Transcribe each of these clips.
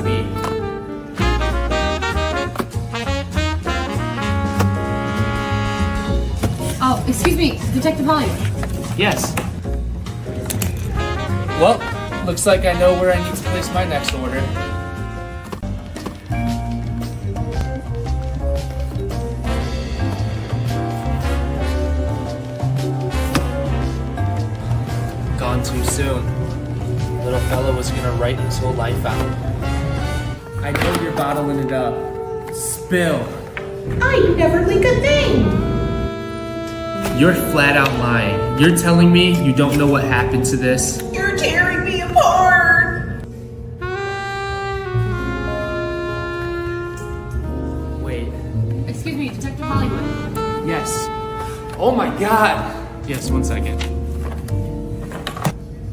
to be. Oh, excuse me, Detective Holly. Yes. Well, looks like I know where I need to place my next order. Gone too soon. Little fella was gonna write his whole life out. I know you're bottling it up. Spill. I never leak a thing. You're flat out lying. You're telling me you don't know what happened to this? You're tearing me apart. Wait. Excuse me, Detective Hollywood. Yes. Oh my god. Yes, 1 second.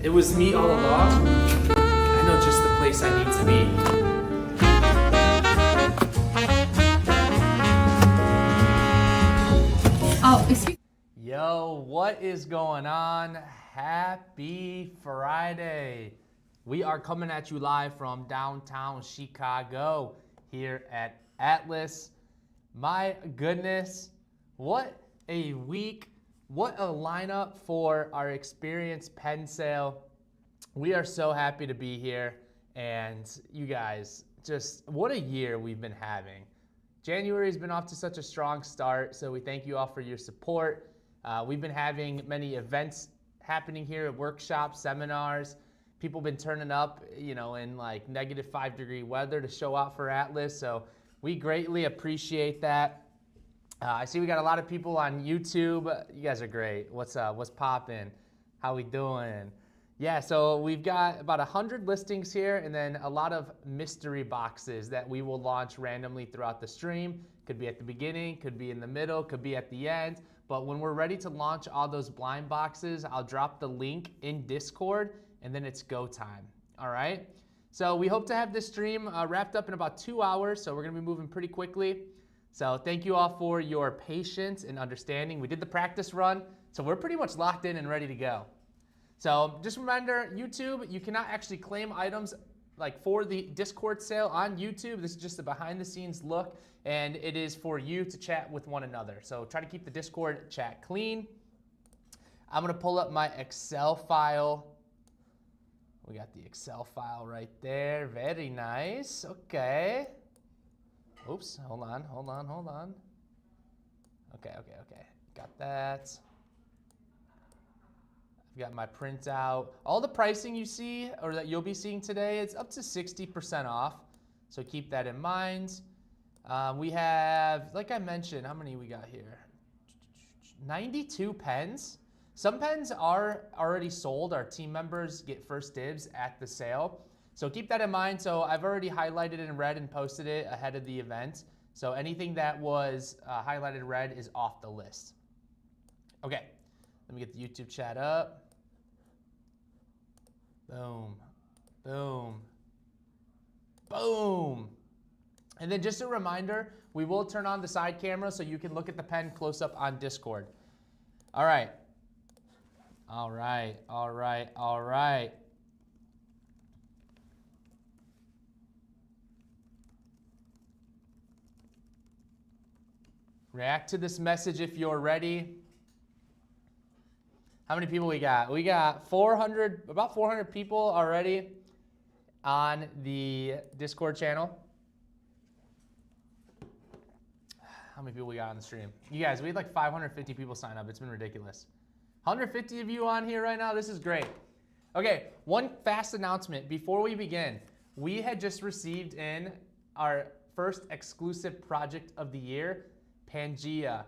It was me all along. I know just the place I need to be. Oh, excuse Yo, what is going on? Happy Friday. We are coming at you live from downtown Chicago here at Atlas. My goodness, what a week. What a lineup for our Experience pen sale. We are so happy to be here. And you guys, just what a year we've been having. January has been off to such a strong start, so we thank you all for your support. We've been having many events happening here, workshops, seminars. People have been turning up, you know, in like -5-degree weather to show out for Atlas, so we greatly appreciate that. I see we got a lot of people on YouTube. You guys are great. What's poppin'? How we doing? Yeah, so we've got about 100 listings here and then a lot of mystery boxes that we will launch randomly throughout the stream. Could be at the beginning, could be in the middle, could be at the end. But when we're ready to launch all those blind boxes, I'll drop the link in Discord and then it's go time. All right? So we hope to have this stream wrapped up in about 2 hours. So we're gonna be moving pretty quickly. So thank you all for your patience and understanding. We did the practice run, so we're pretty much locked in and ready to go. So just remember, YouTube, you cannot actually claim items like for the Discord sale on YouTube. This is just a behind the scenes look, and it is for you to chat with one another. So try to keep the Discord chat clean. I'm gonna pull up my Excel file. We got the Excel file right there, very nice, okay. Oops, hold on. Okay, got that. I've got my printout. All the pricing you see, or that you'll be seeing today, it's up to 60% off, so keep that in mind. We have, like I mentioned, how many we got here? 92 pens. Some pens are already sold. Our team members get first dibs at the sale. So keep that in mind. So I've already highlighted it in red and posted it ahead of the event. So anything that was highlighted red is off the list. Okay, let me get the YouTube chat up. Boom, boom, boom. And then just a reminder, we will turn on the side camera so you can look at the pen close up on Discord. All right. All right. React to this message if you're ready. How many people we got? We got about 400 people already on the Discord channel. How many people we got on the stream? You guys, we had like 550 people sign up. It's been ridiculous. 150 of you on here right now. This is great. Okay, one fast announcement before we begin. We had just received in our first exclusive project of the year, Pangea,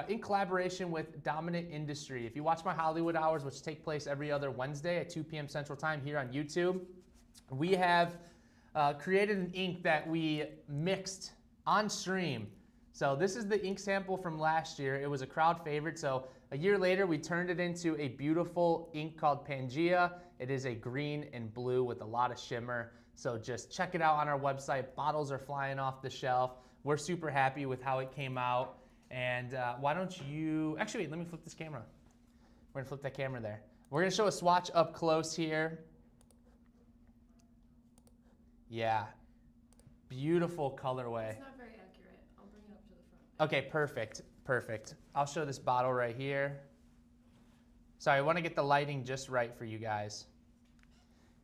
in collaboration with Dominant Industry. If you watch my Hollywood Hours, which take place every other Wednesday at 2 p.m. Central Time here on YouTube, we have created an ink that we mixed on stream. So this is the ink sample from last year. It was a crowd favorite. So a year later, we turned it into a beautiful ink called Pangea. It is a green and blue with a lot of shimmer. So just check it out on our website. Bottles are flying off the shelf. We're super happy with how it came out. And why don't you, actually, wait, let me flip this camera. We're gonna flip that camera there. We're gonna show a swatch up close here. Yeah. Beautiful colorway. It's not very accurate. I'll bring it up to the front. Okay, perfect. Perfect. I'll show this bottle right here. Sorry, I want to get the lighting just right for you guys.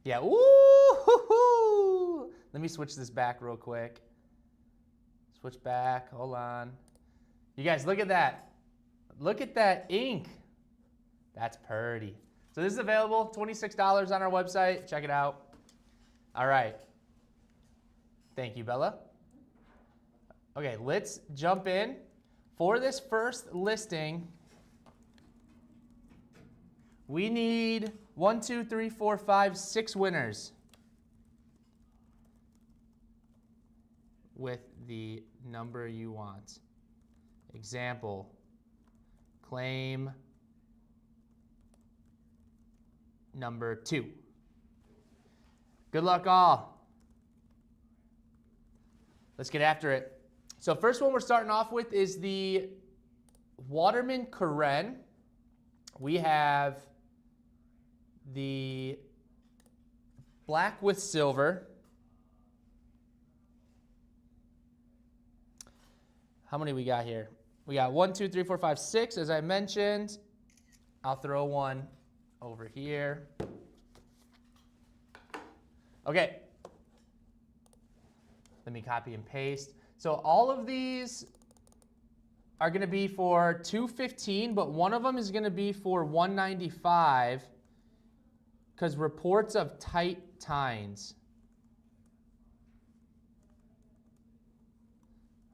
Yeah. Ooh! Let me switch this back real quick. Switch back. Hold on. You guys, look at that. Look at that ink. That's pretty. So this is available, $26 on our website. Check it out. All right. Thank you, Bella. Okay, let's jump in. For this first listing, we need 1, 2, 3, 4, 5, 6 winners with the number you want. Example, claim number 2. Good luck all. Let's get after it. So first one we're starting off with is the Waterman Karen. We have the black with silver. How many we got here? We got 1, 2, 3, 4, 5, 6, as I mentioned. I'll throw one over here. Okay. Let me copy and paste. So all of these are going to be for $215, but one of them is going to be for $195 because reports of tight tines.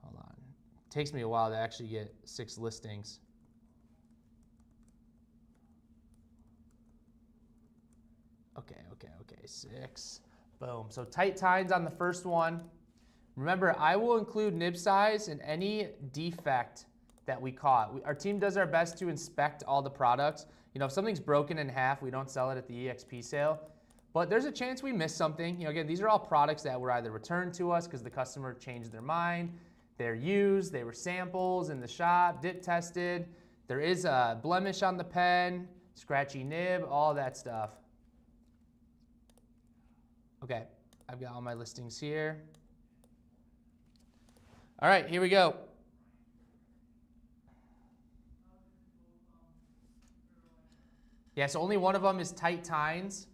Hold on. It takes me a while to actually get 6 listings. Okay, 6. Boom. So tight tines on the first one. Remember, I will include nib size and any defect that we caught. Our team does our best to inspect all the products. You know, if something's broken in half, we don't sell it at the EXP sale. But there's a chance we miss something. You know, again, these are all products that were either returned to us because the customer changed their mind, they're used, they were samples in the shop, dip tested. There is a blemish on the pen, scratchy nib, all that stuff. Okay, I've got all my listings here. All right, here we go. Yeah, so only one of them is tight tines.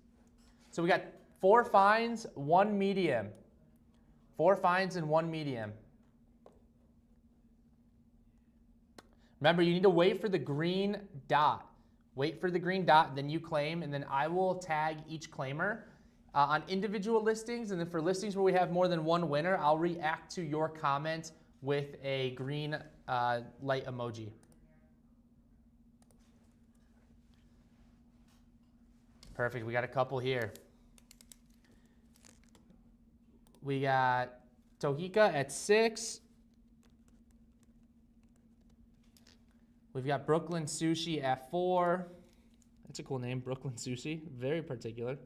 So we got 4 fines, 1 medium. 4 fines and 1 medium. Remember, you need to wait for the green dot. Wait for the green dot, then you claim, and then I will tag each claimer on individual listings. And then for listings where we have more than 1 winner, I'll react to your comment with a green light emoji. Perfect, we got a couple here. We got Tohika at 6. We've got Brooklyn Sushi at 4. That's a cool name, Brooklyn Sushi, very particular.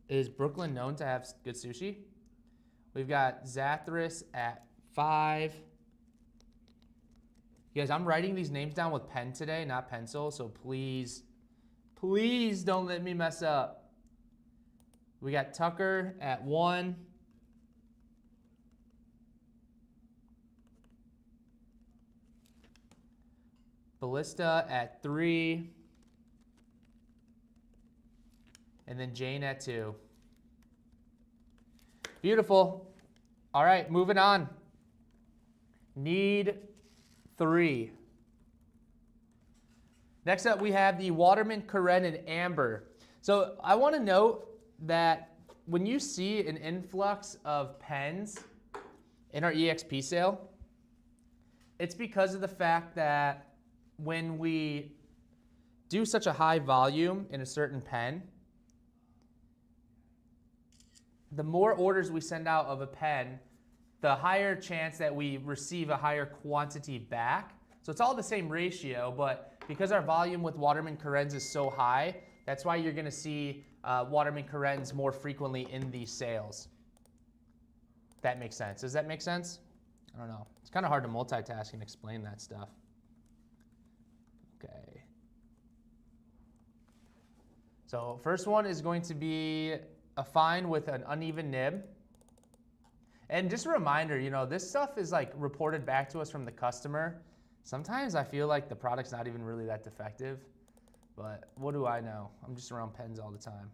Is Brooklyn known to have good sushi? We've got Zathras at 5. You guys, I'm writing these names down with pen today, not pencil, so please don't let me mess up. We got Tucker at 1. Ballista at 3. And then Jane at 2. Beautiful. All right, moving on. Need 3. Next up, we have the Waterman Karen and Amber. So I want to note that when you see an influx of pens in our EXP sale, it's because of the fact that when we do such a high volume in a certain pen, the more orders we send out of a pen, the higher chance that we receive a higher quantity back. So it's all the same ratio, but because our volume with Waterman Karens is so high, that's why you're gonna see Waterman Karens more frequently in these sales. That makes sense. Does that make sense? I don't know. It's kind of hard to multitask and explain that stuff. Okay. So first one is going to be a fine with an uneven nib. And just a reminder, you know, this stuff is like reported back to us from the customer. Sometimes I feel like the product's not even really that defective, but what do I know? I'm just around pens all the time.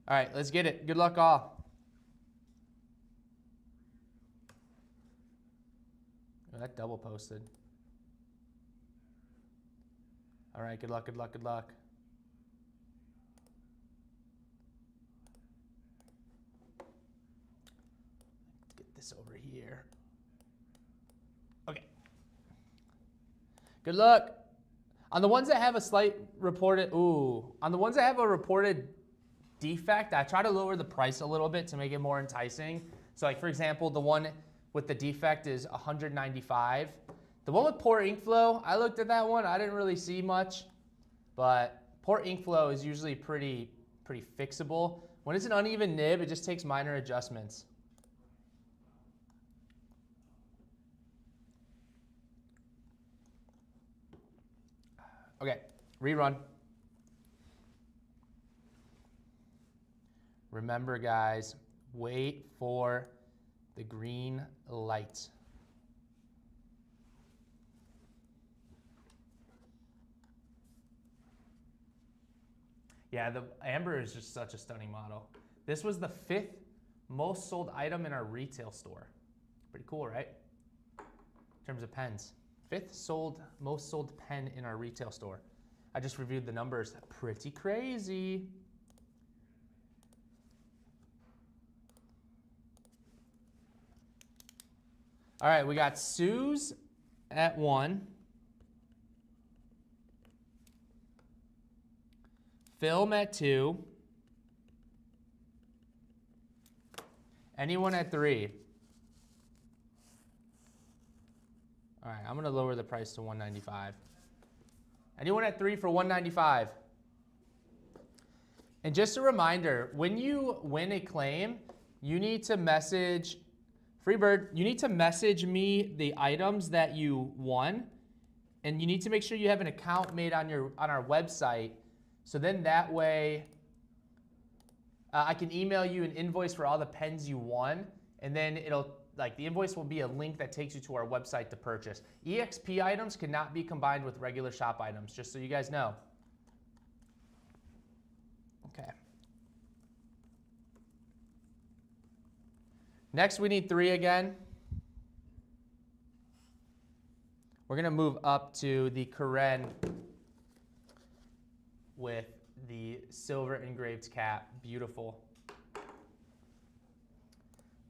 All right, let's get it. Good luck all. Oh, that double posted. All right, good luck, good luck, good luck. Get this over here. Okay. Good luck. On the ones that have a slight reported, on the ones that have a reported defect, I try to lower the price a little bit to make it more enticing. So like for example, the one with the defect is $195. The one with poor ink flow, I looked at that one, I didn't really see much, but poor ink flow is usually pretty fixable. When it's an uneven nib, it just takes minor adjustments. Okay, rerun. Remember guys, wait for the green light. Yeah, the Amber is just such a stunning model. This was the 5th most sold item in our retail store. Pretty cool, right? In terms of pens. 5th most sold pen in our retail store. I just reviewed the numbers. Pretty crazy. All right, we got Sue's at 1. Film at 2. Anyone at 3? All right, I'm gonna lower the price to $195. Anyone at 3 for $195? And just a reminder, when you win a claim, you need to message, Freebird, you need to message me the items that you won, and you need to make sure you have an account made on our website. So then that way, I can email you an invoice for all the pens you won, and then the invoice will be a link that takes you to our website to purchase. EXP items cannot be combined with regular shop items, just so you guys know. Okay. Next, we need 3 again. We're gonna move up to the Karen with the silver engraved cap. Beautiful.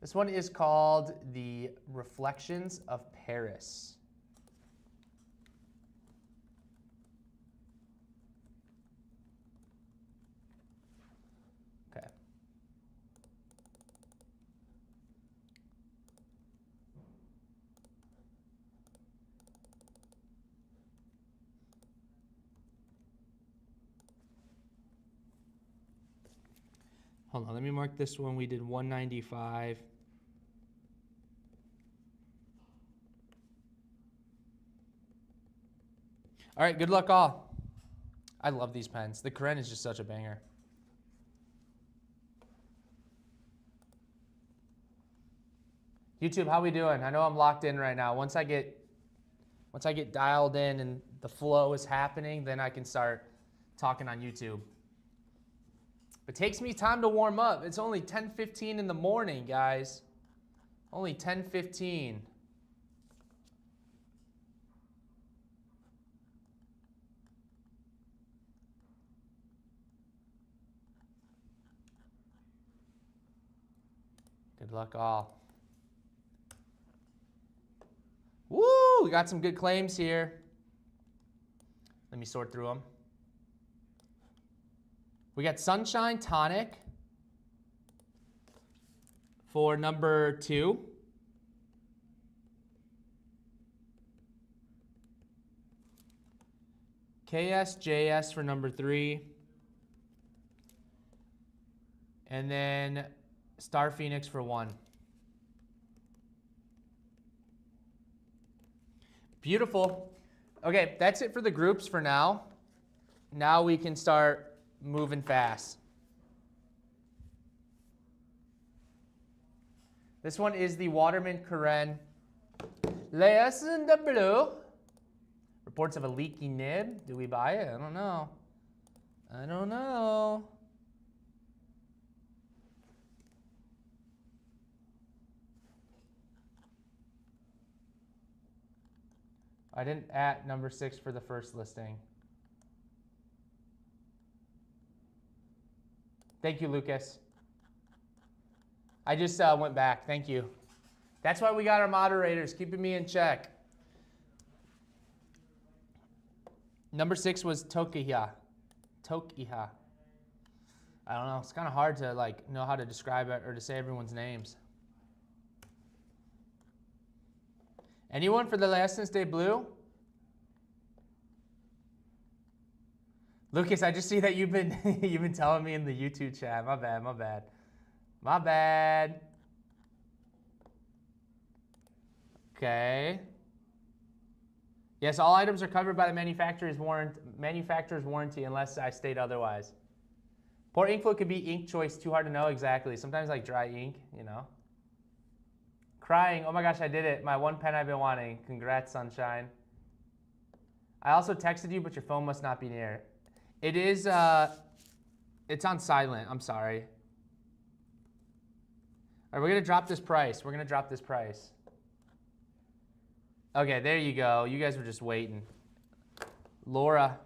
This one is called the Reflections of Paris. Okay. Hold on, let me mark this one. We did 195. All right, good luck all. I love these pens. The Karen is just such a banger. YouTube, how we doing? I know I'm locked in right now. Once I get dialed in and the flow is happening, then I can start talking on YouTube. It takes me time to warm up. It's only 10:15 in the morning, guys. Only 10:15. Good luck all. Woo! We got some good claims here. Let me sort through them. We got Sunshine Tonic for number 2. KSJS for number 3. And then Star Phoenix for 1. Beautiful. Okay, that's it for the groups for now. Now we can start moving fast. This one is the Waterman Karen. Les in the blue. Reports of a leaky nib. Do we buy it? I don't know. I don't know. I didn't at number 6 for the first listing. Thank you, Lucas. I just went back. Thank you. That's why we got our moderators, keeping me in check. Number 6 was Tokiha. Tokiha. I don't know. It's kind of hard to know how to describe it or to say everyone's names. Anyone for the License Day Blue? Lucas, I just see that you've been telling me in the YouTube chat. My bad, my bad. My bad. Okay. Yes, all items are covered by the manufacturer's warranty unless I state otherwise. Pour ink fluid could be ink choice, too hard to know exactly. Sometimes like dry ink, you know. Crying, oh my gosh, I did it. My one pen I've been wanting. Congrats, sunshine. I also texted you, but your phone must not be near. It is, it's on silent, I'm sorry. All right, we're gonna drop this price. We're gonna drop this price. Okay, there you go. You guys were just waiting. Laura.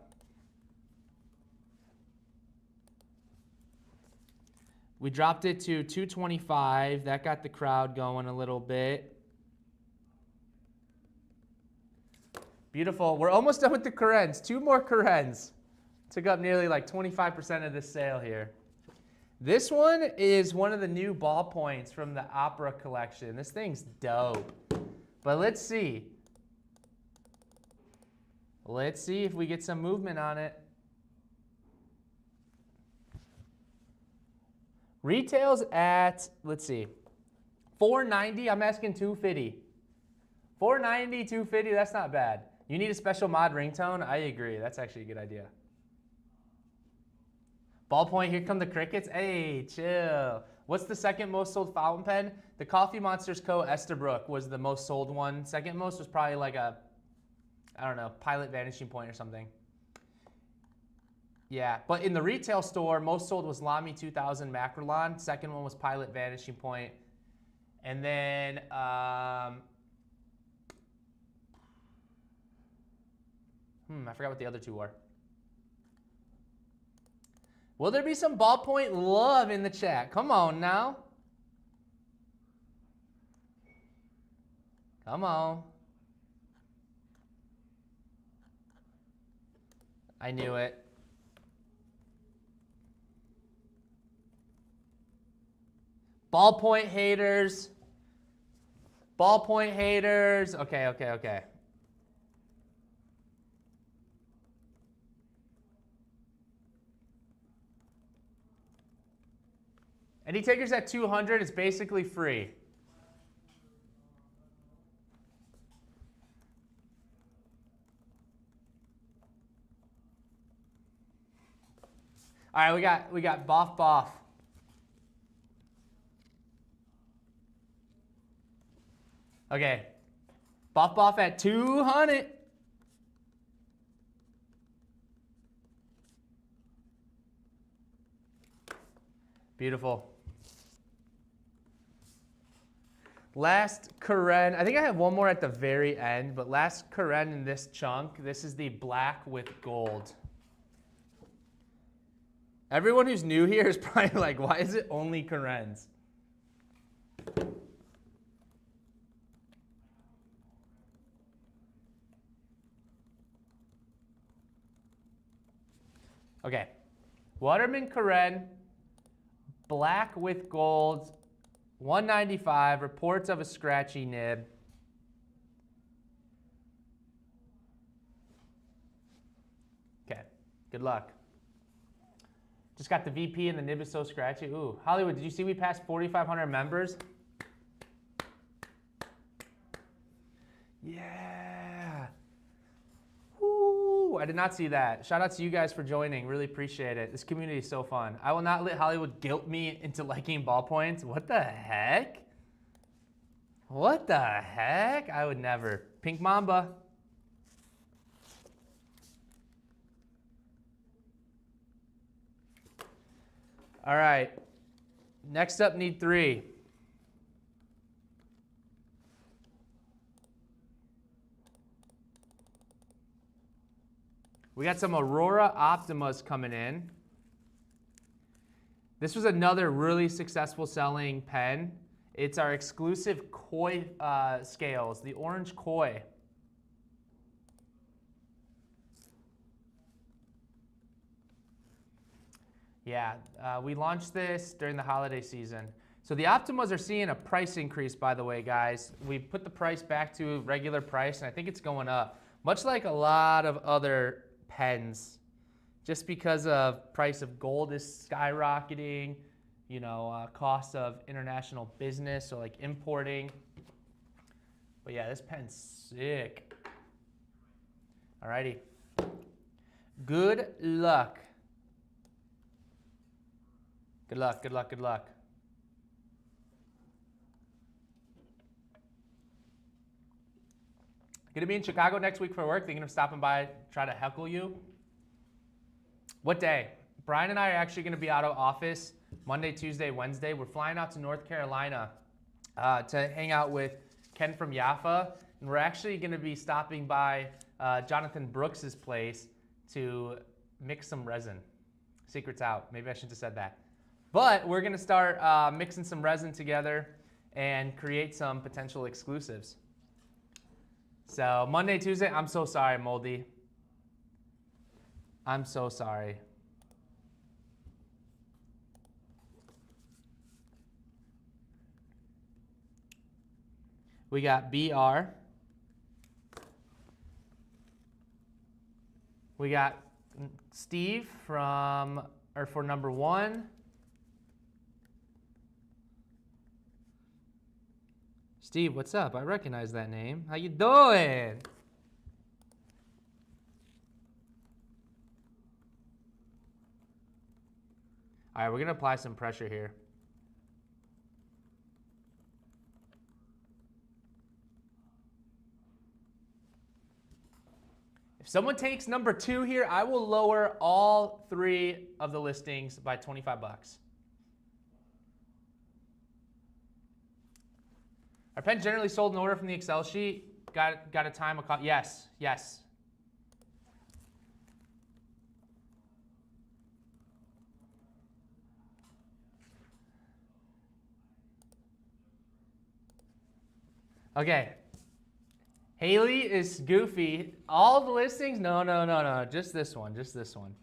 We dropped it to $225. That got the crowd going a little bit. Beautiful. We're almost done with the Karens. 2 more Karens. Took up nearly like 25% of this sale here. This one is one of the new ballpoints from the Opera collection. This thing's dope. But let's see. Let's see if we get some movement on it. Retails at, let's see, $490. I'm asking $250. $490, $250, that's not bad. You need a special mod ringtone? I agree. That's actually a good idea. Ballpoint, here come the crickets. Hey, chill. What's the second most sold fountain pen? The Coffee Monsters Co. Estabrook was the most sold one. Second most was probably like a, I don't know, Pilot Vanishing Point or something. Yeah, but in the retail store, most sold was Lamy 2000 Macrolon. Second one was Pilot Vanishing Point. And then, I forgot what the other 2 were. Will there be some ballpoint love in the chat? Come on now. Come on. I knew it. Ballpoint haters. Ballpoint haters. Okay, okay, okay. Any takers at 200 is basically free. All right, we got Boff Boff. Okay, Boff Boff at 200. Beautiful. Last Karen, I think I have one more at the very end, but last Karen in this chunk, this is the black with gold. Everyone who's new here is probably like, why is it only Karens? Okay, Waterman Karen, black with gold, $195, reports of a scratchy nib. Okay, good luck. Just got the VP and the nib is so scratchy. Ooh, Hollywood, did you see we passed 4,500 members? Yeah. Ooh, I did not see that. Shout out to you guys for joining. Really appreciate it. This community is so fun. I will not let Hollywood guilt me into liking ballpoints. What the heck? What the heck? I would never. Pink Mamba. All right. Next up, need 3. We got some Aurora Optimas coming in. This was another really successful selling pen. It's our exclusive koi scales, the orange koi. Yeah, we launched this during the holiday season. So the Optimas are seeing a price increase, by the way, guys. We put the price back to regular price, and I think it's going up. Much like a lot of other pens, just because of price of gold is skyrocketing, you know, cost of international business, so like importing. But yeah, this pen's sick. Alrighty. Good luck. Good luck, good luck, good luck. Gonna be in Chicago next week for work. Thinking of stopping by, try to heckle you. What day? Brian and I are actually gonna be out of office Monday, Tuesday, Wednesday. We're flying out to North Carolina to hang out with Ken from Yaffa. And we're actually gonna be stopping by Jonathan Brooks's place to mix some resin. Secret's out. Maybe I shouldn't have said that. But we're gonna start mixing some resin together and create some potential exclusives. So Monday, Tuesday, I'm so sorry, Moldy. I'm so sorry. We got BR. We got Steve for number 1. Steve, what's up? I recognize that name. How you doing? All right, we're gonna apply some pressure here. If someone takes number 2 here, I will lower all 3 of the listings by 25 bucks. Are pens generally sold in order from the Excel sheet? Got a time? Yes, yes. Okay. Haley is goofy. All the listings? No. Just this one. Just this one.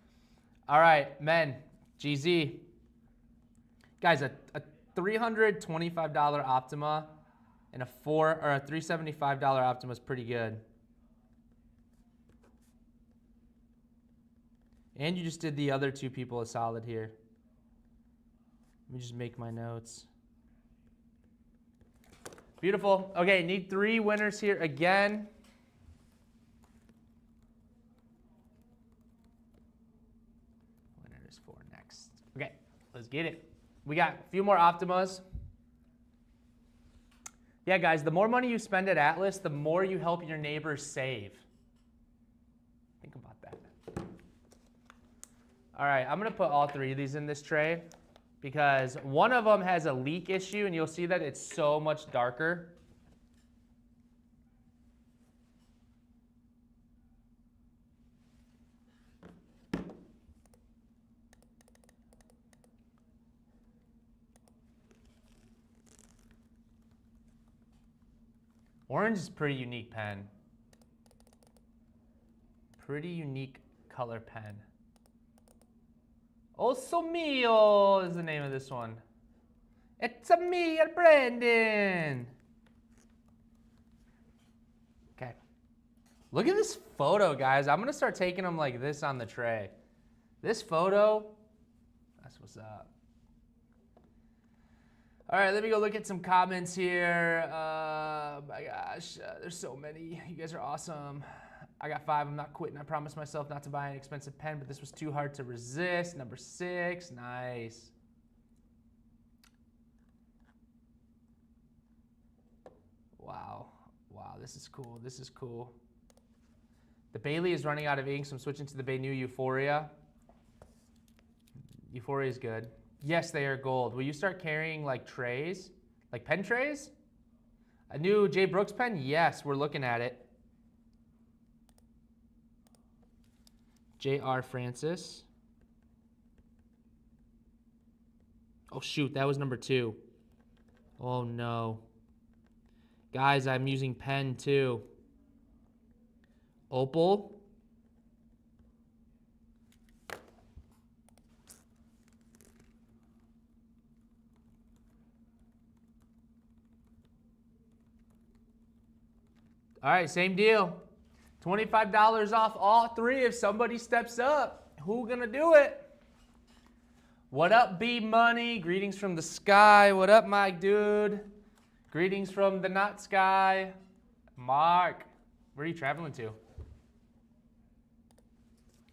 All right, men. GZ. Guys, a $325 Optima and a $375 Optima is pretty good. And you just did the other 2 people a solid here. Let me just make my notes. Beautiful. Okay, need 3 winners here again. Winners for next. Okay, let's get it. We got a few more Optimas. Yeah, guys, the more money you spend at Atlas, the more you help your neighbors save. Think about that. All right, I'm going to put all 3 of these in this tray because one of them has a leak issue, and you'll see that it's so much darker. Orange is a pretty unique pen. Pretty unique color pen. Oso mio is the name of this one. It's a me, Brandon. Okay. Look at this photo, guys. I'm gonna start taking them like this on the tray. This photo, that's what's up. All right, let me go look at some comments here. My gosh, there's so many. You guys are awesome. I got 5. I'm not quitting. I promised myself not to buy an expensive pen, but this was too hard to resist. Number 6, nice. this is cool. This is cool. The Bailey is running out of ink, so I'm switching to the Bay New Euphoria. Euphoria is good. Yes, they are gold. Will you start carrying like trays? Like pen trays? A new J. Brooks pen? Yes, we're looking at it. J.R. Francis. Oh shoot, that was number 2. Oh no. Guys, I'm using pen too. Opal. All right, same deal. $25 off all 3 if somebody steps up. Who gonna do it? What up, B Money? Greetings from the sky. What up, my dude? Greetings from the not sky. Mark, where are you traveling to?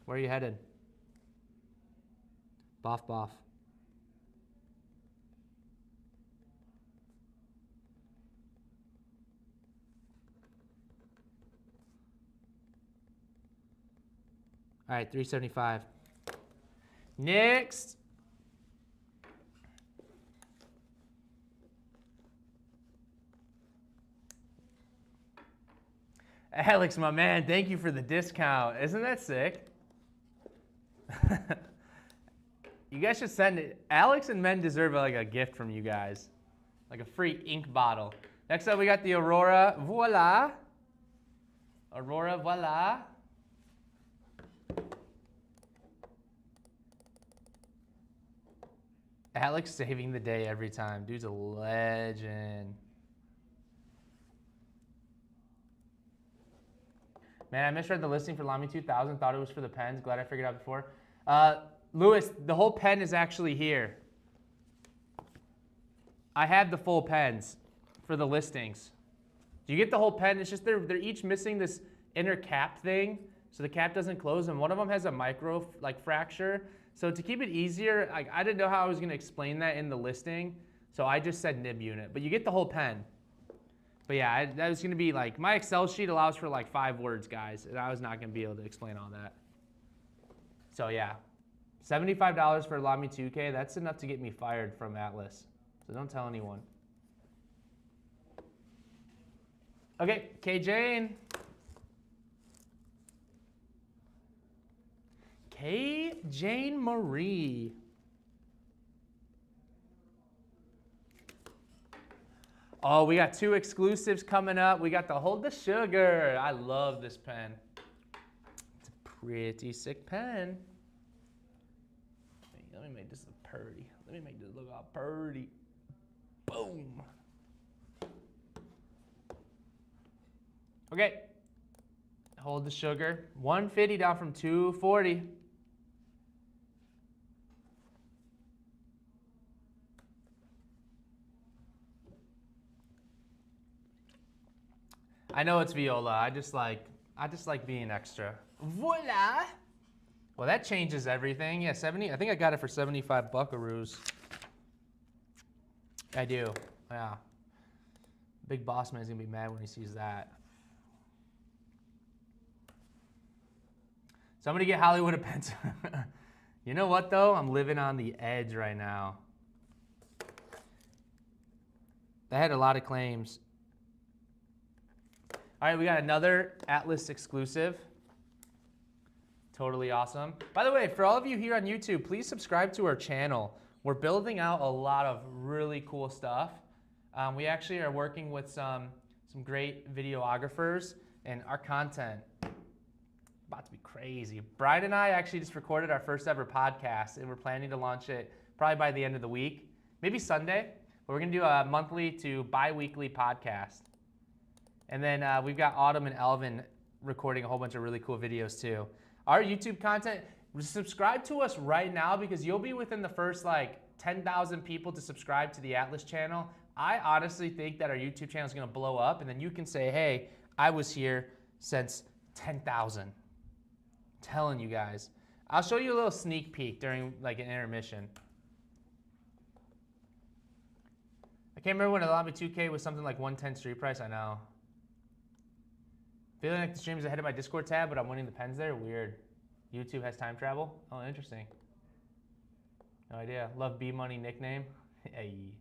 Where are you headed? Boff, boff. All right, $375. Next. Alex, my man, thank you for the discount. Isn't that sick? You guys should send it. Alex and Men deserve like a gift from you guys. Like a free ink bottle. Next up, we got the Aurora. Voila. Aurora, voila. Alex saving the day every time. Dude's a legend. Man, I misread the listing for Lamy 2000. Thought it was for the pens. Glad I figured it out before. Lewis, the whole pen is actually here. I have the full pens for the listings. Do you get the whole pen? It's just they're each missing this inner cap thing, so the cap doesn't close, and one of them has a micro fracture. So to keep it easier, I didn't know how I was going to explain that in the listing, so I just said nib unit. But you get the whole pen. But yeah, that was going to be like, my Excel sheet allows for like 5 words, guys, and I was not going to be able to explain all that. So yeah, $75 for Lamy 2K, that's enough to get me fired from Atlas. So don't tell anyone. Okay, K. Jane. K. Jane Marie. Oh, we got 2 exclusives coming up. We got the Hold the Sugar. I love this pen. It's a pretty sick pen. Let me make this look pretty. Let me make this look all pretty. Boom. Okay. Hold the Sugar. 150 down from 240. I know it's Viola. I just like being extra. Voila! Well, that changes everything. Yeah, 70. I think I got it for 75 buckaroos. I do. Yeah. Big Boss Man's gonna be mad when he sees that. Somebody get Hollywood a pencil. You know what though? I'm living on the edge right now. They had a lot of claims. All right, we got another Atlas exclusive. Totally awesome. By the way, for all of you here on YouTube, please subscribe to our channel. We're building out a lot of really cool stuff. We actually are working with some great videographers, and our content about to be crazy. Brian and I actually just recorded our first ever podcast, and we're planning to launch it probably by the end of the week, maybe Sunday. But we're gonna do a monthly to bi-weekly podcast. And then we've got Autumn and Elvin recording a whole bunch of really cool videos too. Our YouTube content, subscribe to us right now because you'll be within the first like 10,000 people to subscribe to the Atlas channel. I honestly think that our YouTube channel is gonna blow up, and then you can say, hey, I was here since 10,000. Telling you guys. I'll show you a little sneak peek during like an intermission. I can't remember when a Lamy 2K was something like 110 street price, I know. Feeling like the stream is ahead of my Discord tab, but I'm winning the pens there. Weird. YouTube has time travel. Oh, interesting. No idea. Love B Money nickname. Hey.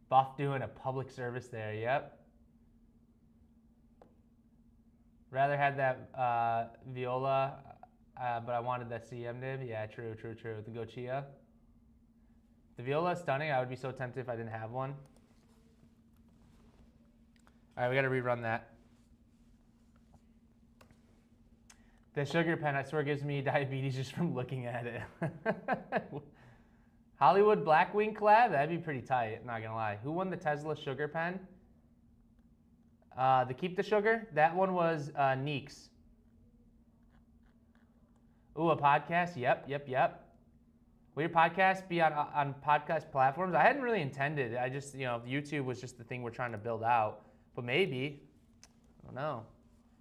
Buff doing a public service there. Yep. Rather had that Viola, but I wanted that CM nib. Yeah, true. The Gochia. The Viola is stunning. I would be so tempted if I didn't have one. All right, we got to rerun that. The sugar pen, I swear, gives me diabetes just from looking at it. Hollywood Blackwing collab? That'd be pretty tight, not gonna lie. Who won the Tesla sugar pen? The Keep the Sugar? That one was NEXY. Ooh, a podcast? Yep. Will your podcast be on podcast platforms? I hadn't really intended. I just, YouTube was just the thing we're trying to build out. But maybe. I don't know.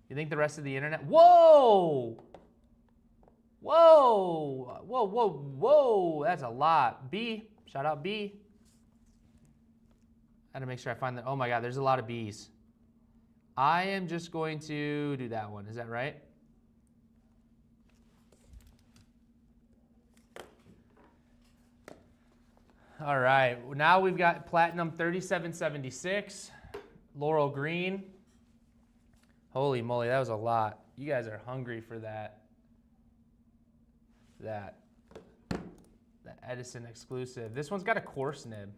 You think the rest of the internet? Whoa! That's a lot. B. Shout out B. I gotta make sure I find that. Oh my God, there's a lot of B's. I am just going to do that one. Is that right? All right. Now we've got Platinum 3776, Laurel Green. Holy moly, that was a lot. You guys are hungry for that Edison exclusive. This one's got a coarse nib.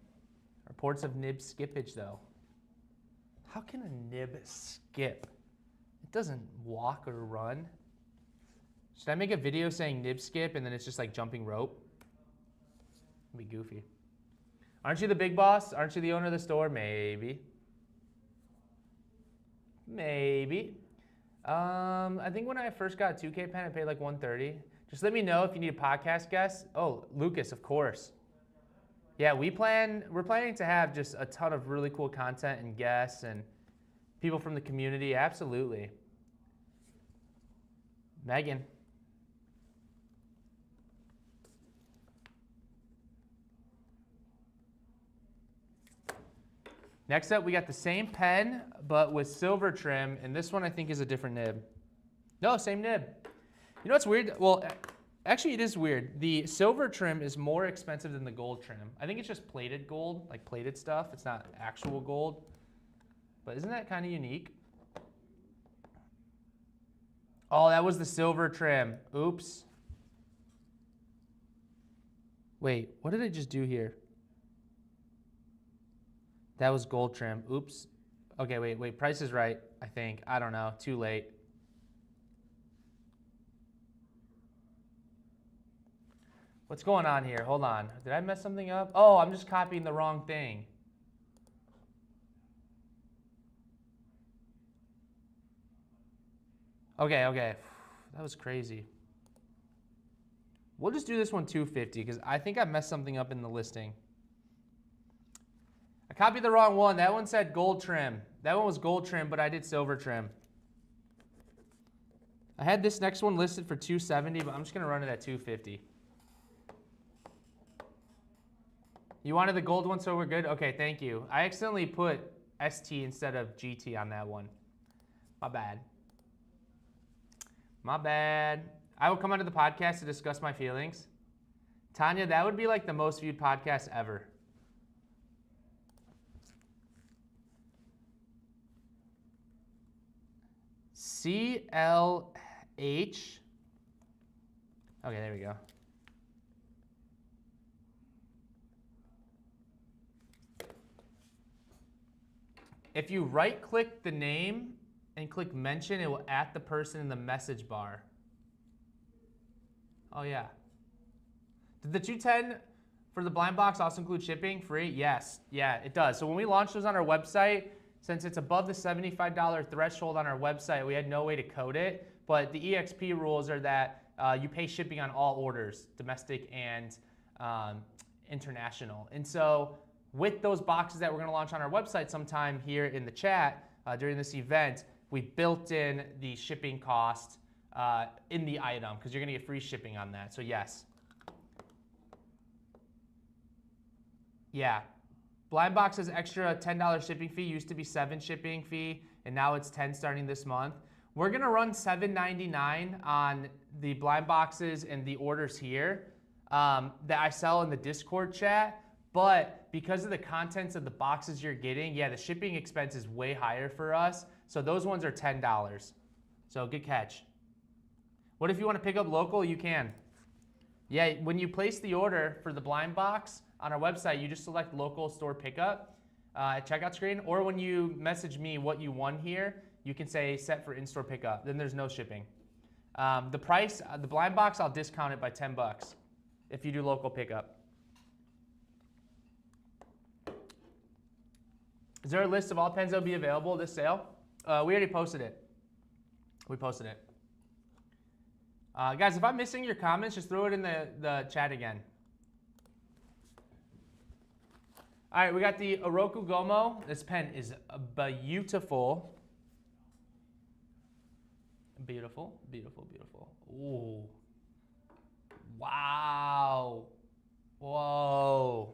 Reports of nib skippage though. How can a nib skip? It doesn't walk or run. Should I make a video saying nib skip and then it's just like jumping rope? It'd be goofy. Aren't you the big boss? Aren't you the owner of the store? Maybe. I think when I first got a 2K pen, I paid like $130. Just let me know if you need a podcast guest. Oh, Lucas, of course. Yeah, we're planning to have just a ton of really cool content and guests and people from the community. Absolutely. Megan. Next up, we got the same pen, but with silver trim, and this one I think is a different nib. No, same nib. You know what's weird? Well, actually it is weird. The silver trim is more expensive than the gold trim. I think it's just plated gold, like plated stuff. It's not actual gold. But isn't that kind of unique? Oh, that was the silver trim. Oops. Wait, what did I just do here? That was gold trim. Oops. Okay, wait. Price is right, I think. I don't know. Too late. What's going on here? Hold on. Did I mess something up? Oh, I'm just copying the wrong thing. Okay. That was crazy. We'll just do this one 250 because I think I messed something up in the listing. I copied the wrong one. That one said gold trim. That one was gold trim, but I did silver trim. I had this next one listed for 270, but I'm just gonna run it at 250. You wanted the gold one, so we're good? Okay, thank you. I accidentally put ST instead of GT on that one. My bad. I will come onto the podcast to discuss my feelings. Tanya, that would be like the most viewed podcast ever. CLH. Okay, there we go. If you right-click the name and click mention, it will at the person in the message bar. Oh yeah. Did the 210 for the blind box also include shipping free? Yes, yeah, it does. So when we launched those on our website, since it's above the $75 threshold on our website, we had no way to code it. But the EXP rules are that you pay shipping on all orders, domestic and international. And so with those boxes that we're gonna launch on our website sometime here in the chat during this event, we built in the shipping cost in the item because you're gonna get free shipping on that, so yes. Yeah, Blind Box's extra $10 shipping fee used to be $7 shipping fee, and now it's $10 starting this month. We're gonna run $7.99 on the blind boxes and the orders here that I sell in the Discord chat. But because of the contents of the boxes you're getting, yeah, the shipping expense is way higher for us. So those ones are $10. So good catch. What if you want to pick up local? You can. Yeah, when you place the order for the blind box on our website, you just select local store pickup at checkout screen. Or when you message me what you won here, you can say set for in-store pickup. Then there's no shipping. The price, the blind box, I'll discount it by $10 if you do local pickup. Is there a list of all pens that will be available this sale? We already posted it. We posted it. Guys, if I'm missing your comments, just throw it in the chat again. All right, we got the Oroku Gomo. This pen is beautiful. Beautiful, beautiful, beautiful. Ooh. Wow. Whoa.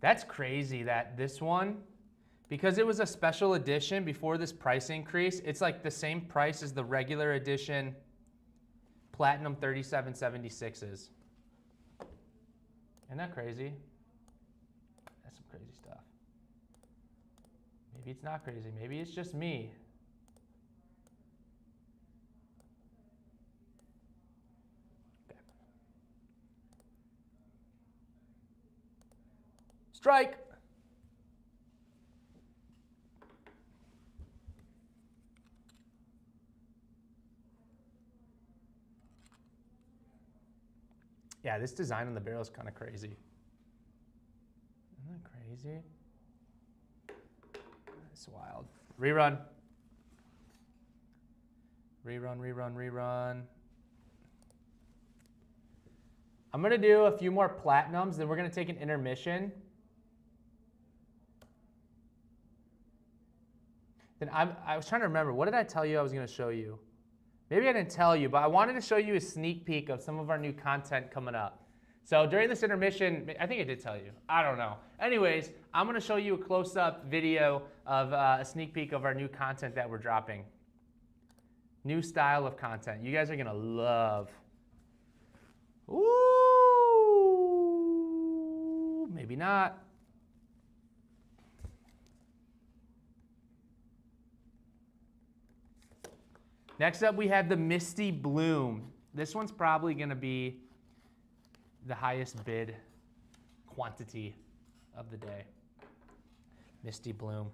That's crazy that this one, because it was a special edition before this price increase, it's like the same price as the regular edition Platinum 3776s. Isn't that crazy? That's some crazy stuff. Maybe it's not crazy. Maybe it's just me. Okay. Strike. Yeah, this design on the barrel is kind of crazy. Isn't that crazy? That's wild. Rerun. Rerun, rerun, rerun. I'm going to do a few more platinums, then we're going to take an intermission. Then I was trying to remember, what did I tell you I was going to show you? Maybe I didn't tell you, but I wanted to show you a sneak peek of some of our new content coming up. So during this intermission, I think I did tell you. I don't know. Anyways, I'm going to show you a close-up video of a sneak peek of our new content that we're dropping. New style of content. You guys are going to love. Ooh, maybe not. Next up, we have the Misty Bloom. This one's probably going to be the highest bid quantity of the day. Misty Bloom.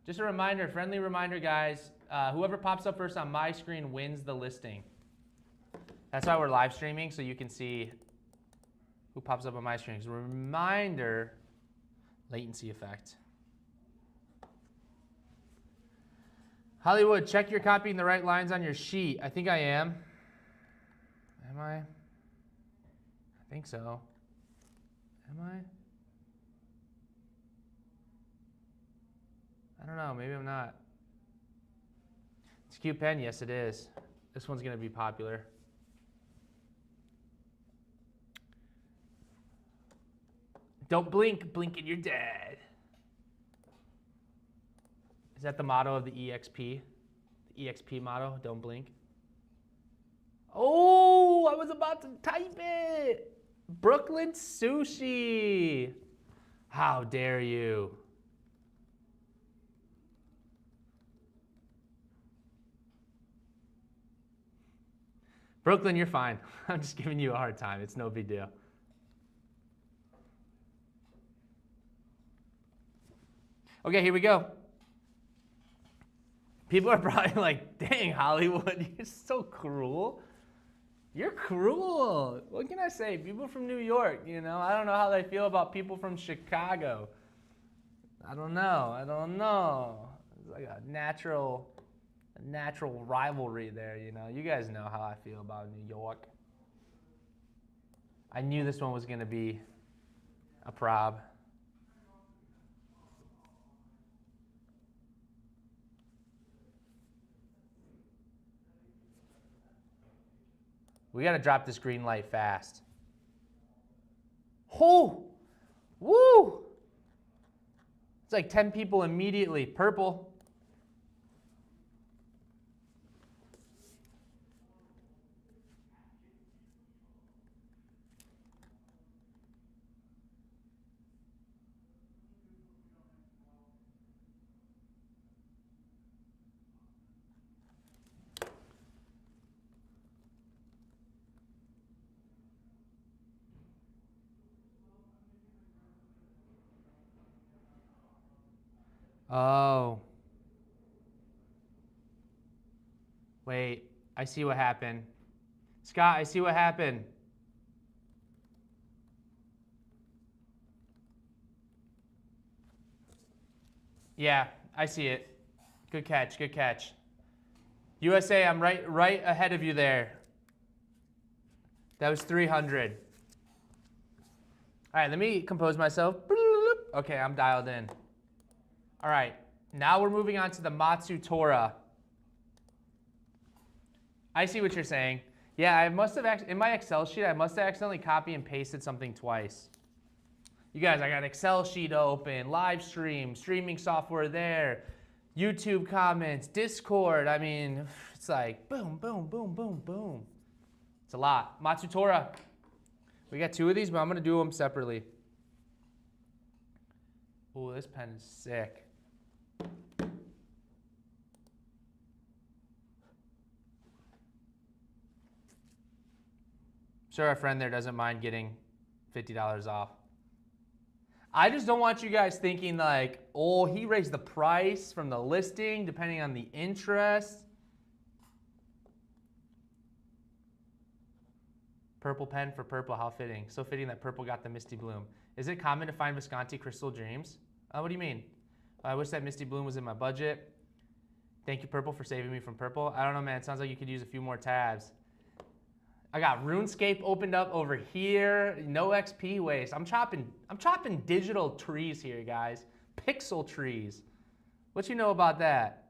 Just a reminder, friendly reminder, guys. Whoever pops up first on my screen wins the listing. That's why we're live streaming, so you can see who pops up on my screen. Reminder, latency effect. Hollywood, check you're copying the right lines on your sheet. I think I am. Am I? I think so. Am I? I don't know. Maybe I'm not. It's a cute pen. Yes, it is. This one's going to be popular. Don't blink. Blink and you're dead. Is that the motto of the EXP? The EXP motto, don't blink. Oh, I was about to type it. Brooklyn Sushi. How dare you? Brooklyn, you're fine. I'm just giving you a hard time. It's no big deal. Okay, here we go. People are probably like, dang, Hollywood, you're so cruel. You're cruel. What can I say? People from New York, you know, I don't know how they feel about people from Chicago. I don't know. It's like a natural rivalry there, you know. You guys know how I feel about New York. I knew this one was going to be a prob. We got to drop this green light fast. Oh, woo! like 10 people immediately. Purple. Oh. Wait, I see what happened. Scott, I see what happened. Yeah, I see it. Good catch, good catch. USA, I'm right ahead of you there. That was 300. All right, let me compose myself. Okay, I'm dialed in. All right, now we're moving on to the Matsutora. I see what you're saying. Yeah, I must have, in my Excel sheet, I must have accidentally copy and pasted something twice. You guys, I got an Excel sheet open, live stream, streaming software there, YouTube comments, Discord. I mean, it's like boom, boom, boom, boom, boom. It's a lot. Matsutora. We got 2 of these, but I'm going to do them separately. Oh, this pen is sick. Sure, our friend there doesn't mind getting $50 off. I just don't want you guys thinking like, oh, he raised the price from the listing depending on the interest. Purple pen for purple, how fitting. So fitting that purple got the Misty Bloom. Is it common to find Visconti Crystal Dreams? What do you mean? I wish that Misty Bloom was in my budget. Thank you, Purple, for saving me from purple. I don't know, man. It sounds like you could use a few more tabs. I got RuneScape opened up over here. No XP waste. I'm chopping digital trees here, guys. Pixel trees. What you know about that?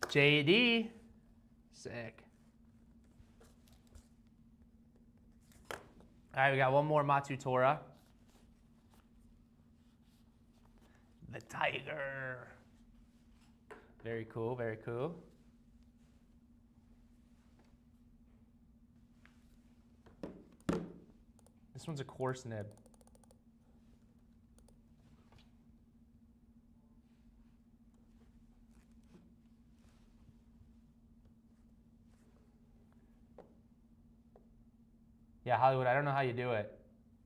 JD. Sick. All right, we got one more Matsutora. The tiger. Very cool, very cool. This one's a coarse nib. Yeah, Hollywood, I don't know how you do it.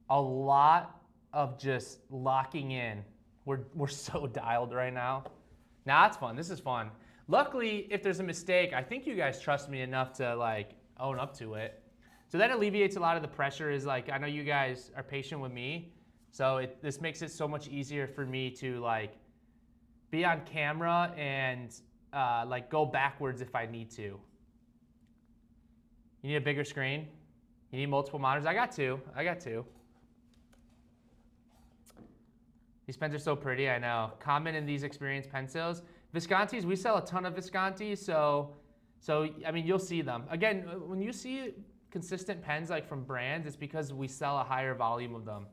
A lot of just locking in. We're so dialed right now. Nah, it's fun. This is fun. Luckily, if there's a mistake, I think you guys trust me enough to like own up to it. So that alleviates a lot of the pressure. Is like, I know you guys are patient with me, so this makes it so much easier for me to like be on camera and like go backwards if I need to. You need a bigger screen? You need multiple monitors? I got two. These pens are so pretty, I know. Common in these experience pencils. Viscontis, we sell a ton of Viscontis, so I mean, you'll see them. Again, when you see consistent pens like from brands, it's because we sell a higher volume of them.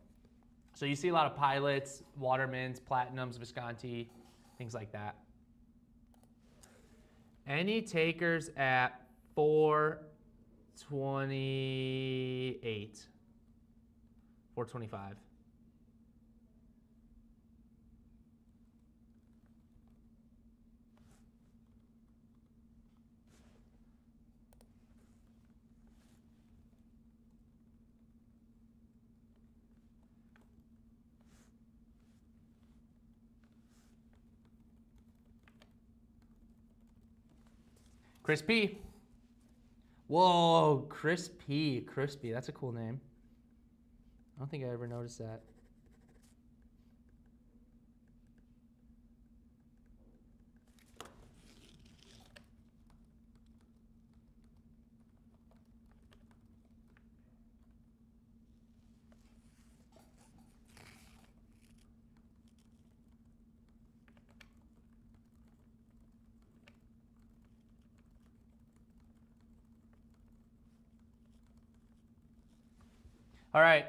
So you see a lot of Pilots, Watermans, Platinums, Visconti, things like that. Any takers at 428, 425. Crispy. Whoa, Crispy. That's a cool name. I don't think I ever noticed that. All right,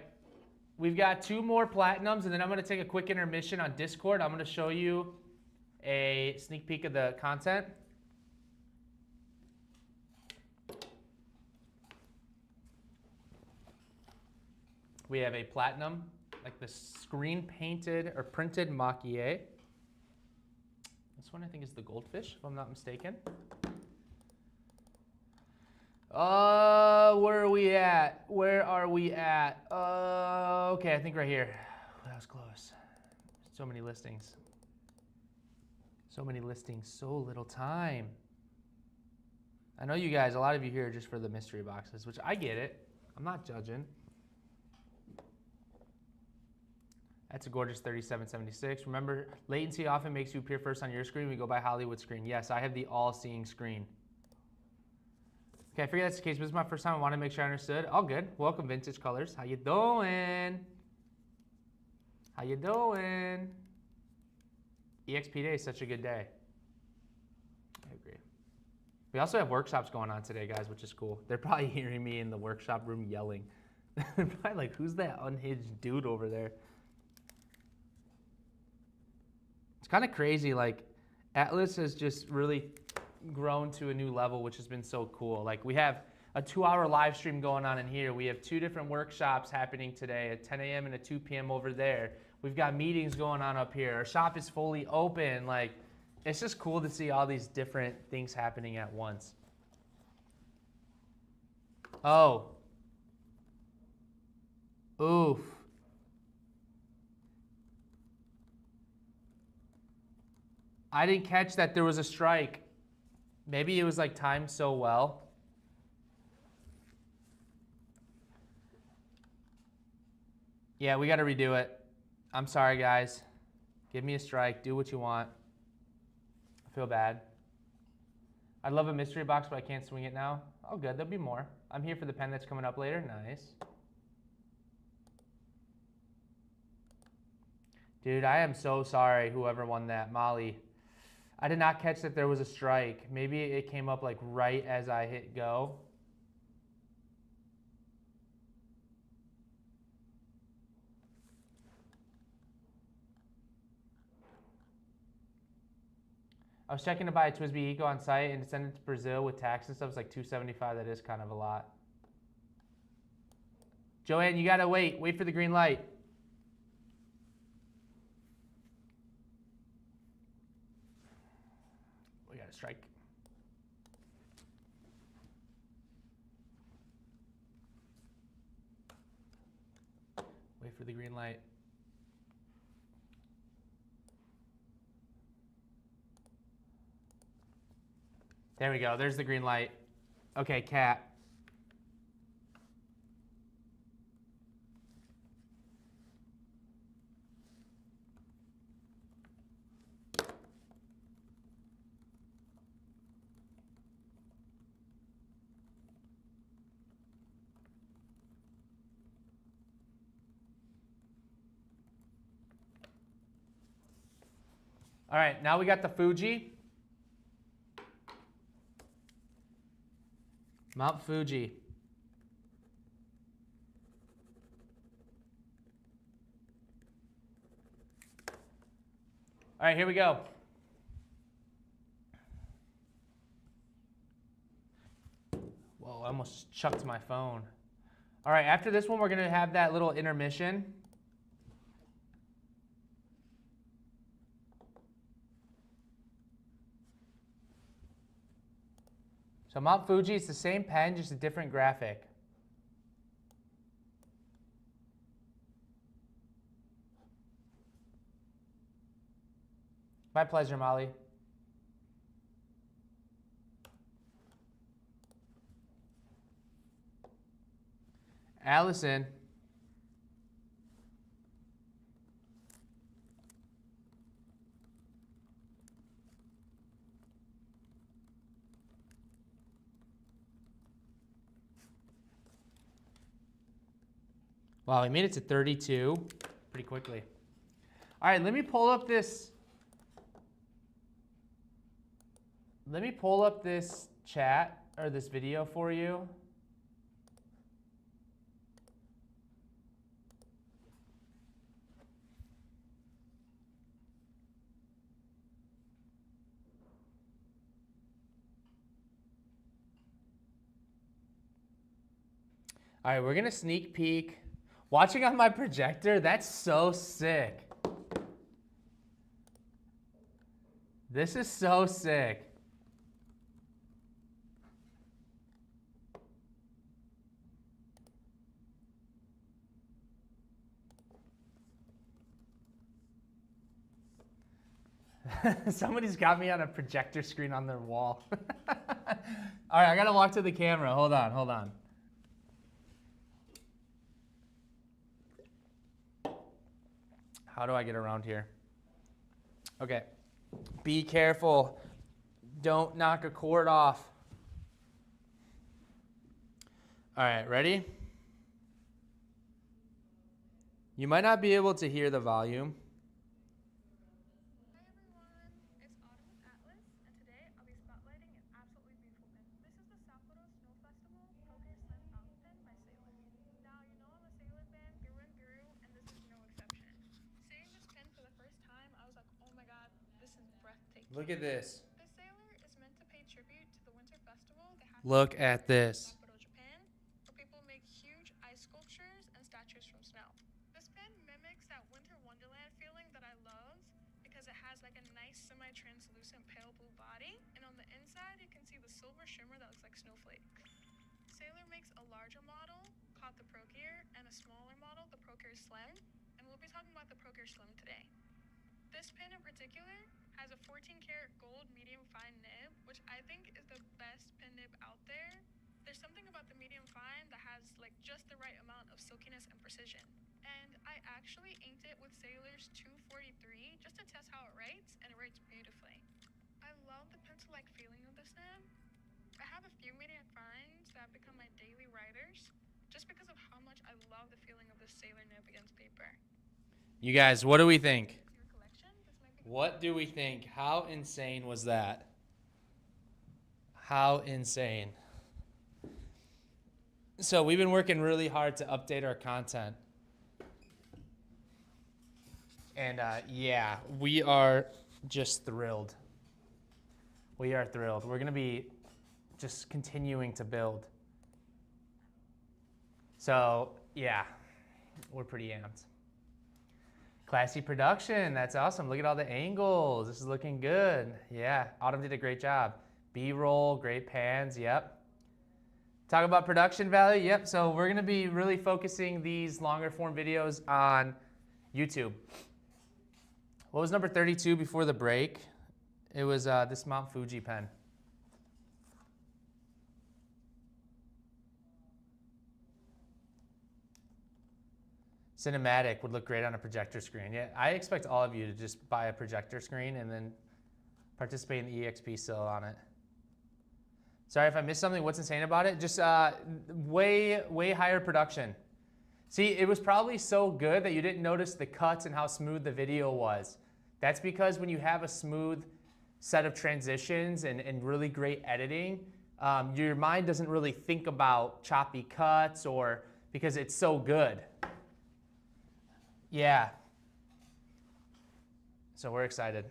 We've got 2 more platinums, and then I'm going to take a quick intermission on Discord. I'm going to show you a sneak peek of the content. We have a platinum, like the screen painted or printed maquille. This one I think is the goldfish, if I'm not mistaken. Where are we at? Where are we at? Okay, I think right here. That was close. So many listings. So many listings, so little time. I know you guys, a lot of you here are just for the mystery boxes, which I get it. I'm not judging. That's a gorgeous 3776. Remember, latency often makes you appear first on your screen. We go by Hollywood screen. Yes, I have the all-seeing screen. Okay, I figured that's the case, but this is my first time. I want to make sure I understood. All good. Welcome, Vintage Colors. How you doing? How you doing? EXP Day is such a good day. I agree. We also have workshops going on today, guys, which is cool. They're probably hearing me in the workshop room yelling. They're probably like, who's that unhinged dude over there? It's kind of crazy. Like, Atlas has just really grown to a new level, which has been so cool. Like, we have a 2-hour live stream going on in here. We have 2 different workshops happening today, at 10 a.m. and at 2 p.m. over there. We've got meetings going on up here. Our shop is fully open. Like, it's just cool to see all these different things happening at once. Oh. Oof. I didn't catch that there was a strike. Maybe it was like timed so well. Yeah, we got to redo it. I'm sorry, guys. Give me a strike. Do what you want. I feel bad. I'd love a mystery box, but I can't swing it now. Oh, good. There'll be more. I'm here for the pen that's coming up later. Nice. Dude, I am so sorry, whoever won that. Molly. I did not catch that there was a strike. Maybe it came up like right as I hit go. I was checking to buy a Twisby Eco on site and to send it to Brazil with tax and stuff. It's like $275. That is kind of a lot. Joanne, you gotta wait. Wait for the green light. We got a strike. Wait for the green light. There we go. There's the green light. Okay, cat. All right, now we got the Fuji. Mount Fuji. All right, here we go. Whoa, I almost chucked my phone. All right, after this one, we're going to have that little intermission. So Mount Fuji, it's the same pen, just a different graphic. My pleasure, Molly. Allison. Wow, we made it to 32 pretty quickly. All right, let me pull up this. Let me pull up this chat or this video for you. All right, we're gonna sneak peek. Watching on my projector, that's so sick. This is so sick. Somebody's got me on a projector screen on their wall. All right, I gotta walk to the camera. Hold on, hold on. How do I get around here? Okay. Be careful. Don't knock a cord off. All right, ready? You might not be able to hear the volume. Hi everyone, it's Autumn with Atlas, and today I'll be spotlighting an absolutely beautiful pin. This is the Sapporo Snow Festival Poker Slam Fountain Pen by Sailor. Now, you know I'm a Sailor fan through and through, and this is no exception. Seeing this pin for the first time, I was like, oh my god, this is breathtaking. Look at this. This Sailor is meant to pay tribute to the Winter Festival they have Look at this. in Sapporo, Japan, where people make huge ice sculptures and statues from snow. This pen mimics that winter wonderland feeling that I love because it has like a nice semi-translucent pale blue body, and on the inside you can see the silver shimmer that looks like snowflake. Sailor makes a larger model called the Pro Gear and a smaller model, the Pro Gear Slim, and we'll be talking about the Pro Gear Slim today. This pin in particular has a 14-karat gold medium fine nib, which I think is the best pin nib out there. There's something about the medium fine that has like just the right amount of silkiness and precision. And I actually inked it with Sailor's 243 just to test how it writes, and it writes beautifully. I love the pencil-like feeling of this nib. I have a few medium fines that have become my daily writers just because of how much I love the feeling of this Sailor nib against paper. You guys, what do we think? Your collection, this might be What do we think? How insane was that? How insane. So we've been working really hard to update our content. And yeah, we are just thrilled. We are thrilled. We're gonna be just continuing to build. So yeah, we're pretty amped. Classy production, that's awesome. Look at all the angles. This is looking good. Yeah, Autumn did a great job. B-roll, great pans, yep. Talk about production value, yep. So we're gonna be really focusing these longer form videos on YouTube. What was number 32 before the break? It was this Mount Fuji pen. Cinematic would look great on a projector screen. Yeah, I expect all of you to just buy a projector screen and then participate in the EXP still on it. Sorry if I missed something. What's insane about it? Just way higher production. See, it was probably so good that you didn't notice the cuts and how smooth the video was. That's because when you have a smooth set of transitions and really great editing, your mind doesn't really think about choppy cuts or because it's so good. Yeah. So we're excited.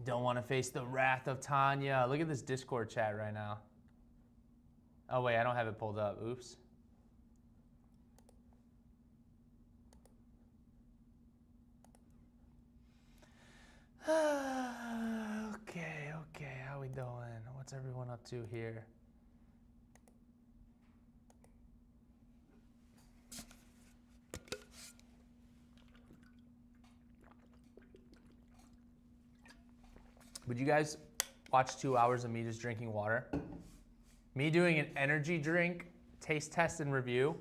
Don't want to face the wrath of Tanya. Look at this Discord chat right now. Oh wait, I don't have it pulled up. Oops. Okay, how we doing? What's everyone up to here? Would you guys watch 2 hours of me just drinking water? Me doing an energy drink taste test and review?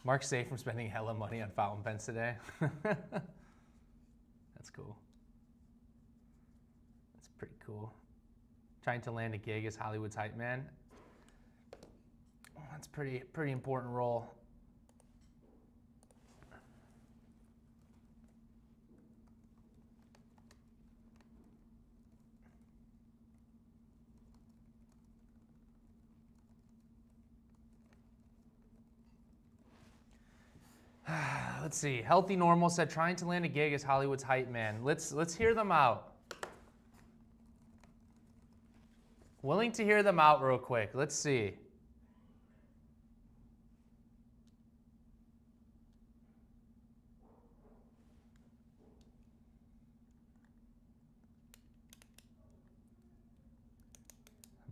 Mark's safe from spending hella money on fountain pens today. That's cool. That's pretty cool. Trying to land a gig as Hollywood's hype man. That's pretty important role. Let's see. Healthy Normal said trying to land a gig as Hollywood's hype man. Let's hear them out. Willing to hear them out real quick. Let's see.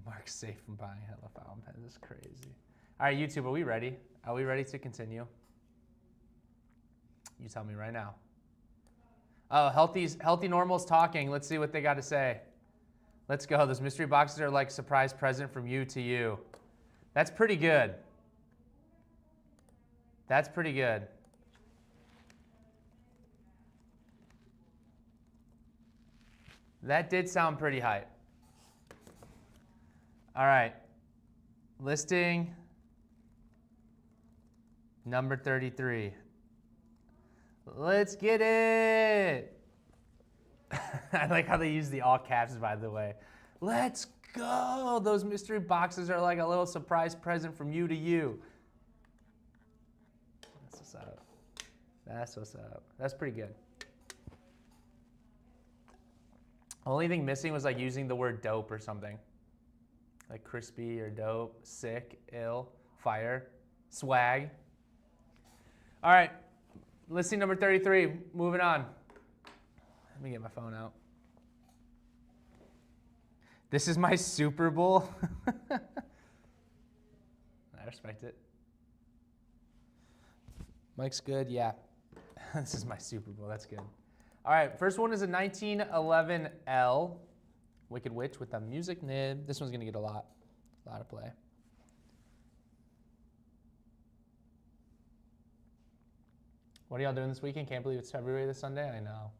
Mark's safe from buying hella fountain pens. This is crazy. All right, YouTube, are we ready? Are we ready to continue? You tell me right now. Oh, Healthy Normal's talking. Let's see what they got to say. Let's go. Those mystery boxes are like surprise present from you to you. That's pretty good. That's pretty good. That did sound pretty hype. All right. Listing number 33. Let's get it. I like how they use the all caps, by the way. Let's go. Those mystery boxes are like a little surprise present from you to you. That's what's up. That's what's up. That's pretty good. Only thing missing was like using the word dope or something. Like crispy or dope, sick, ill, fire, swag. All right. Listing number 33, moving on. Let me get my phone out. This is my Super Bowl. I respect it. Mike's good, yeah. This is my Super Bowl, that's good. All right, first one is a 1911 L Wicked Witch with a music nib. This one's gonna get a lot of play. What are y'all doing this weekend? Can't believe it's February this Sunday. I know.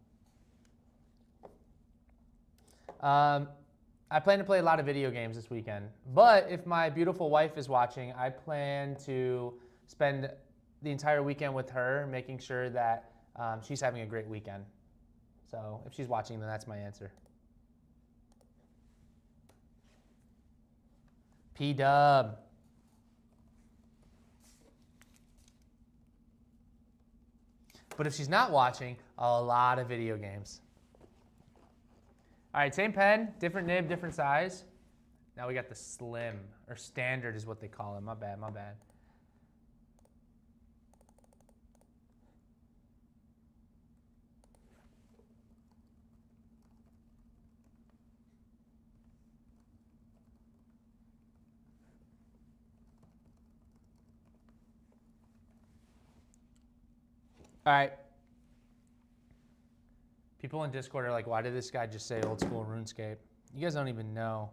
I plan to play a lot of video games this weekend. But if my beautiful wife is watching, I plan to spend the entire weekend with her, making sure that she's having a great weekend. So if she's watching, then that's my answer. P-Dub. But if she's not watching, a lot of video games. All right, same pen, different nib, different size. Now we got the slim, or standard is what they call it. My bad, my bad. All right. People in Discord are like, why did this guy just say old school RuneScape? You guys don't even know.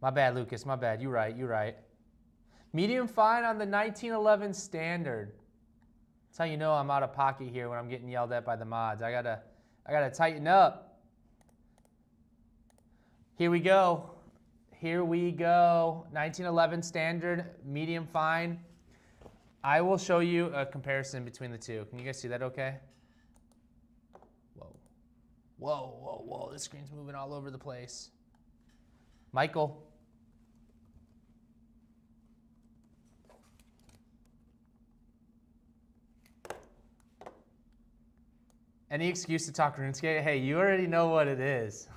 My bad, Lucas. My bad. You right. You right. Medium fine on the 1911 standard. That's how you know I'm out of pocket here when I'm getting yelled at by the mods. I gotta tighten up. Here we go. Here we go. 1911 standard, medium fine. I will show you a comparison between the two. Can you guys see that okay? Whoa. Whoa, whoa, whoa. This screen's moving all over the place. Michael. Any excuse to talk RuneScape? Hey, you already know what it is.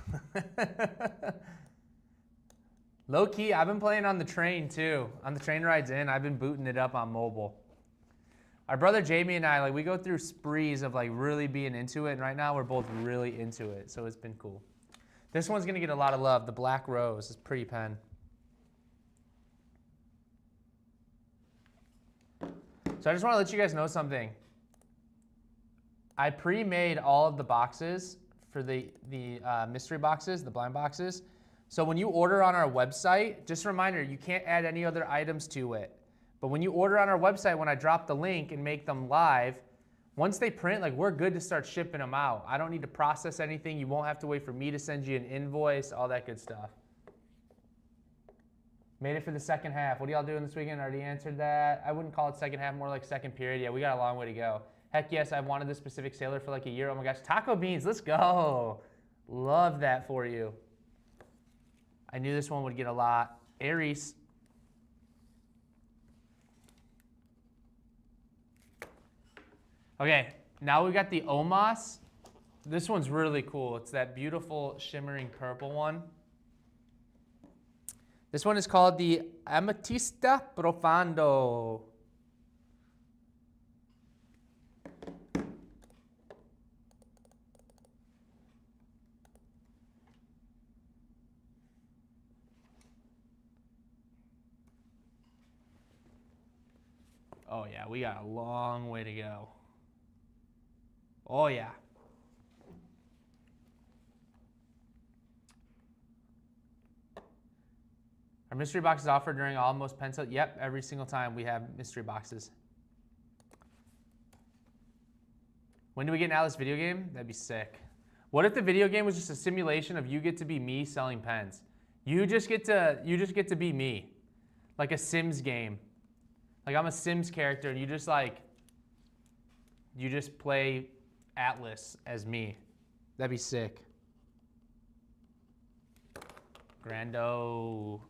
Low key, I've been playing on the train too. On the train rides in, I've been booting it up on mobile. Our brother Jamie and I, like, we go through sprees of like really being into it, and right now we're both really into it, so it's been cool. This one's gonna get a lot of love. The Black Rose is pretty pen. So I just want to let you guys know something. I pre-made all of the boxes for the mystery boxes, the blind boxes. So when you order on our website, just a reminder, you can't add any other items to it. But when you order on our website, when I drop the link and make them live, once they print, like, we're good to start shipping them out. I don't need to process anything. You won't have to wait for me to send you an invoice, all that good stuff. Made it for the second half. What are y'all doing this weekend? I already answered that. I wouldn't call it second half, more like second period. Yeah, we got a long way to go. Heck yes, I've wanted this specific sailor for like a year. Oh my gosh, taco beans, let's go. Love that for you. I knew this one would get a lot. Aries. Okay, now we got the Omos This one's really cool. It's that beautiful shimmering purple one. This one is called the Ametista Profondo. Oh yeah, we got a long way to go. Oh yeah. Are mystery boxes offered during Almost Pencil? Yep, every single time we have mystery boxes. When do we get an Atlas video game? That'd be sick. What if the video game was just a simulation of you get to be me selling pens? You just get to be me. Like a Sims game. Like I'm a Sims character and you just play Atlas as me. That'd be sick. Grando.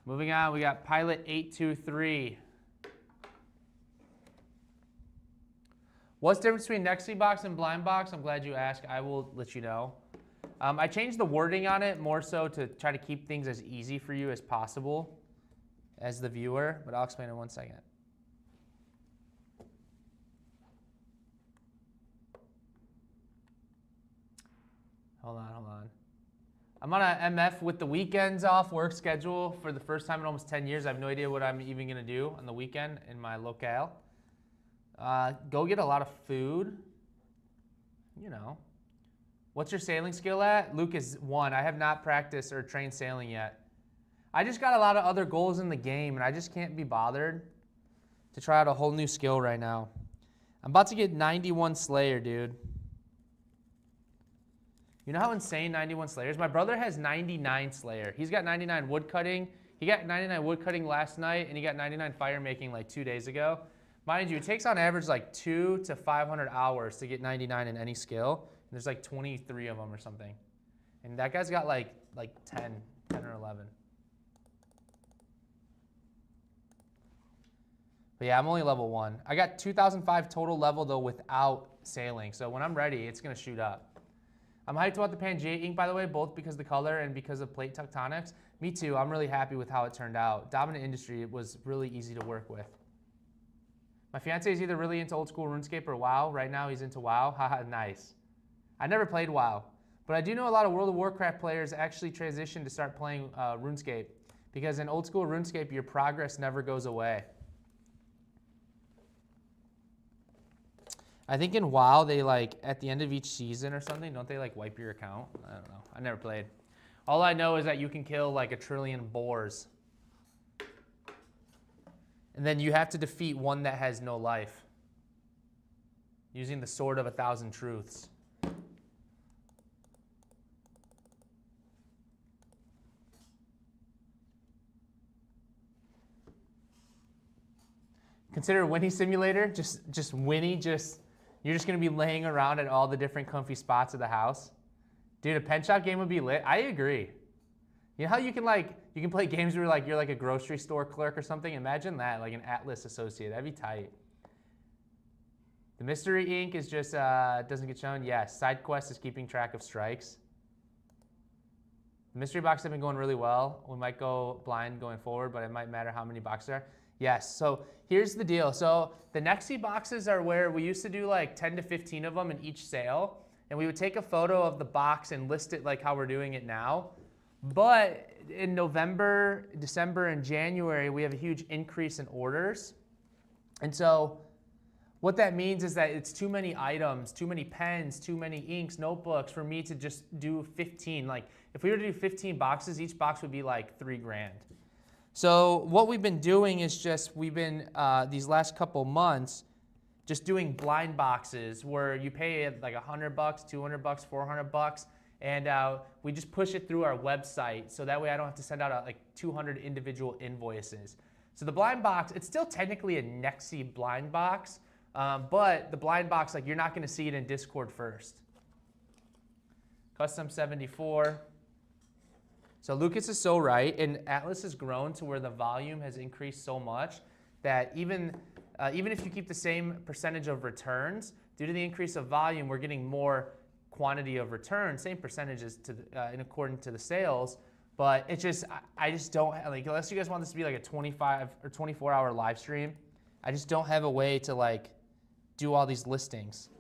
Moving on, we got Pilot 823. What's the difference between NEXY Box and Blind Box? I'm glad you asked. I will let you know. I changed the wording on it more so to try to keep things as easy for you as possible as the viewer, but I'll explain in 1 second. Hold on. I'm on a MF with the weekends off work schedule for the first time in almost 10 years. I have no idea what I'm even going to do on the weekend in my locale. Go get a lot of food. You know. What's your sailing skill at? Luke is 1. I have not practiced or trained sailing yet. I just got a lot of other goals in the game, and I just can't be bothered to try out a whole new skill right now. I'm about to get 91 Slayer, dude. You know how insane 91 Slayer is? My brother has 99 Slayer. He's got 99 woodcutting. He got 99 woodcutting last night, and he got 99 fire making like 2 days ago. Mind you, it takes on average like 200 to 500 hours to get 99 in any skill. And there's like 23 of them or something. And that guy's got like 10 or 11. But yeah, I'm only level 1. I got 2005 total level though without sailing. So when I'm ready, it's gonna shoot up. I'm hyped about the Pangea ink, by the way, both because of the color and because of plate tectonics. Me too, I'm really happy with how it turned out. Dominant Industry, it was really easy to work with. My fiance is either really into old school RuneScape or WoW. Right now he's into WoW, haha, nice. I never played WoW, but I do know a lot of World of Warcraft players actually transition to start playing RuneScape because in old school RuneScape, your progress never goes away. I think in WoW, they at the end of each season or something, don't they wipe your account? I don't know. I never played. All I know is that you can kill like 1 trillion boars. And then you have to defeat one that has no life. Using the Sword of 1,000 Truths. Consider Winnie Simulator, just Winnie, you're just gonna be laying around at all the different comfy spots of the house. Dude, a pen shop game would be lit. I agree. You know how you can play games where you're like a grocery store clerk or something? Imagine that, like an Atlas associate. That'd be tight. The mystery ink is just doesn't get shown. Yes, side quest is keeping track of strikes. The mystery boxes have been going really well. We might go blind going forward, but it might matter how many boxes there are. Yes, so here's the deal. So the NEXY boxes are where we used to do 10 to 15 of them in each sale. And we would take a photo of the box and list it like how we're doing it now. But in November, December, and January, we have a huge increase in orders. And so what that means is that it's too many items, too many pens, too many inks, notebooks for me to just do 15. If we were to do 15 boxes, each box would be like $3,000. So what we've been doing is we've been, these last couple months, just doing blind boxes where you pay like $100, $200, $400, and we just push it through our website so that way I don't have to send out 200 individual invoices. So the blind box, it's still technically a NEXY blind box, but the blind box, you're not gonna see it in Discord first. Custom 74. So Lucas is so right, and Atlas has grown to where the volume has increased so much that even if you keep the same percentage of returns, due to the increase of volume, we're getting more quantity of return, same percentages to in according to the sales. But it's just, I just don't, like, unless you guys want this to be like a 25 or 24-hour live stream, I just don't have a way to like do all these listings.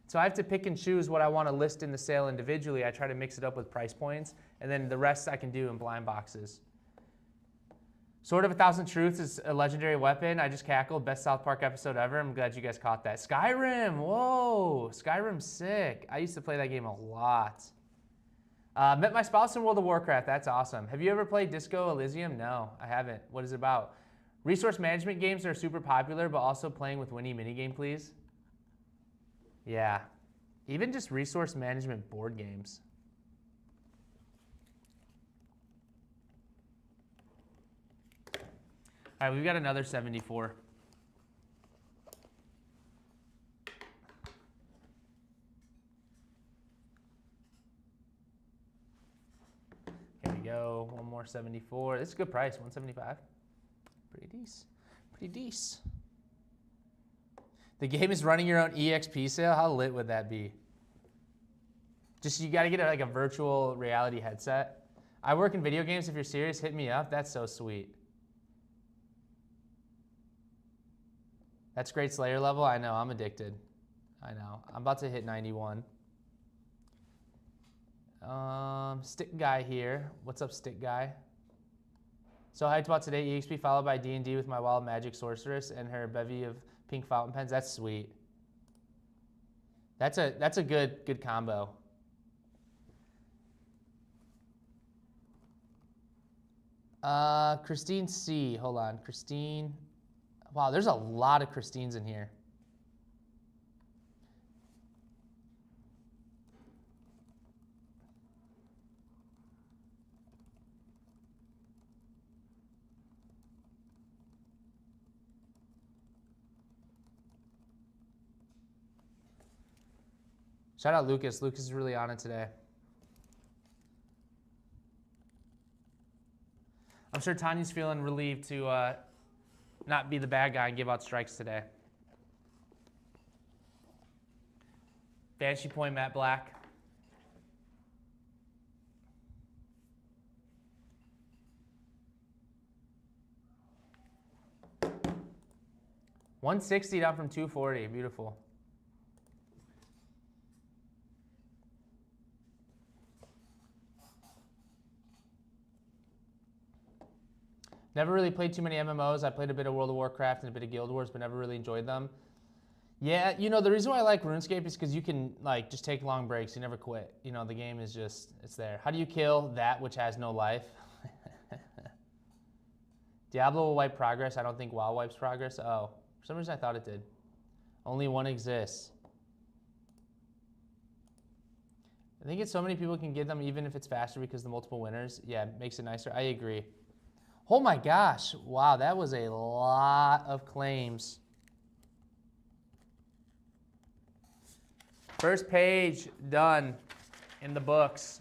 So I have to pick and choose what I want to list in the sale individually. I try to mix it up with price points, and then the rest I can do in blind boxes. Sword of a Thousand Truths is a legendary weapon. I just cackled. Best South Park episode ever. I'm glad you guys caught that. Skyrim, whoa, Skyrim's sick. I used to play that game a lot. Met my spouse in World of Warcraft. That's awesome. Have you ever played Disco Elysium? No, I haven't. What is it about? Resource management games are super popular, but also playing with Winnie minigame, please. Yeah, even just resource management board games. All right, we've got another 74. Here we go, one more 74. This is a good price, 175. Pretty decent, pretty decent. The game is running your own EXP sale. How lit would that be? Just, you gotta get like a virtual reality headset. I work in video games. If you're serious, hit me up. That's so sweet. That's great Slayer level. I know, I'm addicted. I know. I'm about to hit 91. Stick guy here. What's up, stick guy? So hyped about today. EXP followed by D&D with my wild magic sorceress and her bevy of pink fountain pens. That's sweet. That's a good combo. Christine C. Hold on, Christine. Wow, there's a lot of Christines in here. Shout out Lucas. Lucas is really on it today. I'm sure Tanya's feeling relieved to not be the bad guy and give out strikes today. Banshee Point, Matt Black. $160 down from $240. Beautiful. Never really played too many MMOs. I played a bit of World of Warcraft and a bit of Guild Wars, but never really enjoyed them. Yeah, you know, the reason why I like RuneScape is because you can like just take long breaks. You never quit. You know, the game is just, it's there. How do you kill that which has no life? Diablo will wipe progress. I don't think WoW wipes progress. Oh, for some reason I thought it did. Only one exists. I think it's so many people can get them even if it's faster because the multiple winners. Yeah, it makes it nicer. I agree. Oh my gosh, wow, that was a lot of claims. First page done in the books.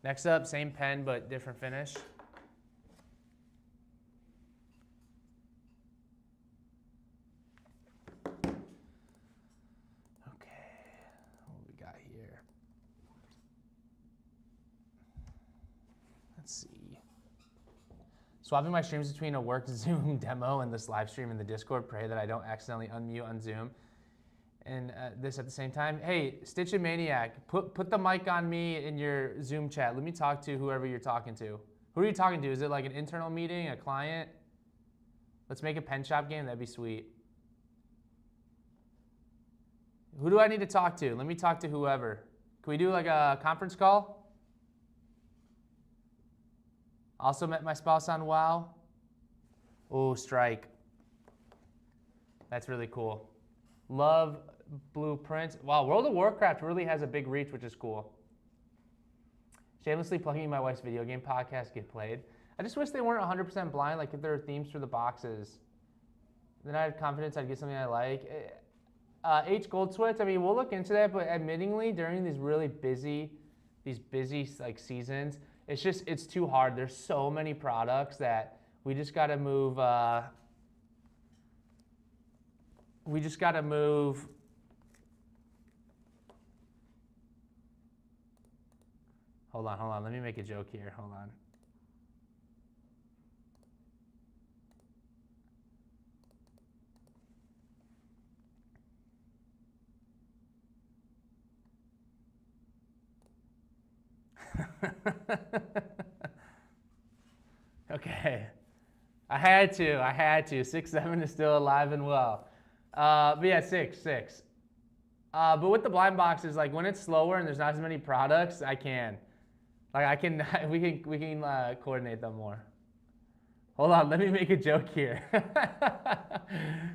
Next up, same pen but different finish. Let's see. Swapping my streams between a work Zoom demo and this live stream in the Discord. Pray that I don't accidentally unmute on Zoom and this at the same time. Hey, Stitch and Maniac, put the mic on me in your Zoom chat. Let me talk to whoever you're talking to. Who are you talking to? Is it like an internal meeting, a client? Let's make a pen shop game. That'd be sweet. Who do I need to talk to? Let me talk to whoever. Can we do like a conference call? Also met my spouse on WoW. Oh, strike. That's really cool. Love blueprints. Wow, World of Warcraft really has a big reach, which is cool. Shamelessly plugging my wife's video game podcast get played. I just wish they weren't 100% blind, like if there are themes for the boxes. Then I had confidence I'd get something I like. H Goldswitz, I mean, we'll look into that, but admittingly, during these really busy, like seasons, it's too hard. There's so many products that we just got to move we just got to move. Hold on. Let me make a joke here. Hold on. Okay. I had to. 6-7 is still alive and well. But yeah, 6. But with the blind boxes, like when it's slower and there's not as many products, I can. Like we can coordinate them more. Hold on, let me make a joke here.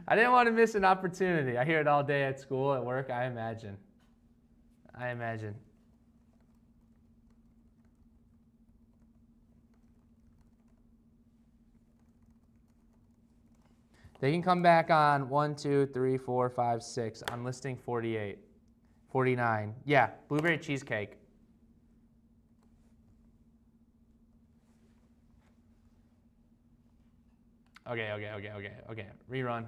I didn't want to miss an opportunity. I hear it all day at school, at work, I imagine. They can come back on 1, 2, 3, 4, 5, 6 on listing 48, 49. Yeah, blueberry cheesecake. Okay. Rerun.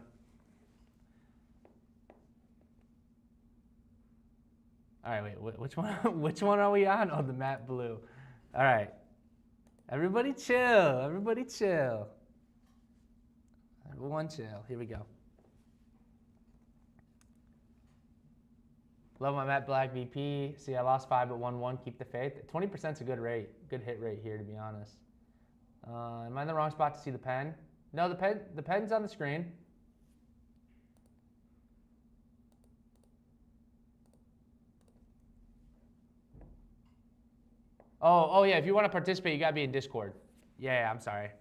All right, wait. Which one? Which one are we on? Oh, the matte blue. All right. Everybody chill. Everyone chill. Here we go. Love my matte black VP. See, I lost 5 but 1-1. Keep the faith. 20% is a good rate. Good hit rate here, to be honest. Am I in the wrong spot to see the pen? No, the pen's on the screen. Oh yeah, if you want to participate, you got to be in Discord. Yeah, I'm sorry.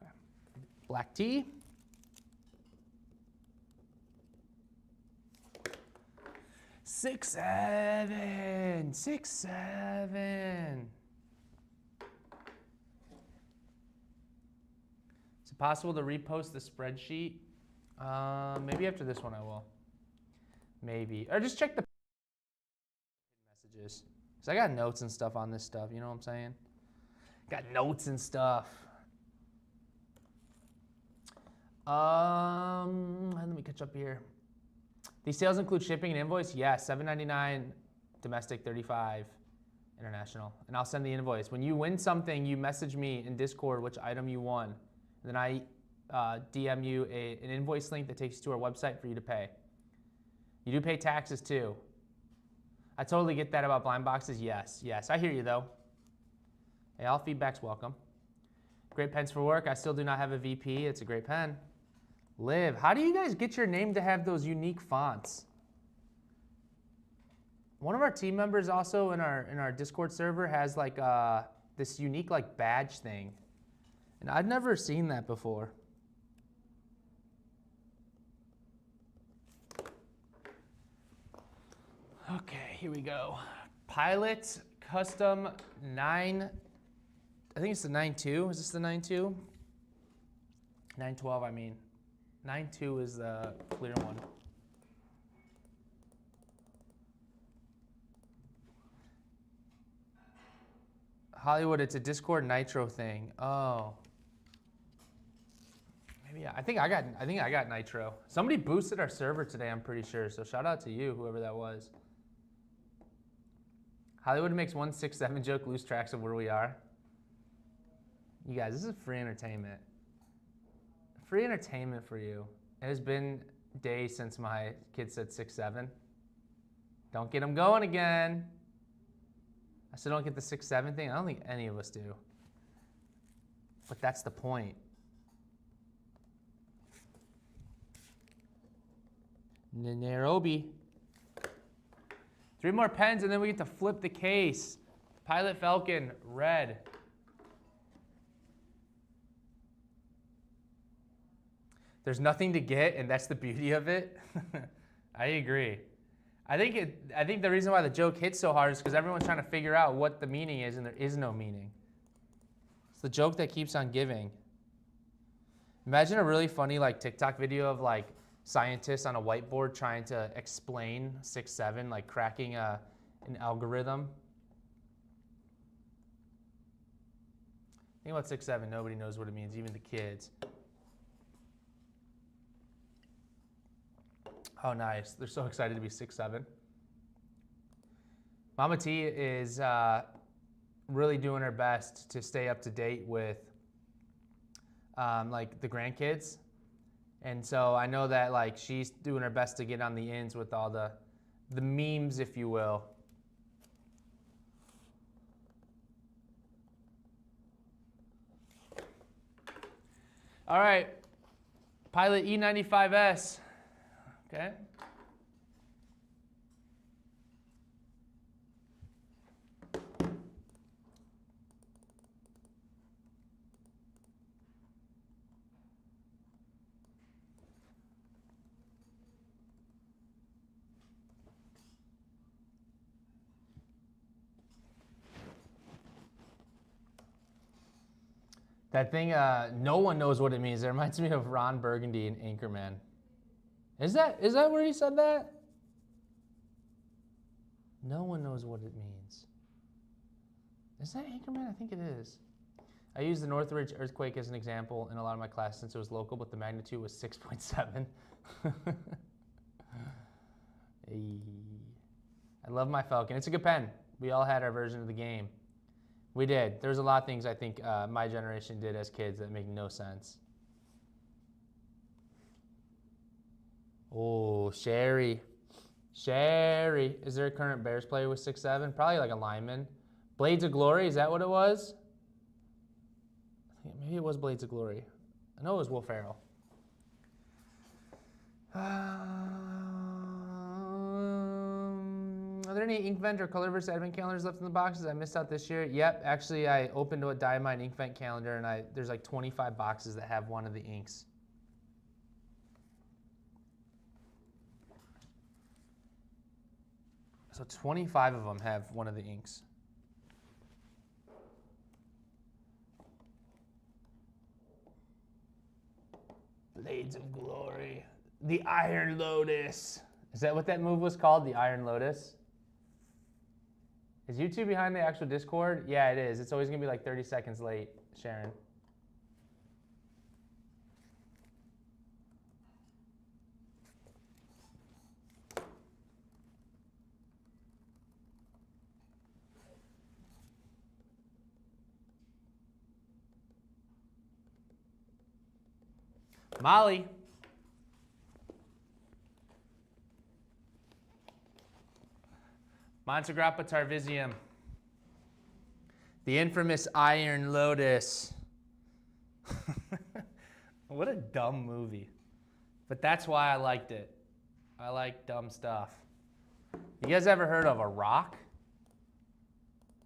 Okay. Black tea. Six, seven. Is it possible to repost the spreadsheet? Maybe after this one I will. Maybe. Or just check the messages. Because I got notes and stuff on this stuff, you know what I'm saying? Got notes and stuff. Let me catch up here. These sales include shipping and invoice? Yes, $7.99 domestic, $35 international. And I'll send the invoice. When you win something, you message me in Discord which item you won. And then I DM you an invoice link that takes you to our website for you to pay. You do pay taxes too. I totally get that about blind boxes. Yes, I hear you though. Hey, all feedback's welcome. Great pens for work. I still do not have a VP. It's a great pen. Liv, how do you guys get your name to have those unique fonts? One of our team members also in our Discord server has like this unique like badge thing. And I've never seen that before. Okay, here we go. Pilot Custom 9. I think it's the 9.2. Is this the 9.2? 9.12, I mean. 9.2 is the clear one. Hollywood, it's a Discord Nitro thing. Oh. Maybe I think I got Nitro. Somebody boosted our server today, I'm pretty sure. So shout out to you, whoever that was. Hollywood makes 167 joke, lose tracks of where we are. You guys, this is free entertainment. Free entertainment for you. It has been days since my kid said 6-7. Don't get them going again. I still don't get the 6-7 thing. I don't think any of us do. But that's the point. Nairobi. 3 more pens and then we get to flip the case. Pilot Falcon, red. There's nothing to get, and that's the beauty of it. I agree. I think the reason why the joke hits so hard is because everyone's trying to figure out what the meaning is, and there is no meaning. It's the joke that keeps on giving. Imagine a really funny like TikTok video of like scientists on a whiteboard trying to explain 6-7, like cracking an algorithm. Think about 6-7. Nobody knows what it means, even the kids. Oh, nice. They're so excited to be 6'7". Mama T is really doing her best to stay up to date with like the grandkids. And so I know that like she's doing her best to get on the ins with all the memes, if you will. All right, Pilot E95S, okay. That thing, no one knows what it means. It reminds me of Ron Burgundy in Anchorman. Is that where he said that? No one knows what it means. Is that Anchorman? I think it is. I used the Northridge earthquake as an example in a lot of my classes since it was local, but the magnitude was 6.7. I love my Falcon. It's a good pen. We all had our version of the game. We did. There's a lot of things I think my generation did as kids that make no sense. Oh, Sherry. Sherry. Is there a current Bears player with 6'7"? Probably like a lineman. Blades of Glory, is that what it was? I think maybe it was Blades of Glory. I know it was Will Ferrell. Are there any Inkvent or Colorverse advent calendars left in the boxes? I missed out this year. Yep, actually I opened a Diamond Inkvent calendar and there's like 25 boxes that have one of the inks. So 25 of them have one of the inks. Blades of Glory. The Iron Lotus. Is that what that move was called? The Iron Lotus? Is YouTube behind the actual Discord? Yeah, it is. It's always going to be like 30 seconds late, Sharon. Molly. Montegrappa Tarvisium. The infamous Iron Lotus. What a dumb movie. But that's why I liked it. I like dumb stuff. You guys ever heard of a rock?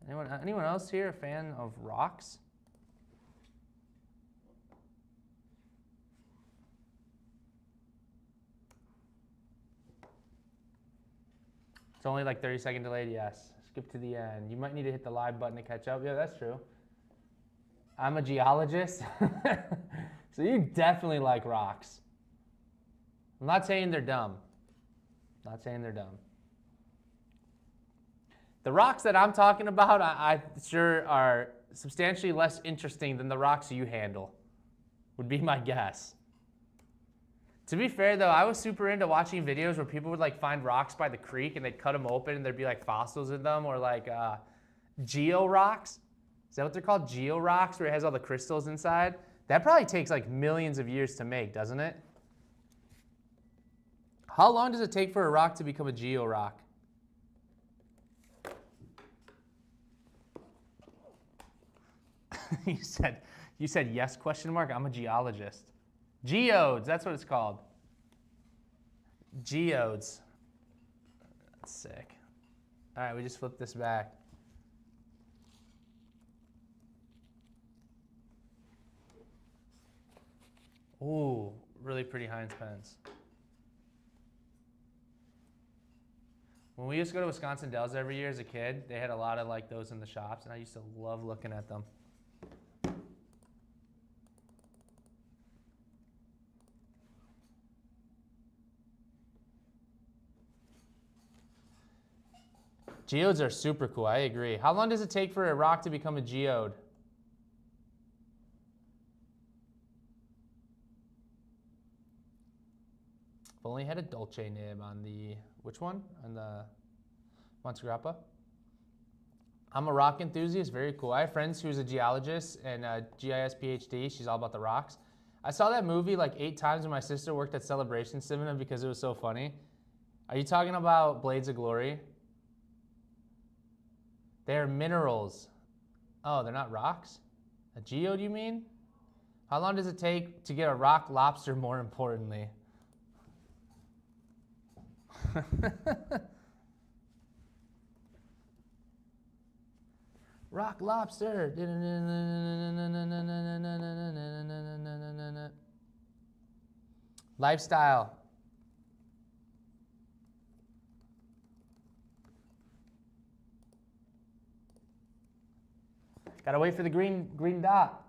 Anyone else here a fan of rocks? It's only like 30-second delayed, yes. Skip to the end. You might need to hit the live button to catch up. Yeah, that's true. I'm a geologist. So you definitely like rocks. I'm not saying they're dumb. Not saying they're dumb. The rocks that I'm talking about, I sure are substantially less interesting than the rocks you handle, would be my guess. To be fair though, I was super into watching videos where people would like find rocks by the creek and they'd cut them open and there'd be like fossils in them, or like geo rocks. Is that what they're called? Geo rocks, where it has all the crystals inside? That probably takes like millions of years to make, doesn't it? How long does it take for a rock to become a geo rock? You said yes, question mark? I'm a geologist. Geodes, that's what it's called. Geodes. That's sick. All right, we just flipped this back. Ooh, really pretty Heinz pens. When we used to go to Wisconsin Dells every year as a kid, they had a lot of like those in the shops, and I used to love looking at them. Geodes are super cool, I agree. How long does it take for a rock to become a geode? I've only had a Dolce nib on the, which one? On the Montegrappa. I'm a rock enthusiast, very cool. I have friends who's a geologist and a GIS PhD. She's all about the rocks. I saw that movie like 8 times when my sister worked at Celebration Cinema because it was so funny. Are you talking about Blades of Glory? They're minerals. Oh, they're not rocks? A geode, you mean? How long does it take to get a rock lobster, more importantly? Rock lobster. Lifestyle. Gotta wait for the green dot.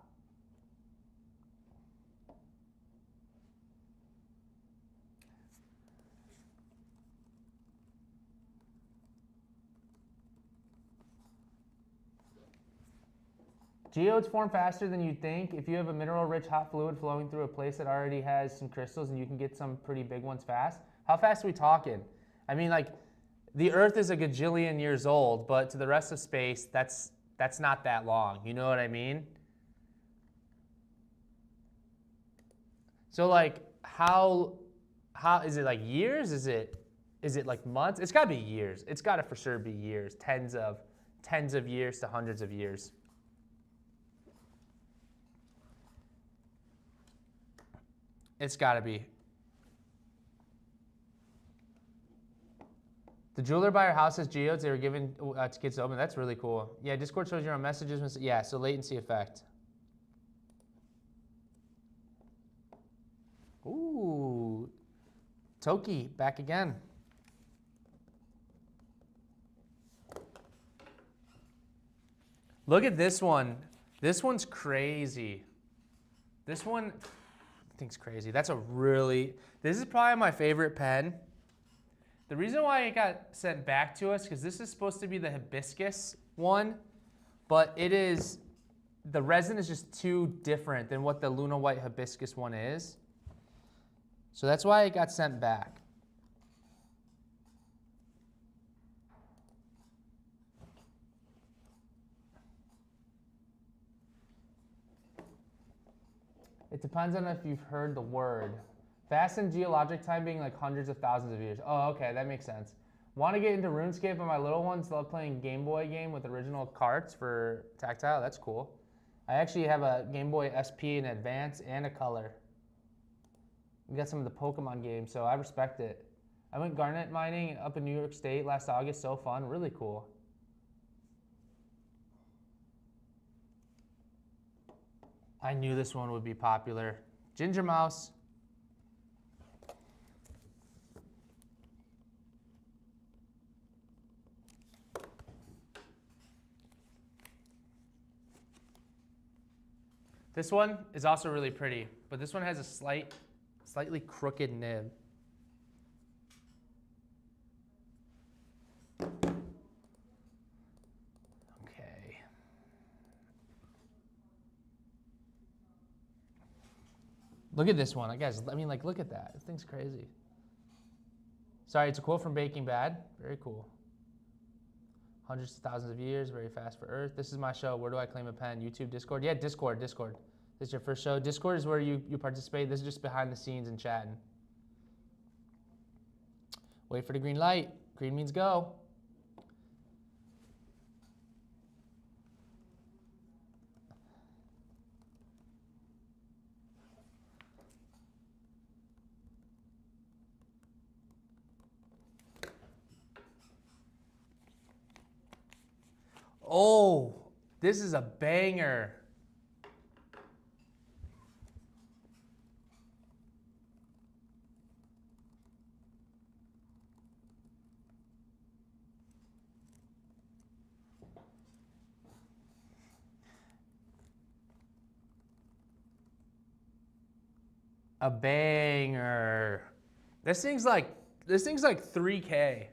Geodes form faster than you'd think. If you have a mineral-rich hot fluid flowing through a place that already has some crystals, and you can get some pretty big ones fast. How fast are we talking? I mean, like, the Earth is a gajillion years old, but to the rest of space, that's not that long. You know what I mean? So, like, how is it, like years? Is it like months? It's got to be years. It's got to for sure be years, tens of years to hundreds of years. It's got to be. The jeweler by our house has geodes they were given to kids to open. That's really cool. Yeah, Discord shows you on messages. Yeah, so latency effect. Ooh, Toki back again. Look at this one. This one's crazy. This one, I think, is crazy. That's a really, this is probably my favorite pen. The reason why it got sent back to us, because this is supposed to be the hibiscus one, but it is, the resin is just too different than what the Luna White hibiscus one is. So that's why it got sent back. It depends on if you've heard the word. Fast and geologic time being like hundreds of thousands of years. Oh, okay, that makes sense. Want to get into RuneScape, but my little ones love playing Game Boy game with original carts for tactile. That's cool. I actually have a Game Boy SP in Advance and a Color. We got some of the Pokemon games, so I respect it. I went garnet mining up in New York State last August. So fun, really cool. I knew this one would be popular. Ginger Mouse. This one is also really pretty, but this one has a slightly crooked nib. Okay. Look at this one, guys. I mean, like, look at that. This thing's crazy. Sorry, it's a quote from Breaking Bad. Very cool. Hundreds of thousands of years, very fast for Earth. This is my show. Where do I claim a pen? YouTube, Discord? Yeah, Discord. This is your first show. Discord is where you participate. This is just behind the scenes and chatting. Wait for the green light. Green means go. Oh, this is a banger. A banger. This thing's like 3K.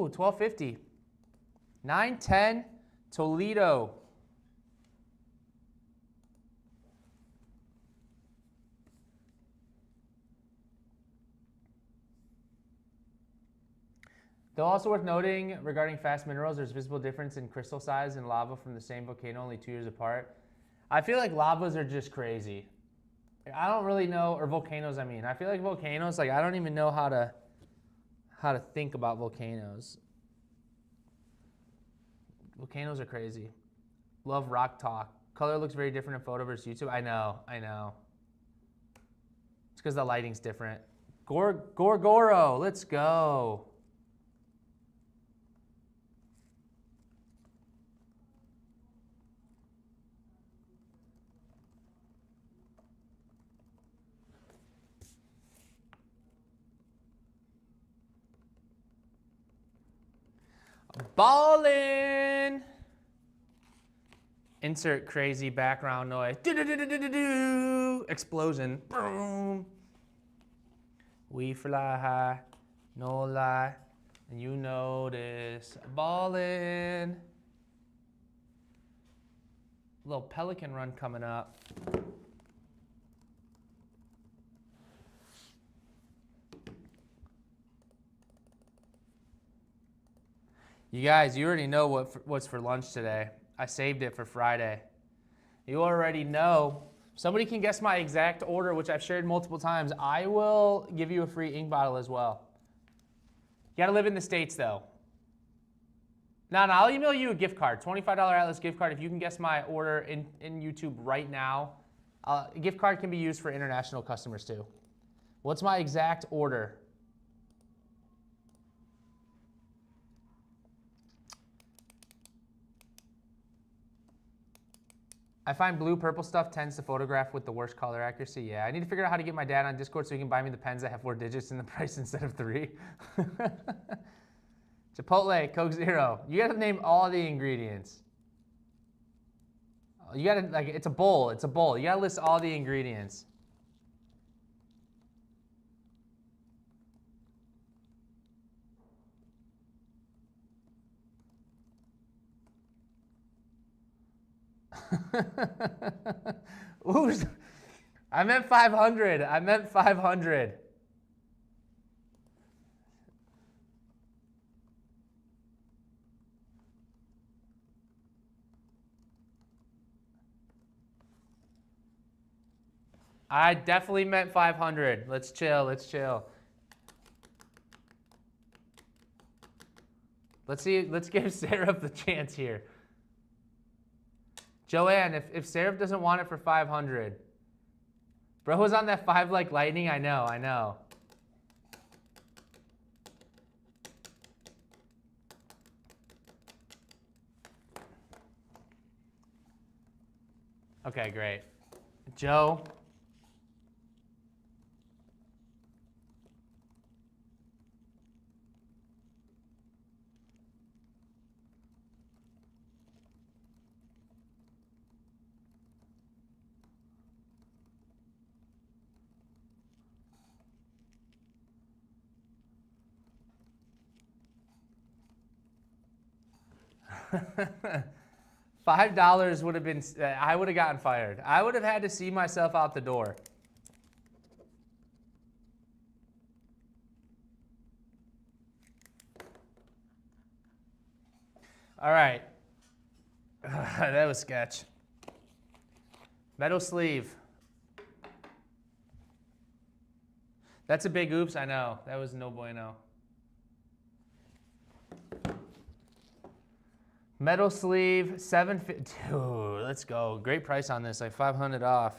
Ooh, 1250. 910 Toledo. Though also worth noting regarding fast minerals, there's visible difference in crystal size and lava from the same volcano only 2 years apart. I feel like lavas are just crazy. I don't really know, or volcanoes I mean. I feel like volcanoes, like I don't even know how to think about volcanoes. Volcanoes are crazy. Love rock talk. Color looks very different in photo versus YouTube. I know. It's because the lighting's different. Gorgoro, let's go. Ballin'. Insert crazy background noise. Do-do-do-do-do-do. Explosion. Boom. We fly high, no lie, and you know this. Ballin'. Little pelican run coming up. You guys, you already know what's for lunch today. I saved it for Friday. You already know. Somebody can guess my exact order, which I've shared multiple times. I will give you a free ink bottle as well. You gotta live in the States though. No, I'll email you a gift card, $25 Atlas gift card if you can guess my order in YouTube right now. A gift card can be used for international customers too. What's my exact order? I find blue, purple stuff tends to photograph with the worst color accuracy. Yeah, I need to figure out how to get my dad on Discord so he can buy me the pens that have 4 digits in the price instead of 3. Chipotle, Coke Zero. You gotta name all the ingredients. You gotta, like, it's a bowl, You gotta list all the ingredients. Ooh, I meant 500. I meant 500. I definitely meant 500. Let's chill. Let's see. Let's give Seraph the chance here. Joanne, if Seraph doesn't want it for 500. Bro was on that 5 like lightning. I know. Okay, great. Joe. $5 would have been, I would have gotten fired. I would have had to see myself out the door. All right. That was sketch. Metal sleeve. That's a big oops, I know. That was no bueno. Metal sleeve, $750. Dude, let's go. Great price on this, like 500 off.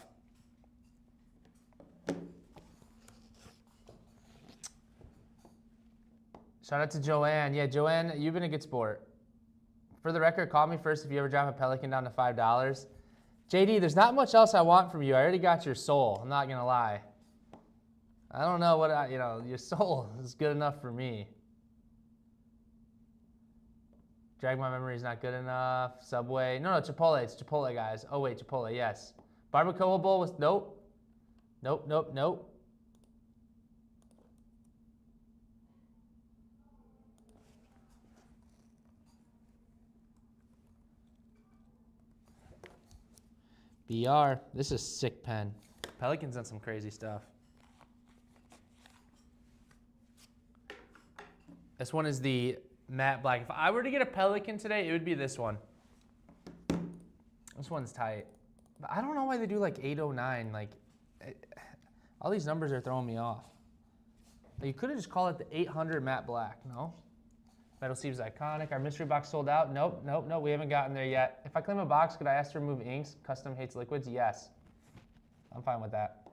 Shout out to Joanne. Yeah, Joanne, you've been a good sport. For the record, call me first if you ever drop a Pelican down to $5. JD, there's not much else I want from you. I already got your soul. I'm not gonna lie. I don't know what your soul is good enough for me. Drag My Memory is not good enough. Subway. No, Chipotle. It's Chipotle, guys. Oh, wait, Chipotle, yes. Barbacoa bowl was, nope. Nope. BR. This is sick pen. Pelican's done some crazy stuff. This one is the matte black. If I were to get a Pelican today, it would be this one. This one's tight. But I don't know why they do like 809. Like, all these numbers are throwing me off. You could have just called it the 800 matte black, no? Metal Steve's iconic. Our mystery box sold out. Nope. We haven't gotten there yet. If I claim a box, could I ask to remove inks? Custom hates liquids? Yes. I'm fine with that.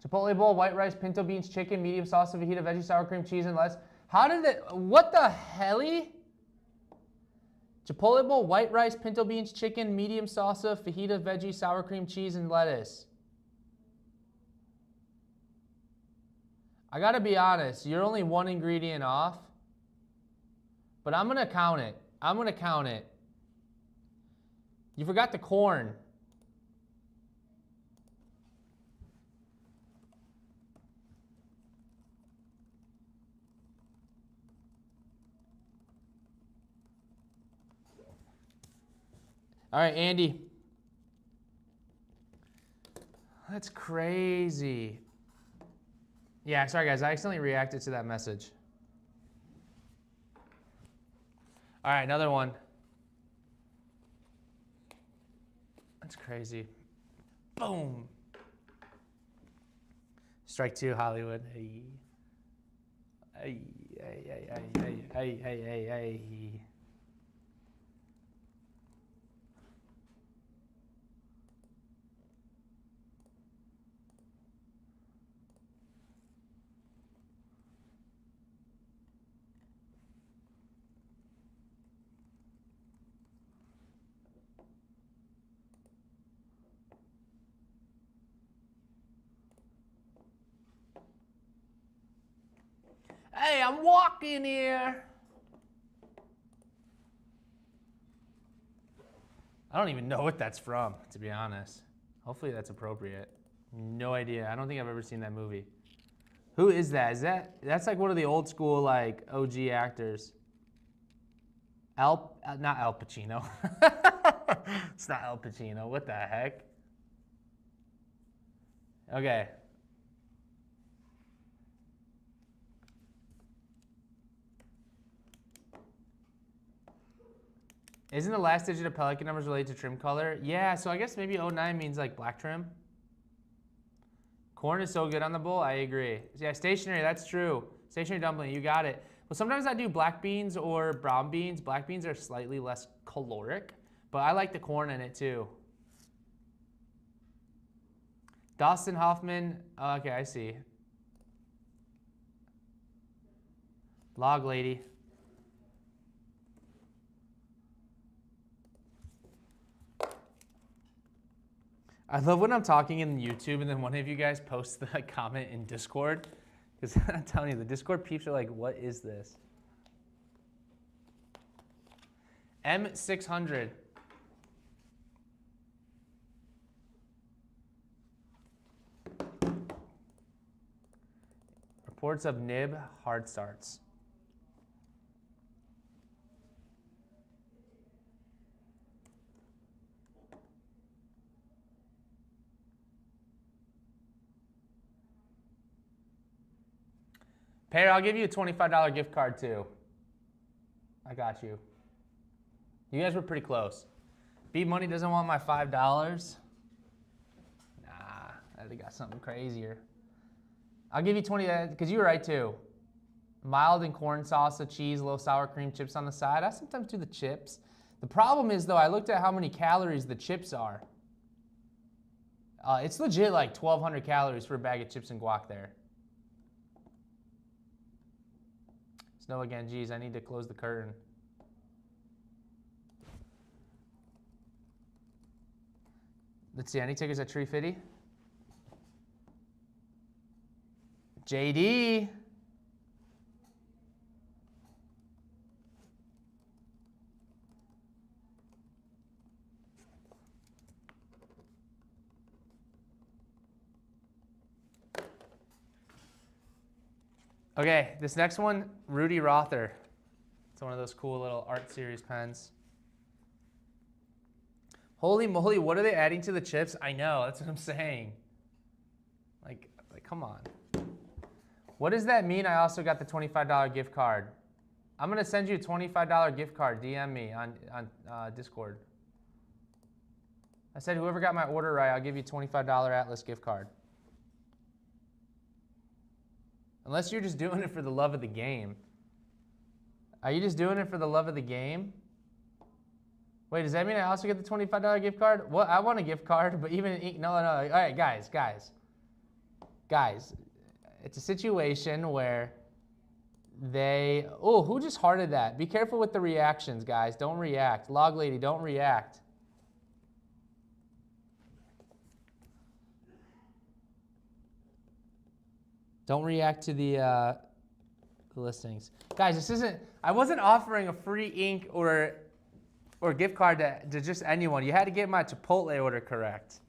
Chipotle bowl, white rice, pinto beans, chicken, medium salsa, fajita, veggie, sour cream, cheese, and lettuce. How did it? What the helly? Chipotle bowl, white rice, pinto beans, chicken, medium salsa, fajita, veggie, sour cream, cheese, and lettuce. I gotta be honest, you're only one ingredient off, but I'm gonna count it. You forgot the corn. All right, Andy. That's crazy. Yeah, sorry guys, I accidentally reacted to that message. All right, another one. That's crazy. Boom. Strike two, Hollywood. Hey. Hey. Hey, I'm walking here. I don't even know what that's from, to be honest. Hopefully that's appropriate. No idea. I don't think I've ever seen that movie. Who is that? That's like one of the old school like OG actors. Not Al Pacino. It's not Al Pacino. What the heck? Okay. Isn't the last digit of Pelican numbers related to trim color? Yeah, so I guess maybe 09 means like black trim. Corn is so good on the bowl, I agree. Yeah, stationery, that's true. Stationery dumpling, you got it. Well, sometimes I do black beans or brown beans. Black beans are slightly less caloric, but I like the corn in it too. Dustin Hoffman, okay, I see. Log lady. I love when I'm talking in YouTube and then one of you guys posts the comment in Discord. Because I'm telling you, the Discord peeps are like, what is this? M600. Reports of nib hard starts. Perry, I'll give you a $25 gift card too. I got you. You guys were pretty close. B Money doesn't want my $5. Nah, I got something crazier. I'll give you 20, because you were right too. Mild and corn salsa, cheese, low sour cream, chips on the side. I sometimes do the chips. The problem is though, I looked at how many calories the chips are. It's legit like 1,200 calories for a bag of chips and guac there. Snow again, geez, I need to close the curtain. Let's see, any tickets at Tree Fitty? JD. Okay, this next one, Rudy Rother. It's one of those cool little art series pens. Holy moly, what are they adding to the chips? I know, that's what I'm saying. Like come on. What does that mean? I also got the $25 gift card. I'm gonna send you a $25 gift card. DM me on Discord. I said whoever got my order right, I'll give you a $25 Atlas gift card. Unless you're just doing it for the love of the game. Are you just doing it for the love of the game? Wait, does that mean I also get the $25 gift card? Well, I want a gift card, but even, no. All right, guys. It's a situation where who just hearted that? Be careful with the reactions, guys. Don't react. Log lady, don't react. Don't react to the listings. Guys, this isn't, I wasn't offering a free ink or gift card to just anyone. You had to get my Chipotle order correct.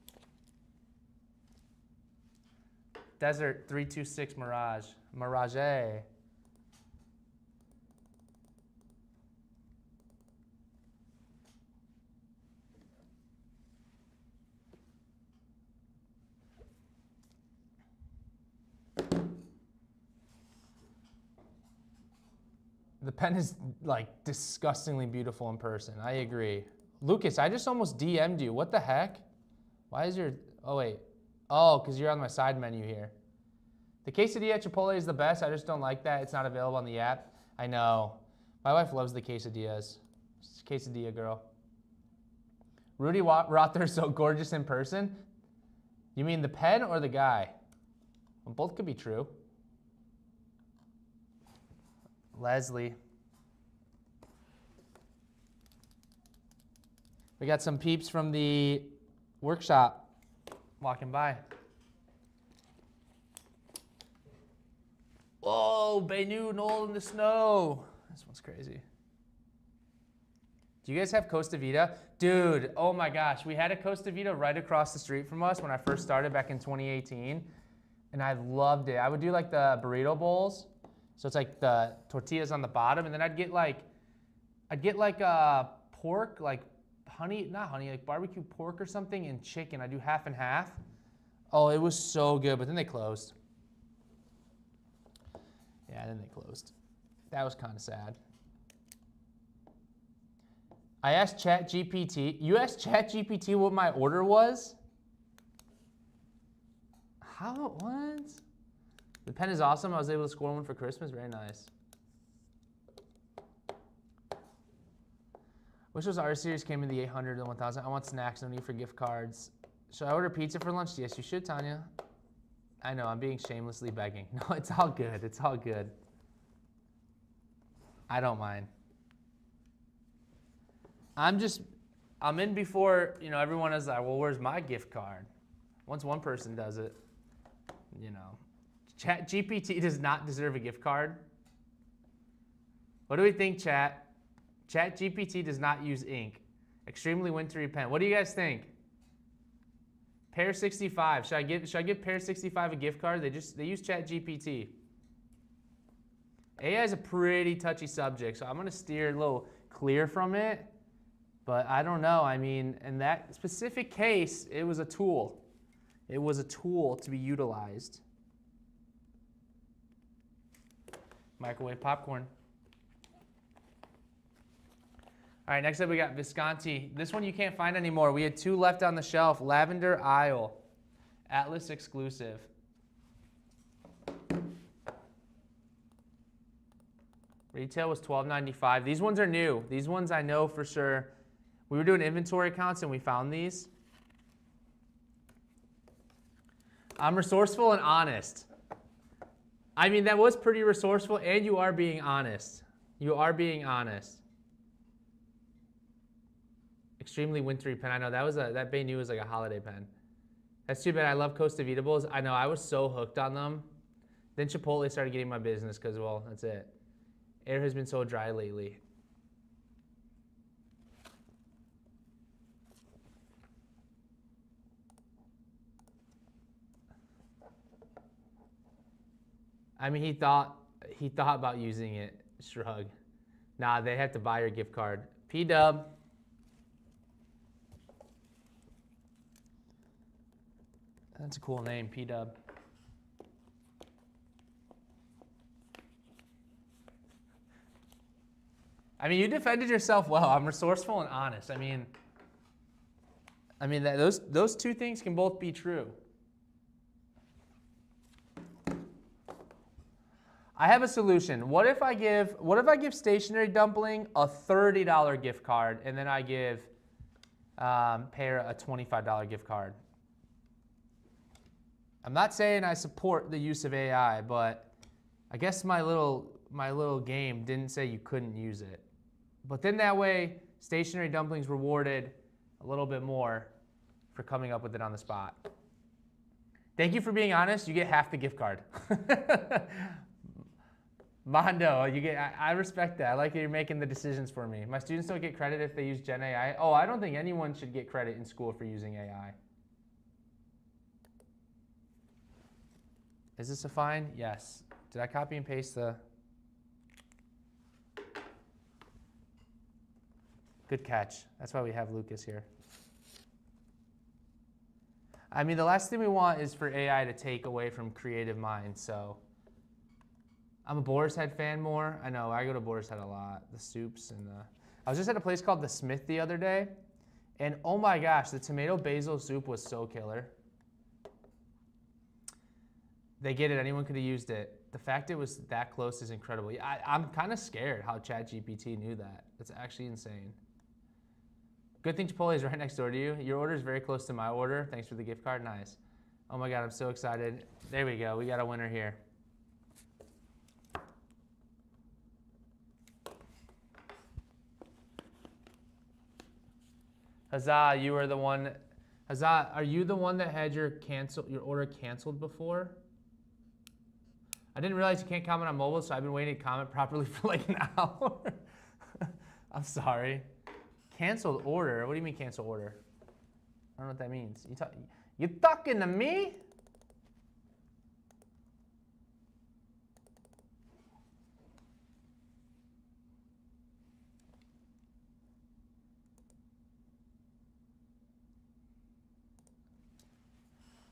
Desert 326 Mirage. The pen is like disgustingly beautiful in person. I agree. Lucas, I just almost DM'd you. What the heck? Why is your, oh wait. Oh, because you're on my side menu here. The quesadilla at Chipotle is the best. I just don't like that. It's not available on the app. I know. My wife loves the quesadillas. She's a quesadilla girl. Rudy Rother is so gorgeous in person. You mean the pen or the guy? Well, both could be true. Leslie. We got some peeps from the workshop walking by. Whoa, Baynou, Knoll in the snow. This one's crazy. Do you guys have Costa Vida? Dude, oh my gosh. We had a Costa Vida right across the street from us when I first started back in 2018. And I loved it. I would do like the burrito bowls. So it's like the tortillas on the bottom. And then I'd get like pork, like like barbecue pork or something and chicken. I'd do half and half. Oh, it was so good, but then they closed. Yeah, then they closed. That was kind of sad. I asked ChatGPT. You asked ChatGPT what my order was? How? What? The pen is awesome. I was able to score one for Christmas. Very nice. Wish those R series came in the 800 and 1000. I want snacks. No need for gift cards. Should I order pizza for lunch? Yes, you should, Tanya. I know, I'm being shamelessly begging. No, it's all good. It's all good. I don't mind. I'm in before, everyone is like, well, where's my gift card? Once one person does it, ChatGPT does not deserve a gift card. What do we think, chat? ChatGPT does not use ink. Extremely wintry pen. What do you guys think? Pair 65. Should I give Pair 65 a gift card? They use ChatGPT. AI is a pretty touchy subject, so I'm gonna steer a little clear from it. But I don't know. I mean, in that specific case, it was a tool. It was a tool to be utilized. Microwave popcorn. All right, next up we got Visconti. This one you can't find anymore. We had 2 left on the shelf. Lavender Isle, Atlas exclusive. Retail was $12.95. These ones are new. These ones I know for sure. We were doing inventory counts and we found these. I'm resourceful and honest. I mean, that was pretty resourceful, and you are being honest. You are being honest. Extremely wintry pen. I know that Baynou was like a holiday pen. That's too bad. I love Costa Vida bowls. I know, I was so hooked on them. Then Chipotle started getting my business because, well, that's it. Air has been so dry lately. I mean, he thought about using it. Shrug. Nah, they have to buy your gift card. P-Dub. That's a cool name, P-Dub. I mean, you defended yourself well. I'm resourceful and honest. I mean, those two things can both be true. I have a solution. What if I give Stationery Dumpling a $30 gift card, and then I give Pear a $25 gift card? I'm not saying I support the use of AI, but I guess my little game didn't say you couldn't use it. But then that way, Stationery Dumpling's rewarded a little bit more for coming up with it on the spot. Thank you for being honest. You get half the gift card. Mondo, I respect that. I like that you're making the decisions for me. My students don't get credit if they use Gen AI. Oh, I don't think anyone should get credit in school for using AI. Is this a fine? Yes. Did I copy and paste the... Good catch. That's why we have Lucas here. I mean, the last thing we want is for AI to take away from creative minds, so... I'm a Boar's Head fan more. I know, I go to Boar's Head a lot. The soups and the... I was just at a place called The Smith the other day, and oh my gosh, the tomato basil soup was so killer. They get it, anyone could have used it. The fact it was that close is incredible. I'm kind of scared how ChatGPT knew that. It's actually insane. Good thing Chipotle is right next door to you. Your order is very close to my order. Thanks for the gift card, nice. Oh my God, I'm so excited. There we go, we got a winner here. Huzzah, you are the one. Huzzah, are you the one that had your order canceled before? I didn't realize you can't comment on mobile, so I've been waiting to comment properly for like an hour. I'm sorry. Canceled order? What do you mean canceled order? I don't know what that means. You talking to me?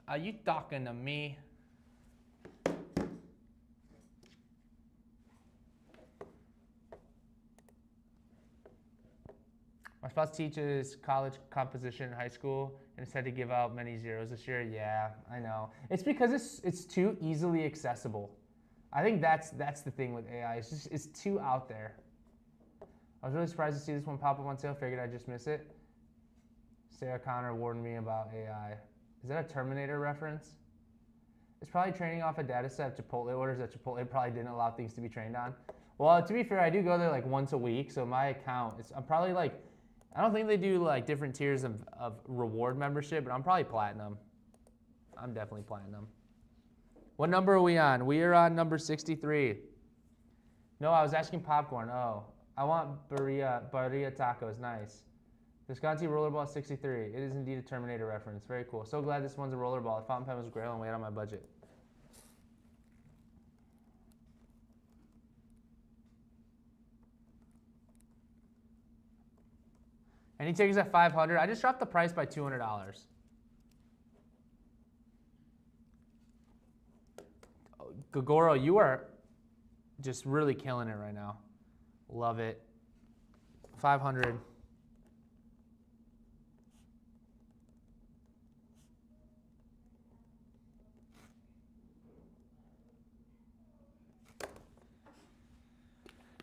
Are you talking to me? My spouse teaches college composition in high school and said to give out many zeros this year. Yeah, I know. It's because it's too easily accessible. I think that's the thing with AI. It's too out there. I was really surprised to see this one pop up on sale. Figured I'd just miss it. Sarah Connor warned me about AI. Is that a Terminator reference? It's probably training off a data set of Chipotle orders that Chipotle probably didn't allow things to be trained on. Well, to be fair, I do go there like once a week, so my account, I'm probably like, I don't think they do like different tiers of reward membership, but I'm probably platinum. I'm definitely platinum. What number are we on? We are on number 63. No, I was asking popcorn. Oh, I want birria tacos, nice. Visconti rollerball 63. It is indeed a Terminator reference. Very cool. So glad this one's a rollerball. The fountain pen was grail and way out on my budget. Any tickets at 500? I just dropped the price by $200. Gogoro, you are just really killing it right now. Love it. 500.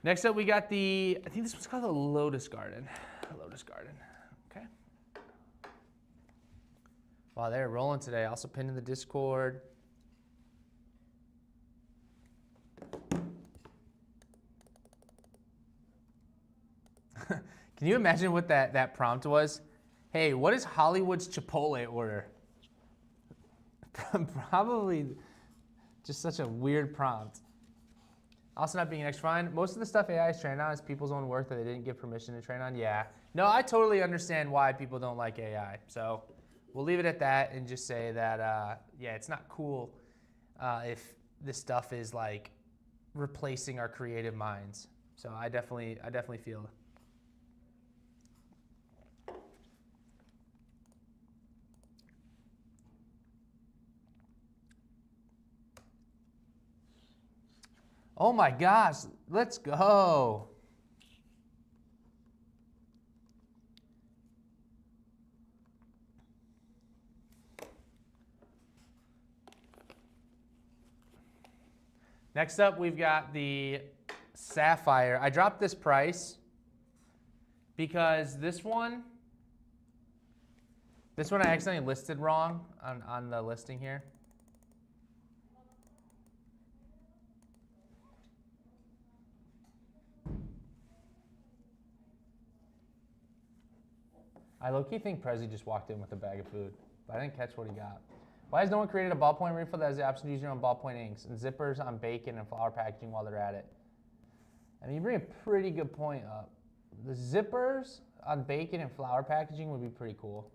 Next up, we got I think this one's called the Lotus Garden. Lotus Garden, okay. Wow, they're rolling today. Also pinned in the Discord. Can you imagine what that prompt was? Hey, what is Hollywood's Chipotle order? Probably just such a weird prompt. Also not being extra fine. Most of the stuff AI is trained on is people's own work that they didn't give permission to train on. Yeah. No, I totally understand why people don't like AI. So we'll leave it at that and just say that, yeah, it's not cool if this stuff is like replacing our creative minds. So I definitely feel. Oh my gosh, let's go. Next up, we've got the Sapphire. I dropped this price because this one I accidentally listed wrong on the listing here. I low-key think Prezi just walked in with a bag of food, but I didn't catch what he got. Why has no one created a ballpoint refill that has the option to use your own ballpoint inks and zippers on bacon and flower packaging while they're at it? I mean, you bring a pretty good point up. The zippers on bacon and flower packaging would be pretty cool.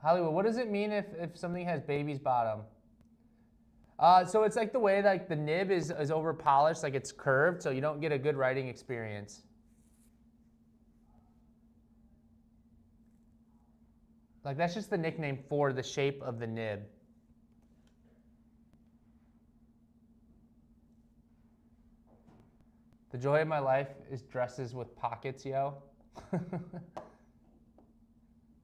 Hollywood, what does it mean if something has baby's bottom? So it's like the way like the nib is over polished, like it's curved, so you don't get a good writing experience. Like that's just the nickname for the shape of the nib. The joy of my life is dresses with pockets, yo. To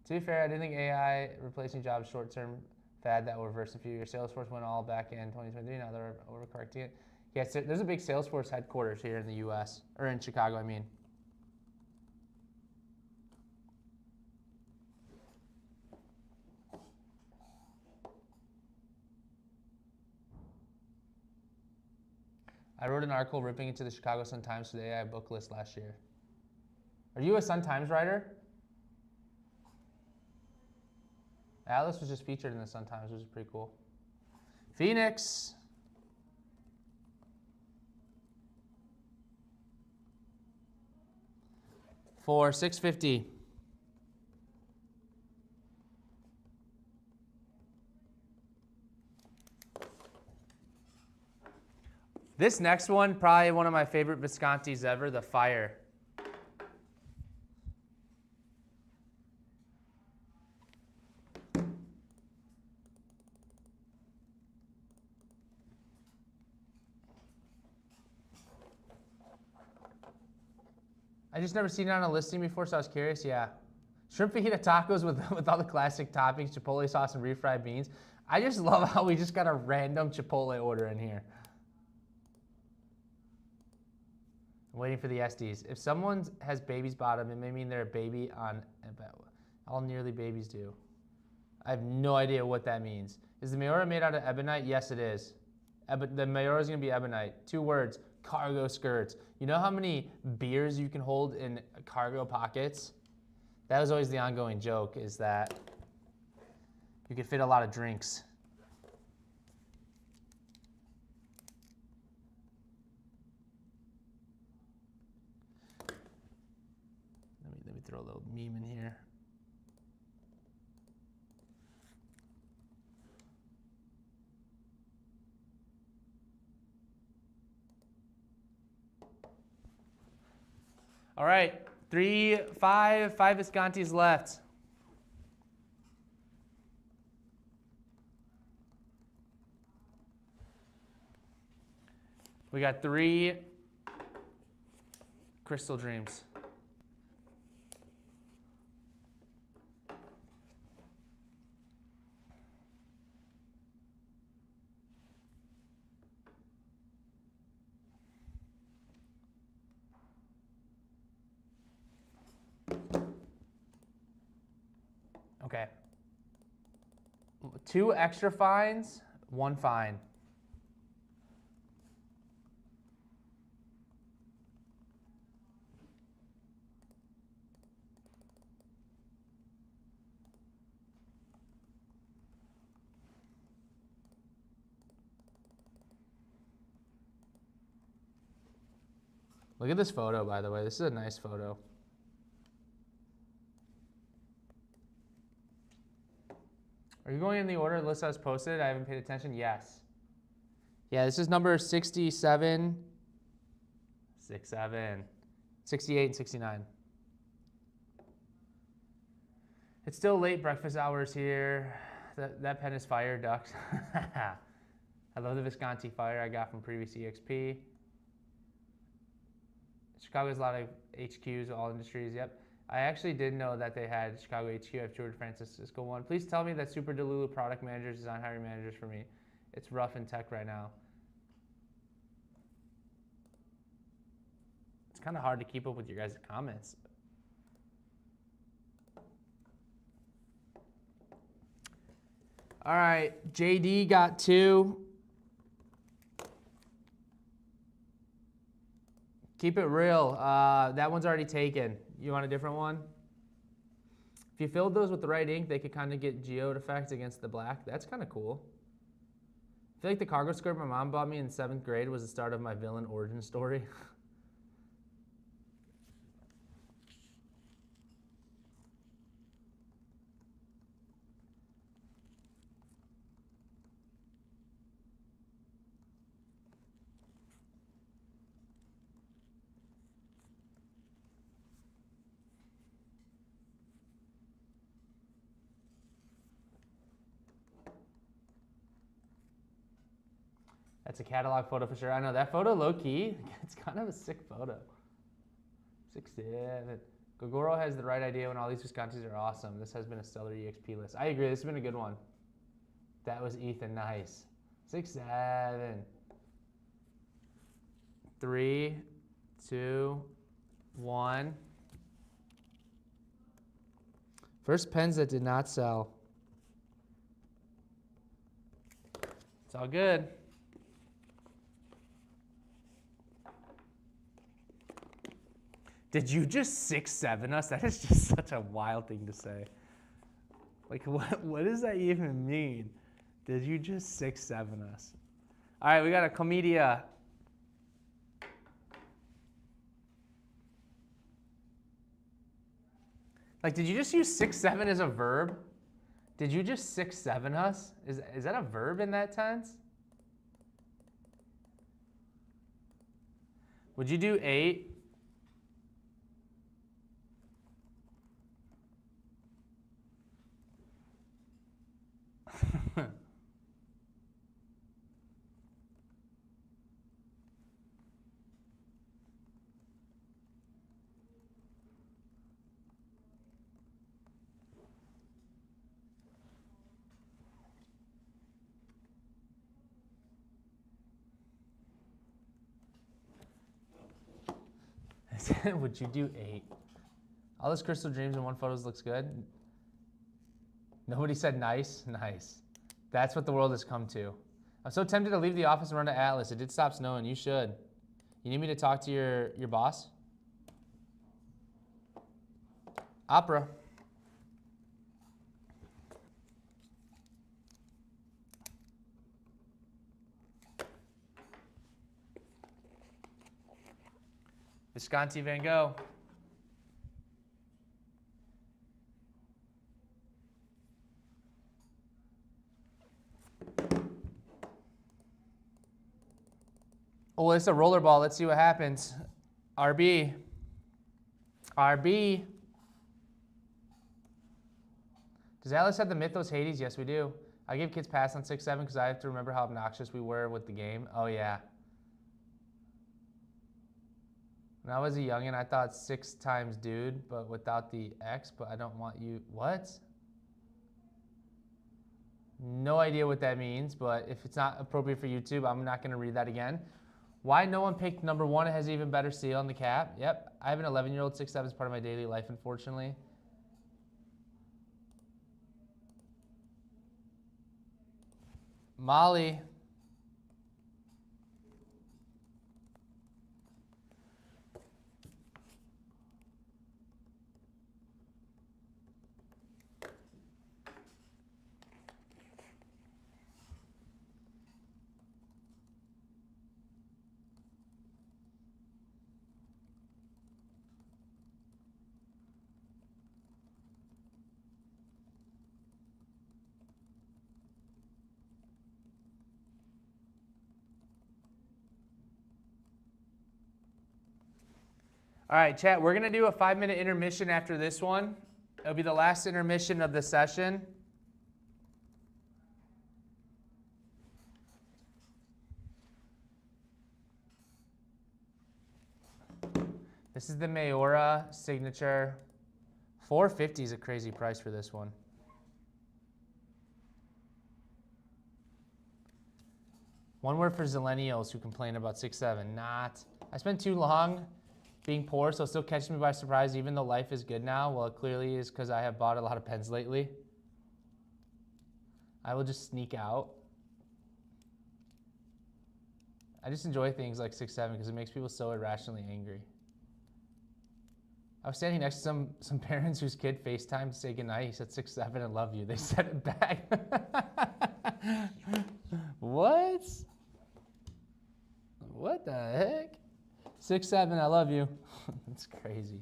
be fair, I didn't think AI replacing jobs short-term fad that will reverse in a few years. Salesforce went all back in 2023. Now they're overcorrecting it. Yes, there's a big Salesforce headquarters here in the U.S. or in Chicago, I mean. I wrote an article ripping into the Chicago Sun-Times for the AI book list last year. Are you a Sun-Times writer? Atlas was just featured in the Sun-Times, which is pretty cool. Phoenix. For $650. This next one, probably one of my favorite Viscontis ever, the Fire. I just never seen it on a listing before, so I was curious. Yeah. Shrimp fajita tacos with all the classic toppings, chipotle sauce and refried beans. I just love how we just got a random Chipotle order in here. I'm waiting for the SDs. If someone has baby's bottom, it may mean they're a baby on, all nearly babies do. I have no idea what that means. Is the Mayora made out of ebonite? Yes, it is. The Mayora is going to be ebonite. 2 words, cargo skirts. You know how many beers you can hold in cargo pockets? That was always the ongoing joke, is that you could fit a lot of drinks. Let me throw a little meme in here. All right, 5 Viscontis left. We got 3 Crystal Dreams. Okay. 2 extra fines, 1 fine. Look at this photo, by the way. This is a nice photo. Are you going in the order the list I was posted? I haven't paid attention. Yes. Yeah, this is number 67, 68, and 69. It's still late breakfast hours here. That pen is fire, ducks. I love the Visconti fire I got from previous EXP. Chicago has a lot of HQs, all industries. Yep. I actually did know that they had Chicago HQ. I have George Francisco one. Please tell me that Super Delulu product managers, design hiring managers for me. It's rough in tech right now. It's kind of hard to keep up with your guys' comments. All right, JD got 2. Keep it real. That one's already taken. You want a different one? If you filled those with the right ink, they could kind of get geode effects against the black. That's kind of cool. I feel like the cargo skirt my mom bought me in 7th grade was the start of my villain origin story. That's a catalog photo for sure. I know that photo low key, it's kind of a sick photo. 6'7". Gogoro has the right idea when all these Viscontis are awesome. This has been a stellar EXP list. I agree, this has been a good one. That was Ethan, nice. 6'7". 3, 2, 1. First pens that did not sell. It's all good. Did you just 6'7" us? That is just such a wild thing to say. Like, what does that even mean? Did you just 6'7" us? All right, we got a Comedia. Like, did you just use 6'7" as a verb? Did you just 6'7" us? Is that a verb in that tense? Would you do 8? Would you do 8? All those crystal dreams in one photo looks good. Nobody said nice. Nice. That's what the world has come to. I'm so tempted to leave the office and run to Atlas. It did stop snowing. You should. You need me to talk to your boss? Opera. Visconti Van Gogh. Oh, it's a rollerball. Let's see what happens. RB. RB. Does Atlas have the Mythos Hades? Yes, we do. I give kids pass on 6'7" because I have to remember how obnoxious we were with the game. Oh, yeah. When I was a youngin', I thought 6 times dude, but without the X, but I don't want you. What? No idea what that means, but if it's not appropriate for YouTube, I'm not going to read that again. Why no one picked number 1? It has even better seal on the cap. Yep, I have an 11-year-old. 6'7" is part of my daily life, unfortunately. Molly. All right, chat, we're going to do a 5-minute intermission after this one. It'll be the last intermission of the session. This is the Mayora signature. $4.50 is a crazy price for this one. One word for Miscellaneous who complain about 6'7". Not. I spent too long being poor, so it still catches me by surprise even though life is good now. Well, it clearly is because I have bought a lot of pens lately. I will just sneak out. I just enjoy things like 6'7" because it makes people so irrationally angry. I was standing next to some parents whose kid FaceTimed to say goodnight. He said 6'7" and love you. They said it back. What? What the heck? 6'7", I love you. That's crazy.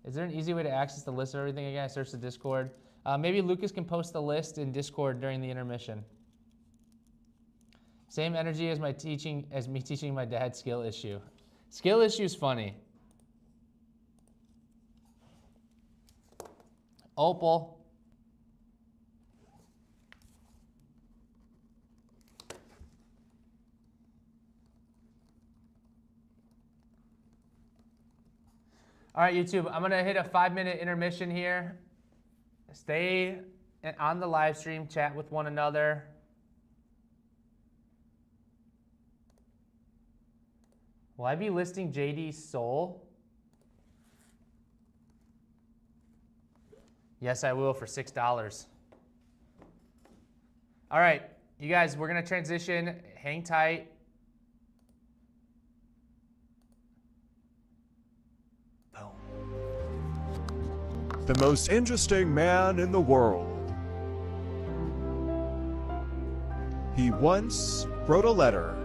Is there an easy way to access the list of everything again? I searched the Discord. Maybe Lucas can post the list in Discord during the intermission. Same energy as me teaching my dad skill issue. Skill issue is funny. Opal. All right, YouTube, I'm gonna hit a 5-minute intermission here. Stay on the live stream, chat with one another. Will I be listing JD's soul? Yes, I will for $6. All right, you guys, we're gonna transition. Hang tight. Boom. The most interesting man in the world. He once wrote a letter,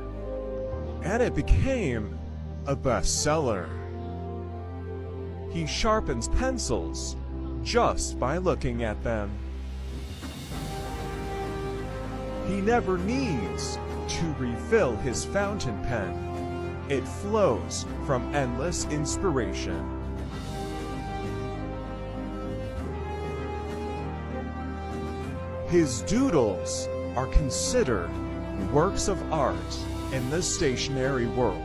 and it became a bestseller. He sharpens pencils just by looking at them. He never needs to refill his fountain pen. It flows from endless inspiration. His doodles are considered works of art in the stationery world.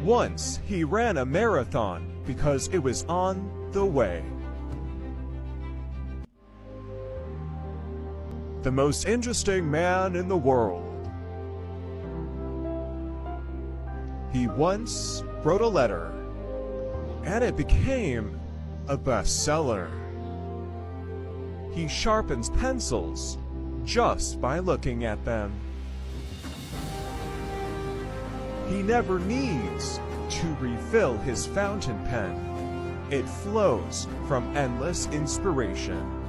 Once he ran a marathon because it was on the way. The most interesting man in the world. He once wrote a letter, and it became a bestseller. He sharpens pencils just by looking at them. He never needs to refill his fountain pen. It flows from endless inspiration.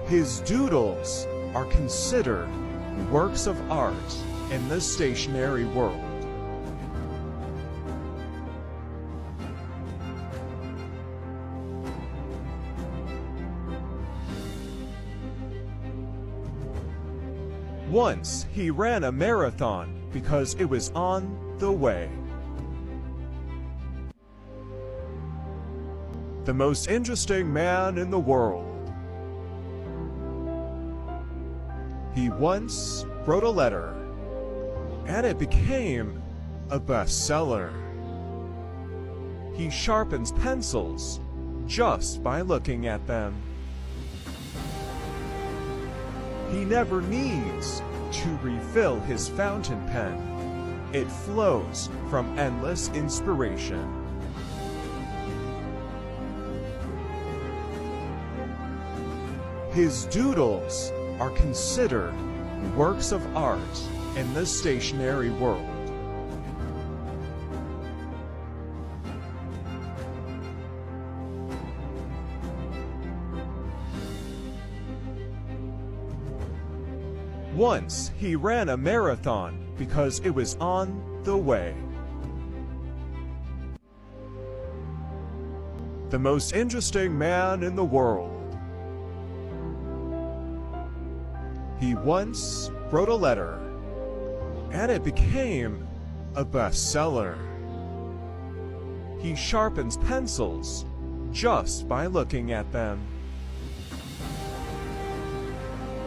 His doodles are considered works of art in the stationery world. Once he ran a marathon because it was on the way. The most interesting man in the world. He once wrote a letter, and it became a bestseller. He sharpens pencils just by looking at them. He never needs to refill his fountain pen. It flows from endless inspiration. His doodles are considered works of art in the stationery world. Once he ran a marathon because it was on the way. The most interesting man in the world. He once wrote a letter, and it became a bestseller. He sharpens pencils just by looking at them.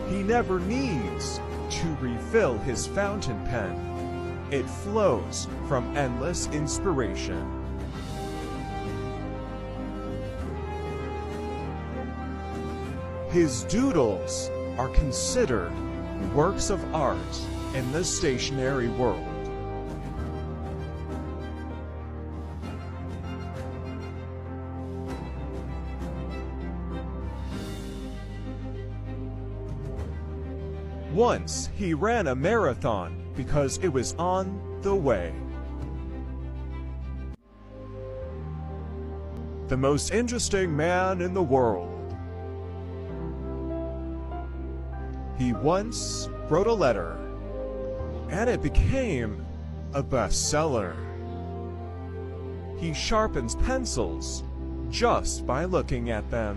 He never needs to refill his fountain pen. It flows from endless inspiration. His doodles are considered works of art in the stationery world. Once he ran a marathon because it was on the way. The most interesting man in the world. He once wrote a letter, and it became a bestseller. He sharpens pencils just by looking at them.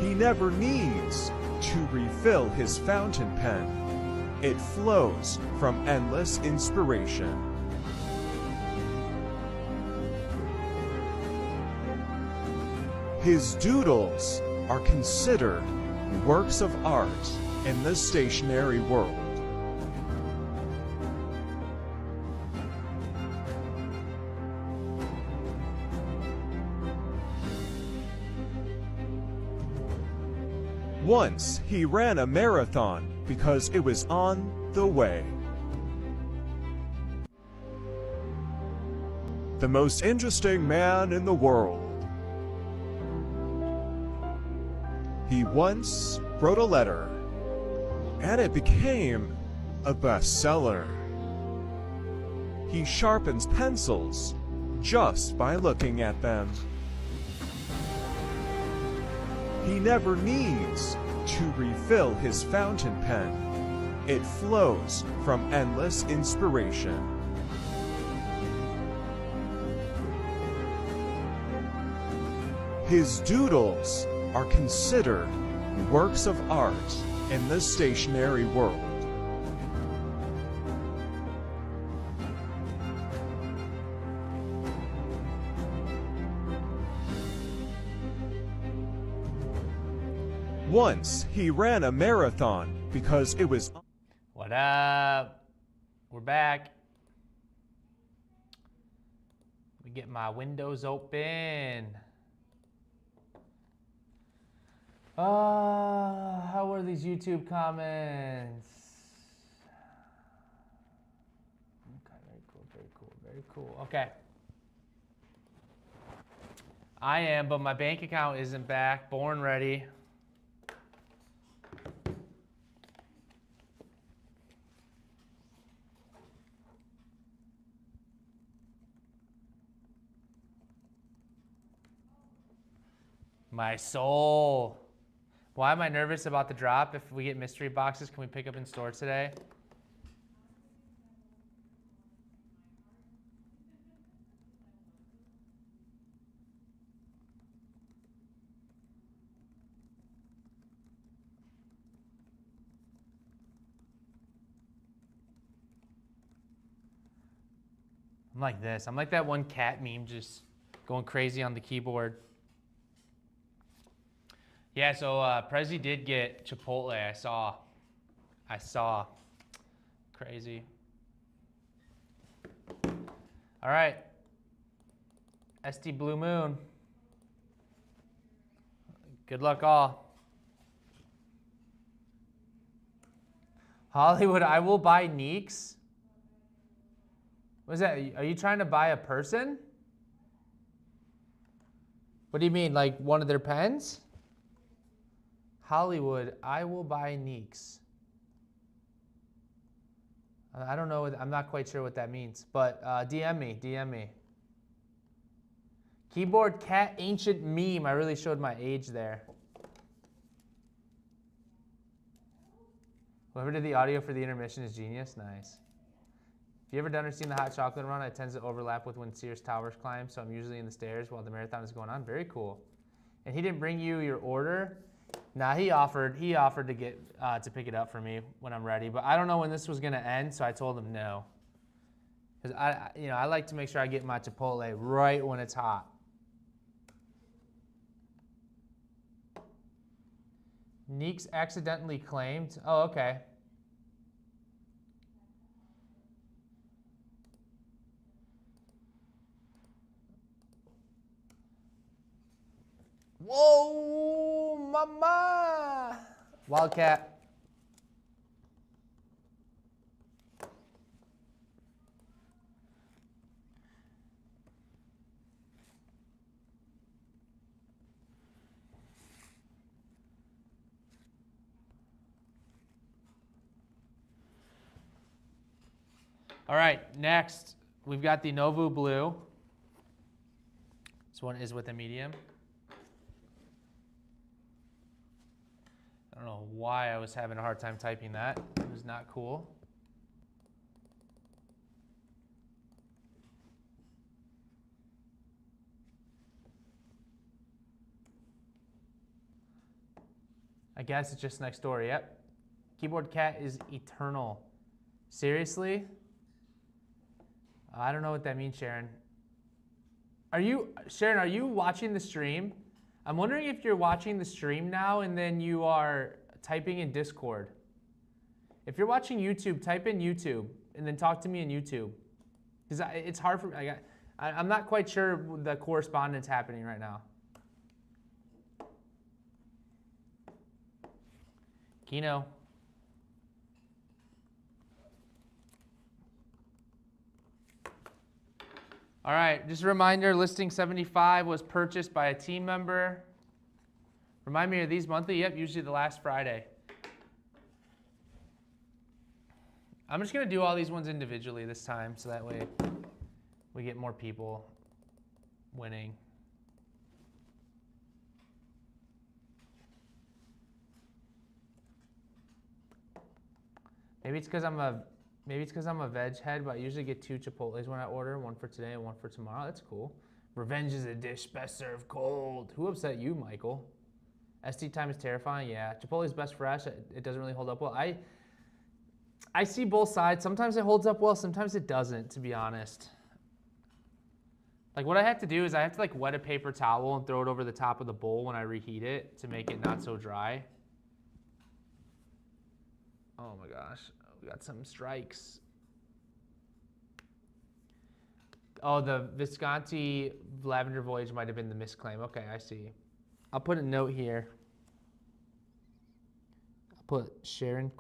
He never needs to refill his fountain pen. It flows from endless inspiration. His doodles are considered works of art in the stationery world. Once he ran a marathon because it was on the way. The most interesting man in the world. He once wrote a letter, and it became a bestseller. He sharpens pencils just by looking at them. He never needs to refill his fountain pen. It flows from endless inspiration. His doodles are considered works of art in the stationery world. Once he ran a marathon because it was... What up? We're back. Let me get my windows open. How were these YouTube comments? Okay, very cool, very cool, very cool. Okay. I am, but my bank account isn't back. Born ready. My soul. Why am I nervous about the drop? If we get mystery boxes, can we pick up in store today? I'm like this. I'm like that one cat meme just going crazy on the keyboard. Yeah, so Prezi did get Chipotle. I saw. Crazy. All right. SD Blue Moon. Good luck all. Hollywood, I will buy NEXY. What is that? Are you trying to buy a person? What do you mean, like one of their pens? Hollywood, I will buy NEXY. I don't know. I'm not quite sure what that means, but DM me. Keyboard cat ancient meme. I really showed my age there. Whoever did the audio for the intermission is genius. Nice. If you ever done or seen the hot chocolate run, it tends to overlap with when Sears Towers climb, so I'm usually in the stairs while the marathon is going on. Very cool. And he didn't bring you your order? Nah, he offered to get to pick it up for me when I'm ready, but I don't know when this was gonna end, so I told him no. Because I like to make sure I get my Chipotle right when it's hot. Neeks accidentally claimed. Oh, okay. Whoa, mama! Wildcat. All right, next we've got the Novu Blue. This one is with a medium. I don't know why I was having a hard time typing that. It was not cool. I guess it's just next door, yep. Keyboard cat is eternal. Seriously? I don't know what that means, Sharon. Sharon, are you watching the stream? I'm wondering if you're watching the stream now and then you are typing in Discord. If you're watching YouTube, type in YouTube and then talk to me in YouTube. Because it's hard for me. I'm not quite sure the correspondence happening right now. Kino. All right, just a reminder, listing 75 was purchased by a team member. Remind me, are these monthly? Yep, usually the last Friday. I'm just gonna do all these ones individually this time, so that way we get more people winning. Maybe it's because I'm a veg head, but I usually get 2 Chipotles when I order, one for today and one for tomorrow. That's cool. Revenge is a dish best served cold. Who upset you, Michael? SD time is terrifying. Yeah, Chipotle is best fresh. It doesn't really hold up well. I see both sides. Sometimes it holds up well, sometimes it doesn't, to be honest. Like what I have to do is I have to like wet a paper towel and throw it over the top of the bowl when I reheat it to make it not so dry. Oh my gosh, we got some strikes. Oh, the Visconti Lavender Voyage might have been the misclaim. Okay, I see. I'll put a note here. I'll put Sharon ?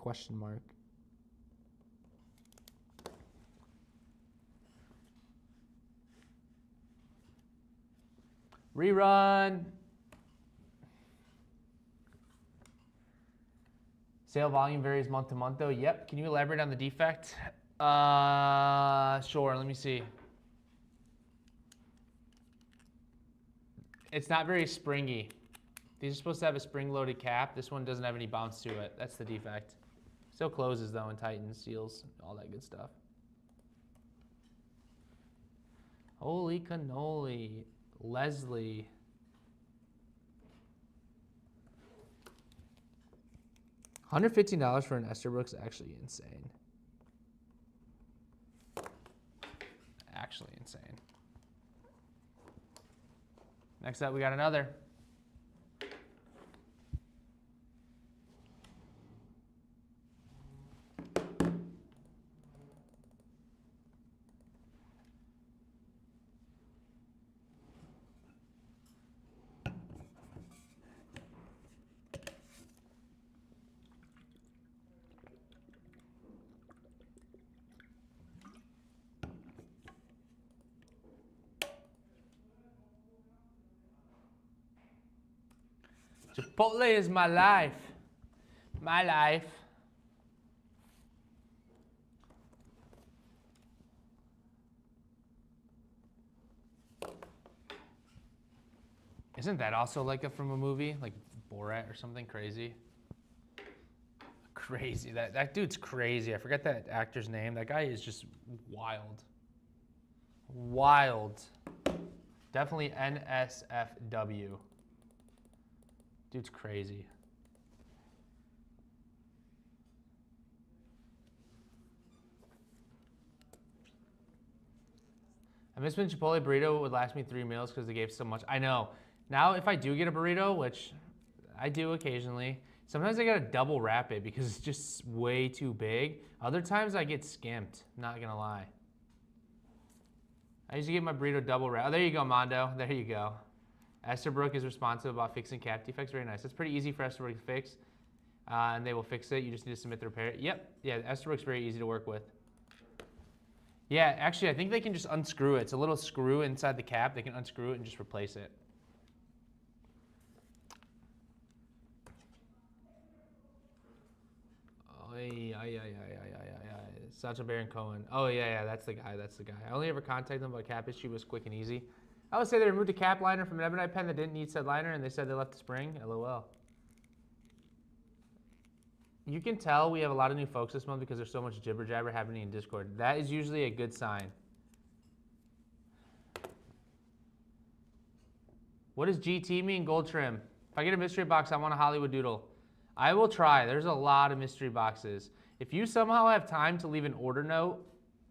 Rerun. Sale volume varies month to month though. Yep. Can you elaborate on the defect? Sure. Let me see. It's not very springy. These are supposed to have a spring-loaded cap. This one doesn't have any bounce to it. That's the defect. Still closes though and tightens, seals, all that good stuff. Holy cannoli. Leslie. $115 for an Esterbrook is actually insane. Actually insane. Next up, we got another. Chipotle is my life. My life. Isn't that also like from a movie? Like Borat or something crazy? Crazy. That dude's crazy. I forget that actor's name. That guy is just wild. Wild. Definitely NSFW. Dude's crazy. miss when Chipotle burrito would last me 3 meals because they gave so much. I know. Now, if I do get a burrito, which I do occasionally, sometimes I gotta double wrap it because it's just way too big. Other times I get skimped, not gonna lie. I usually get my burrito double wrap. Oh, there you go, Mondo. There you go. Esterbrook is responsive about fixing cap defects. Very nice. That's pretty easy for Esterbrook to fix. And they will fix it. You just need to submit the repair. Yep. Yeah, Esterbrook's very easy to work with. Yeah, actually, I think they can just unscrew it. It's a little screw inside the cap. They can unscrew it and just replace it. Sacha Baron Cohen. Oh, yeah, that's the guy. That's the guy. I only ever contacted them about cap issue. Was quick and easy. I would say they removed a cap liner from an ebonite pen that didn't need said liner, and they said they left the spring. LOL. You can tell we have a lot of new folks this month because there's so much jibber jabber happening in Discord. That is usually a good sign. What does GT mean? Gold trim. If I get a mystery box, I want a Hollywood doodle. I will try. There's a lot of mystery boxes. If you somehow have time to leave an order note,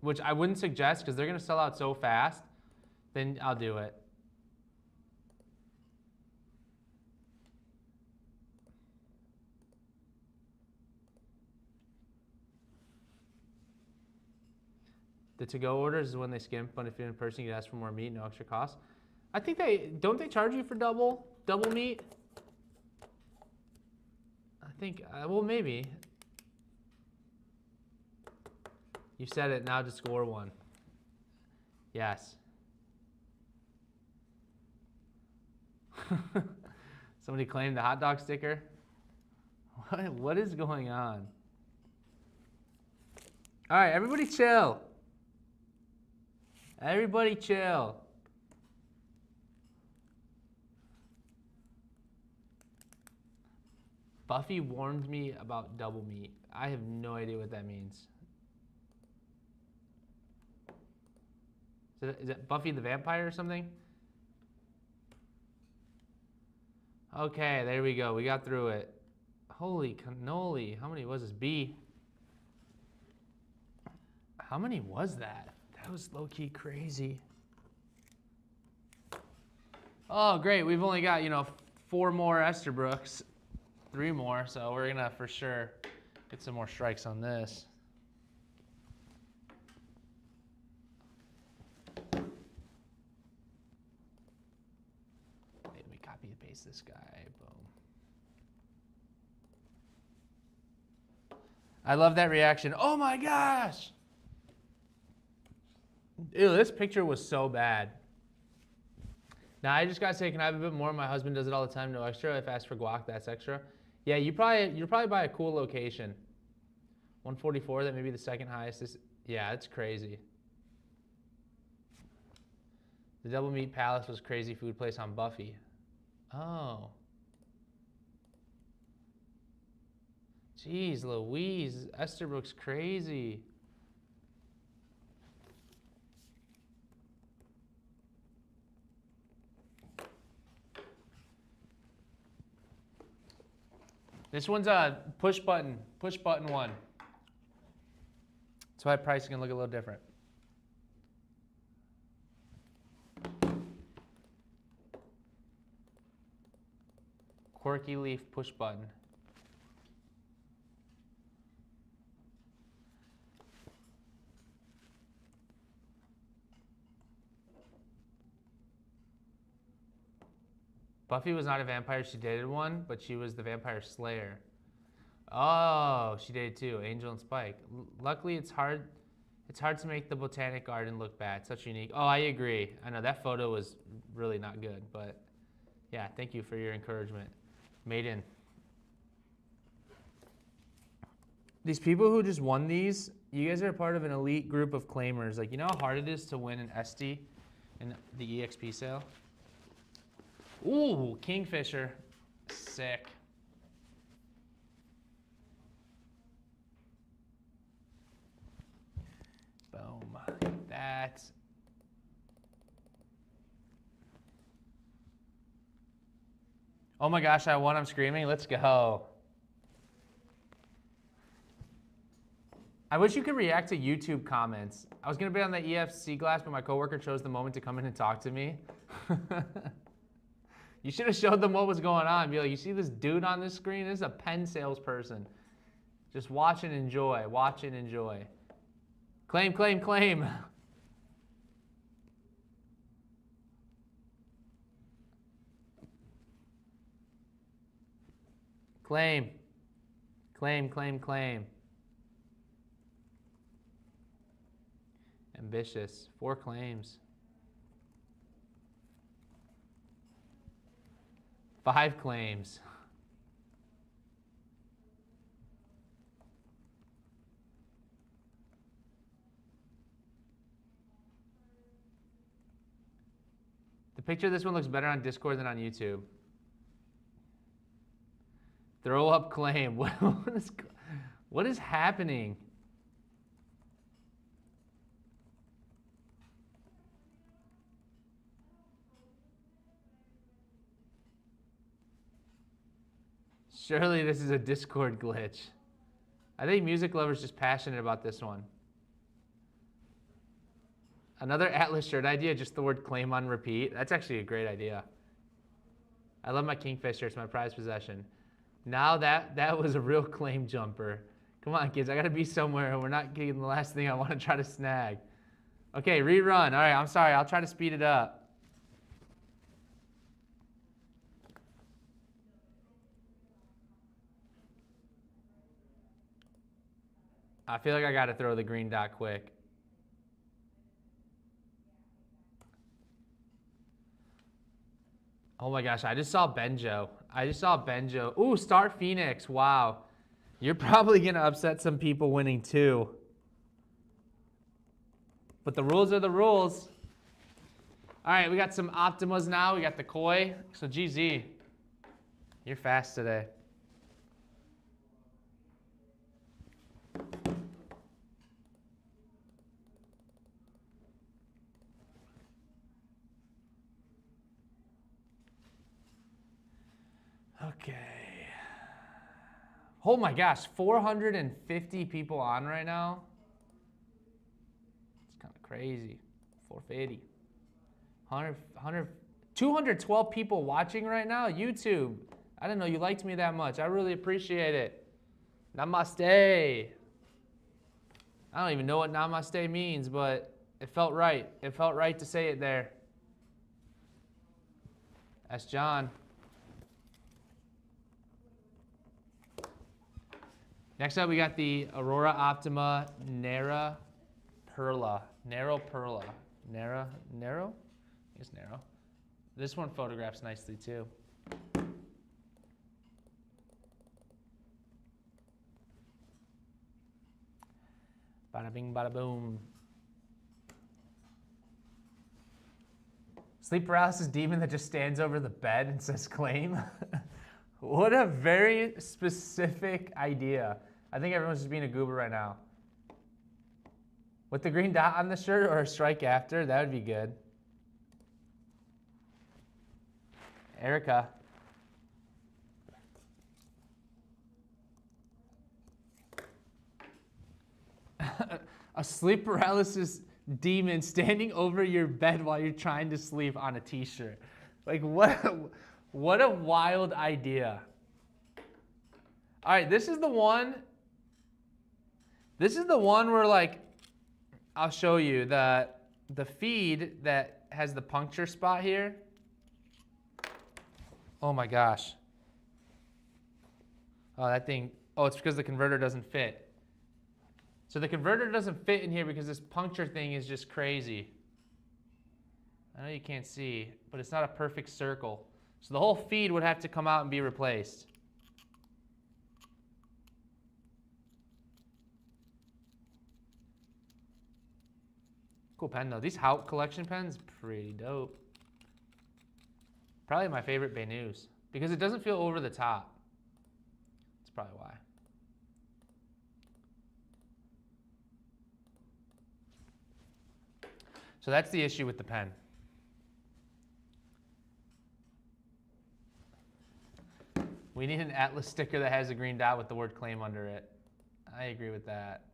which I wouldn't suggest because they're going to sell out so fast, then I'll do it. The to-go orders is when they skimp, but if you're in person, you can ask for more meat, no extra cost. I think don't they charge you for double meat? I think, well, maybe. You said it, now just score one. Yes. Somebody claimed the hot dog sticker. What is going on? All right, everybody chill. Everybody chill. Buffy warned me about double meat. I have no idea what that means. Is it Buffy the Vampire or something? Okay, there we go. We got through it. Holy cannoli. How many was this? B. How many was that? That was low-key crazy. Oh, great. We've only got, 4 more Esterbrooks. 3 more, so we're going to, for sure, get some more strikes on this. Wait, let me copy and paste this guy. Boom. I love that reaction. Oh, my gosh! Ew, this picture was so bad. Now, I just got to say, can I have a bit more? My husband does it all the time, no extra. If asked for guac, that's extra. Yeah, you're probably by a cool location. 144, that may be the second highest. Yeah, it's crazy. The Double Meat Palace was crazy food place on Buffy. Oh. Jeez Louise, Esterbrook's crazy. This one's a push button one. That's why pricing can look a little different. Quirky leaf push button. Buffy was not a vampire, she dated one, but she was the vampire slayer. Oh, she dated two, Angel and Spike. Luckily, it's hard to make the botanic garden look bad. Such unique. Oh, I agree. I know that photo was really not good, but yeah, thank you for your encouragement. Maiden. These people who just won these, you guys are part of an elite group of claimers. Like, you know how hard it is to win an SD in the EXP sale? Ooh, Kingfisher. Sick. Boom. Like that. Oh my gosh, I won. I'm screaming. Let's go. I wish you could react to YouTube comments. I was gonna be on the EFC class, but my coworker chose the moment to come in and talk to me. You should have showed them what was going on. Be like, you see this dude on this screen? This is a pen salesperson. Just watch and enjoy. Watch and enjoy. Claim, claim, claim. Claim. Claim, claim, claim. Ambitious. 4 claims. 5 claims. The picture of this one looks better on Discord than on YouTube. Throw up claim. What is happening? Surely this is a Discord glitch. I think Music Lover's just passionate about this one. Another Atlas shirt idea, just the word claim on repeat. That's actually a great idea. I love my Kingfisher, it's my prized possession. Now that was a real claim jumper. Come on, kids, I gotta be somewhere and we're not getting the last thing I wanna try to snag. Okay, rerun. All right, I'm sorry, I'll try to speed it up. I feel like I gotta throw the green dot quick. Oh my gosh, I just saw Benjo. Ooh, Star Phoenix, wow. You're probably gonna upset some people winning too. But the rules are the rules. All right, we got some Optimas now. We got the Koi. So GZ, you're fast today. Okay. Oh my gosh, 450 people on right now. It's kind of crazy. 450. 212 people watching right now. YouTube. I didn't know you liked me that much. I really appreciate it. Namaste. I don't even know what namaste means, but it felt right. It felt right to say it there. That's John. Next up, we got the Aurora Optima Narrow Perla. Narrow Perla. Narrow? I guess narrow. This one photographs nicely too. Bada bing, bada boom. Sleep paralysis demon that just stands over the bed and says claim. What a very specific idea. I think everyone's just being a goober right now. With the green dot on the shirt or a strike after, that would be good. Erica. A sleep paralysis demon standing over your bed while you're trying to sleep on a t-shirt. Like what a wild idea. All right, this is the one where, like, I'll show you the feed that has the puncture spot here. Oh my gosh. Oh, that thing, oh, it's because the converter doesn't fit. So the converter doesn't fit in here because this puncture thing is just crazy. I know you can't see, but it's not a perfect circle. So the whole feed would have to come out and be replaced. Cool pen though. These Hout collection pens, pretty dope. Probably my favorite Benus because it doesn't feel over the top. That's probably why. So that's the issue with the pen. We need an Atlas sticker that has a green dot with the word claim under it. I agree with that.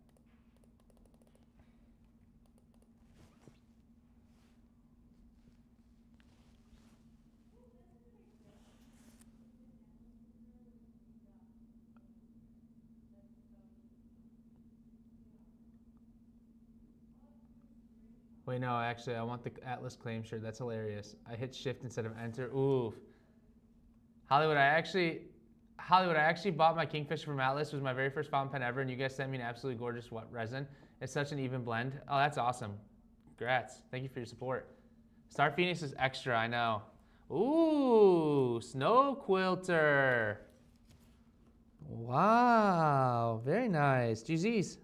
Wait, no, actually, I want the Atlas claim shirt. That's hilarious. I hit shift instead of enter. Ooh. Hollywood, I actually bought my Kingfisher from Atlas. It was my very first fountain pen ever, and you guys sent me an absolutely gorgeous resin. It's such an even blend. Oh, that's awesome. Congrats. Thank you for your support. Star Phoenix is extra, I know. Ooh, Snow Quilter. Wow, very nice. GZs.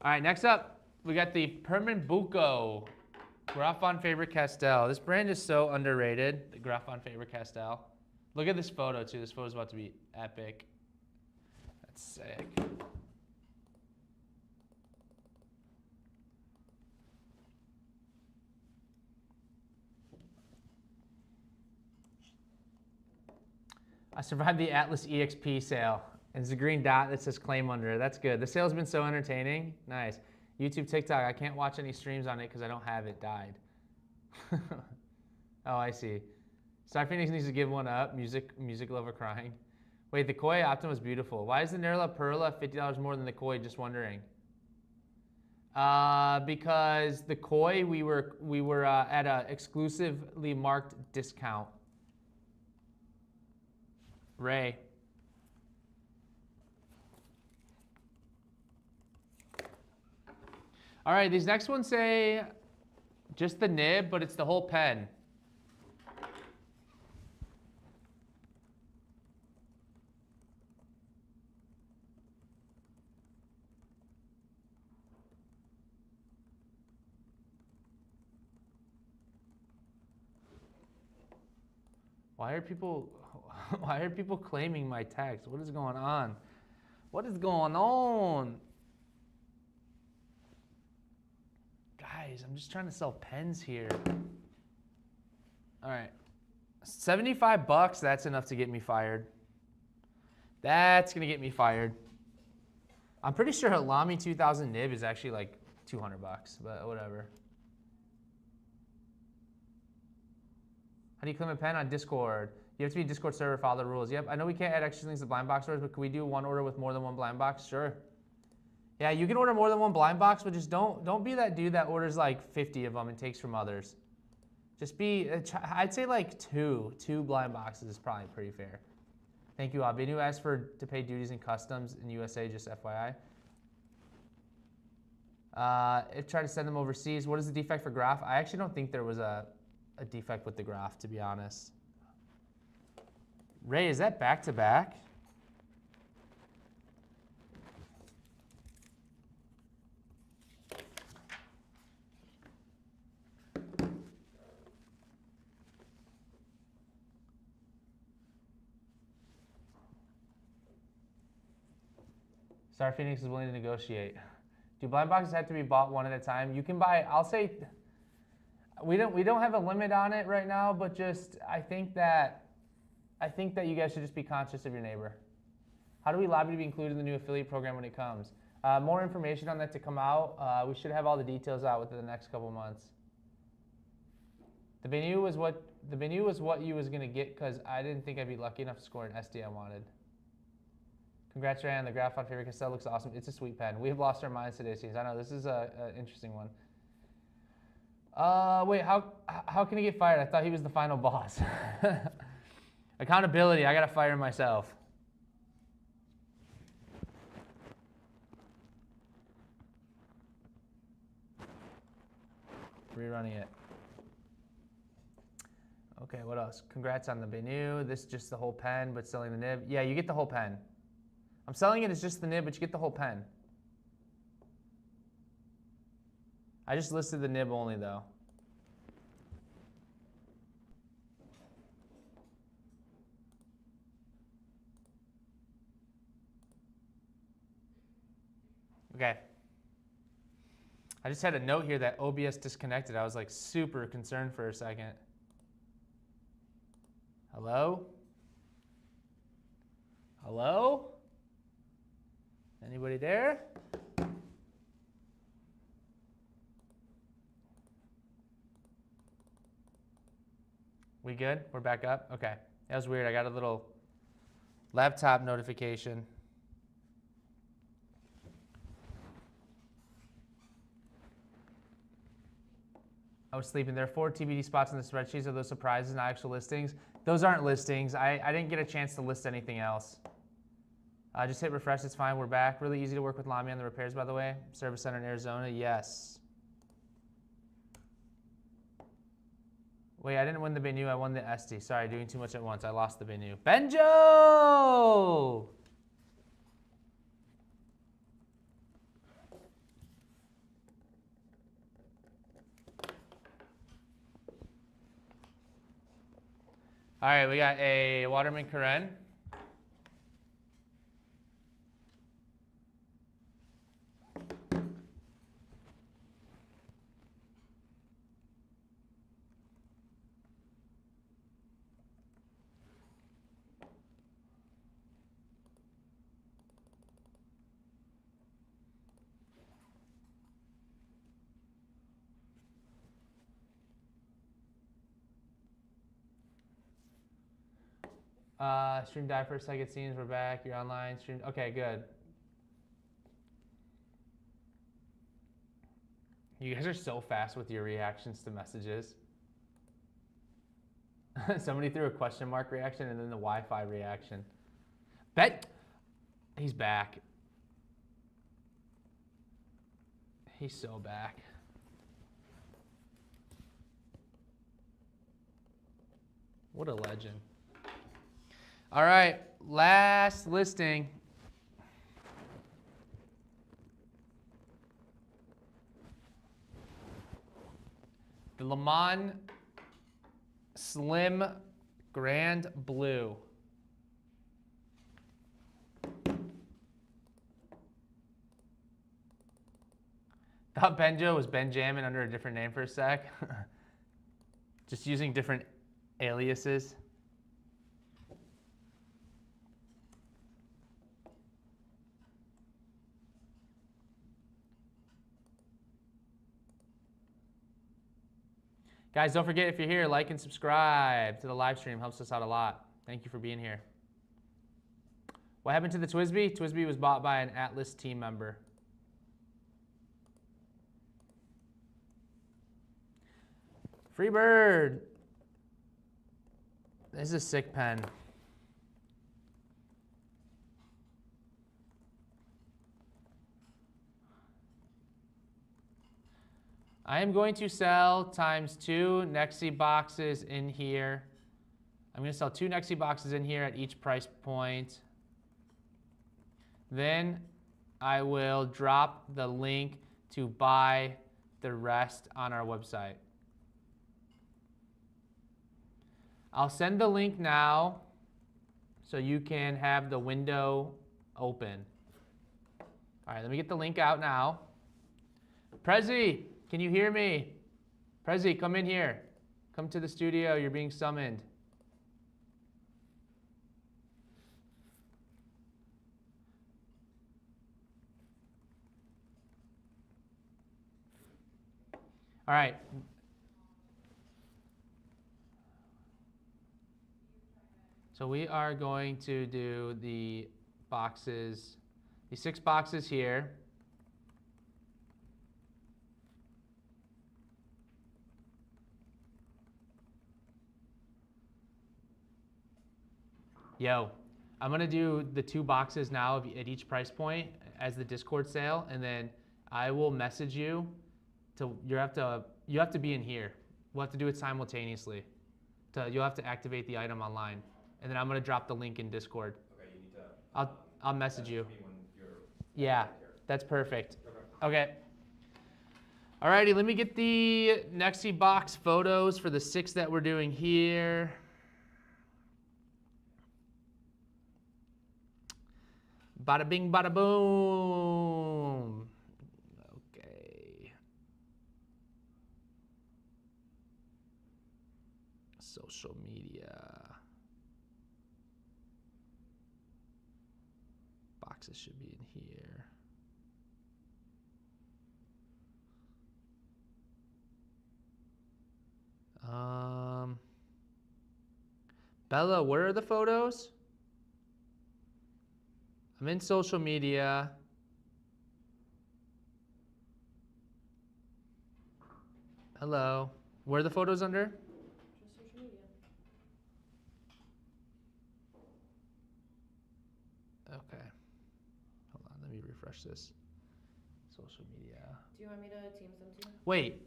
All right, next up, we got the Pernambuco Graffon Faber-Castell. This brand is so underrated, the Graffon Faber-Castell. Look at this photo, too. This photo's about to be epic. That's sick. I survived the Atlas EXP sale. And it's a green dot that says claim under it. That's good. The sale's been so entertaining. Nice. YouTube, TikTok, I can't watch any streams on it because I don't have it. Died. Oh, I see. Star Phoenix needs to give one up. Music lover crying. Wait, the Koi Optima is beautiful. Why is the Nerla Perla $50 more than the Koi? Just wondering. Because the Koi we were at a exclusively marked discount. Ray. All right, these next ones say just the nib, but it's the whole pen. Why are people claiming my text? What is going on? What is going on? Guys, I'm just trying to sell pens here. All right. $75, that's enough to get me fired. That's gonna get me fired. I'm pretty sure a Lamy 2000 nib is actually like $200, but whatever. How do you claim a pen on Discord? You have to be a Discord server, follow the rules. Yep, I know we can't add extra things to blind box orders, but can we do one order with more than one blind box? Sure. Yeah, you can order more than one blind box, but just don't be that dude that orders like 50 of them and takes from others. Just be, I'd say like two blind boxes is probably pretty fair. Thank you, Abinu asked to pay duties and customs in USA, just FYI. If try to send them overseas, what is the defect for graph? I actually don't think there was a defect with the graph, to be honest. Ray, is that back to back? Star Phoenix is willing to negotiate. Do blind boxes have to be bought one at a time? You can buy, I'll say, we don't have a limit on it right now, but just I think that you guys should just be conscious of your neighbor. How do we lobby to be included in the new affiliate program when it comes? More information on that to come out. We should have all the details out within the next couple months. The menu was what you was gonna get because I didn't think I'd be lucky enough to score an SD I wanted. Congrats, Ray, on the Graphon Faber-Castell. Looks awesome. It's a sweet pen. We have lost our minds today, Steve. I know this is an interesting one. Wait, how can he get fired? I thought he was the final boss. Accountability. I gotta fire myself. Rerunning it. Okay, what else? Congrats on the menu. This is just the whole pen, but selling the nib. Yeah, you get the whole pen. I'm selling it as just the nib, but you get the whole pen. I just listed the nib only, though. Okay. I just had a note here that OBS disconnected. I was like super concerned for a second. Hello? Hello? Anybody there? We good? We're back up? Okay. That was weird. I got a little laptop notification. was sleeping. There are 4 TBD spots in the spreadsheets. Are those surprises, not actual listings? Those aren't listings. I didn't get a chance to list anything else. Just hit refresh. It's fine. We're back. Really easy to work with Lami on the repairs, by the way. Service center in Arizona. Yes. Wait, I didn't win the Bennu. I won the Esti. Sorry, doing too much at once. I lost the Bennu. Benjo! All right, we got a Waterman Karen. Stream died for a second. Scenes, we're back. You're online. Stream. Okay, good. You guys are so fast with your reactions to messages. Somebody threw a question mark reaction and then the Wi-Fi reaction. Bet he's back. He's so back. What a legend. All right, last listing. The Le Mans Slim Grand Blue. Thought Benjo was Benjamin under a different name for a sec. Just using different aliases. Guys, don't forget, if you're here, like and subscribe to the live stream. Helps us out a lot. Thank you for being here. What happened to the Twisby? Twisby was bought by an Atlas team member. Freebird. This is a sick pen. I am going to sell times 2 NEXY boxes in here. I'm going to sell 2 NEXY boxes in here at each price point. Then I will drop the link to buy the rest on our website. I'll send the link now so you can have the window open. All right, let me get the link out now. Prezi, can you hear me? Prezi, come in here. Come to the studio, you're being summoned. All right. So we are going to do the boxes, the 6 boxes here. Yo, I'm gonna do the 2 boxes now at each price point as the Discord sale, and then I will message you. You have to be in here. We'll have to do it simultaneously. You'll have to activate the item online, and then I'm gonna drop the link in Discord. Okay, you need to. I'll message you. Me when you're Yeah, here. that's perfect. Okay. Okay. Alrighty, let me get the NEXY box photos for the 6 that we're doing here. Bada bing, bada boom. Okay. Social media. Boxes should be in here. Bella, where are the photos? I'm in social media. Hello. Where are the photos under? Just social media. Okay. Hold on, let me refresh this. Social media. Do you want me to Teams them to you? Wait.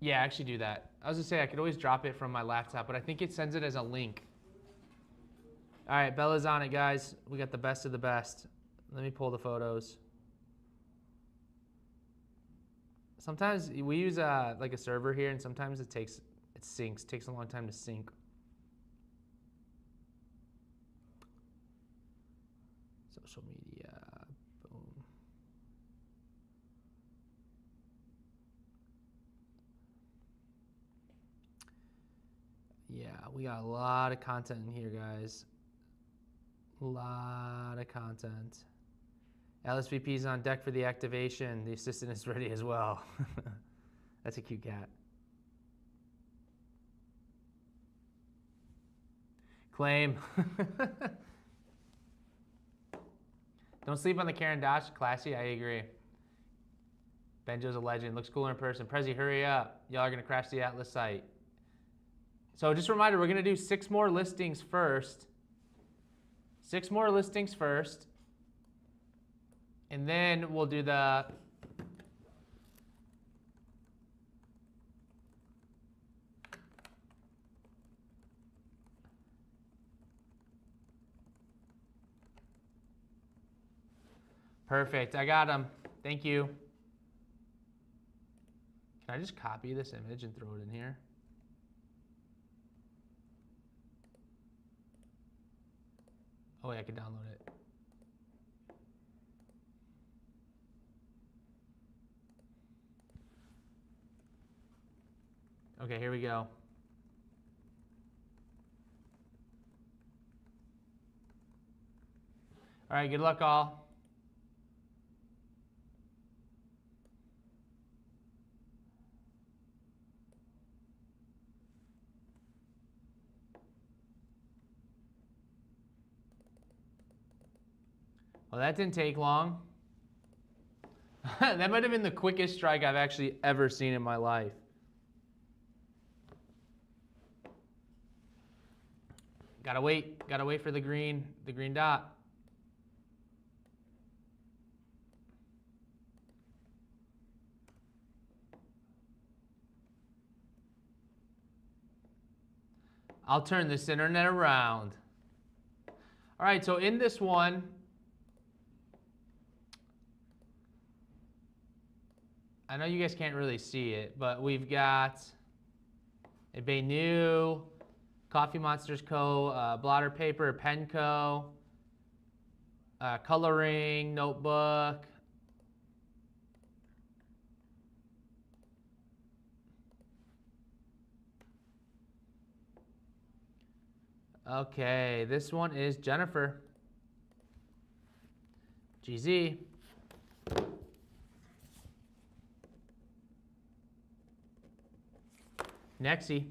Yeah, actually do that. I was gonna say I could always drop it from my laptop, but I think it sends it as a link. All right, Bella's on it, guys. We got the best of the best. Let me pull the photos. Sometimes we use like a server here, and sometimes it syncs. It takes a long time to sync. Social media, boom. Yeah, we got a lot of content in here, guys. A lot of content. LSVP is on deck for the activation. The assistant is ready as well. That's a cute cat. Claim. Don't sleep on the Karen Dodge. Classy, I agree. Benjo's a legend. Looks cooler in person. Prezi, hurry up. Y'all are going to crash the Atlas site. So just a reminder, we're going to do 6 more listings first. 6 more listings first. And then we'll do the perfect. I got them. Thank you. Can I just copy this image and throw it in here? Oh, wait, I can download it. Okay, here we go. All right, good luck, all. Well, that didn't take long. That might have been the quickest strike I've actually ever seen in my life. Gotta wait for the green dot. I'll turn this internet around. All right, so in this one, I know you guys can't really see it, but we've got a Benu, Coffee Monsters Co., blotter paper, pen co., coloring, notebook. Okay, this one is Jennifer. GZ. NEXY.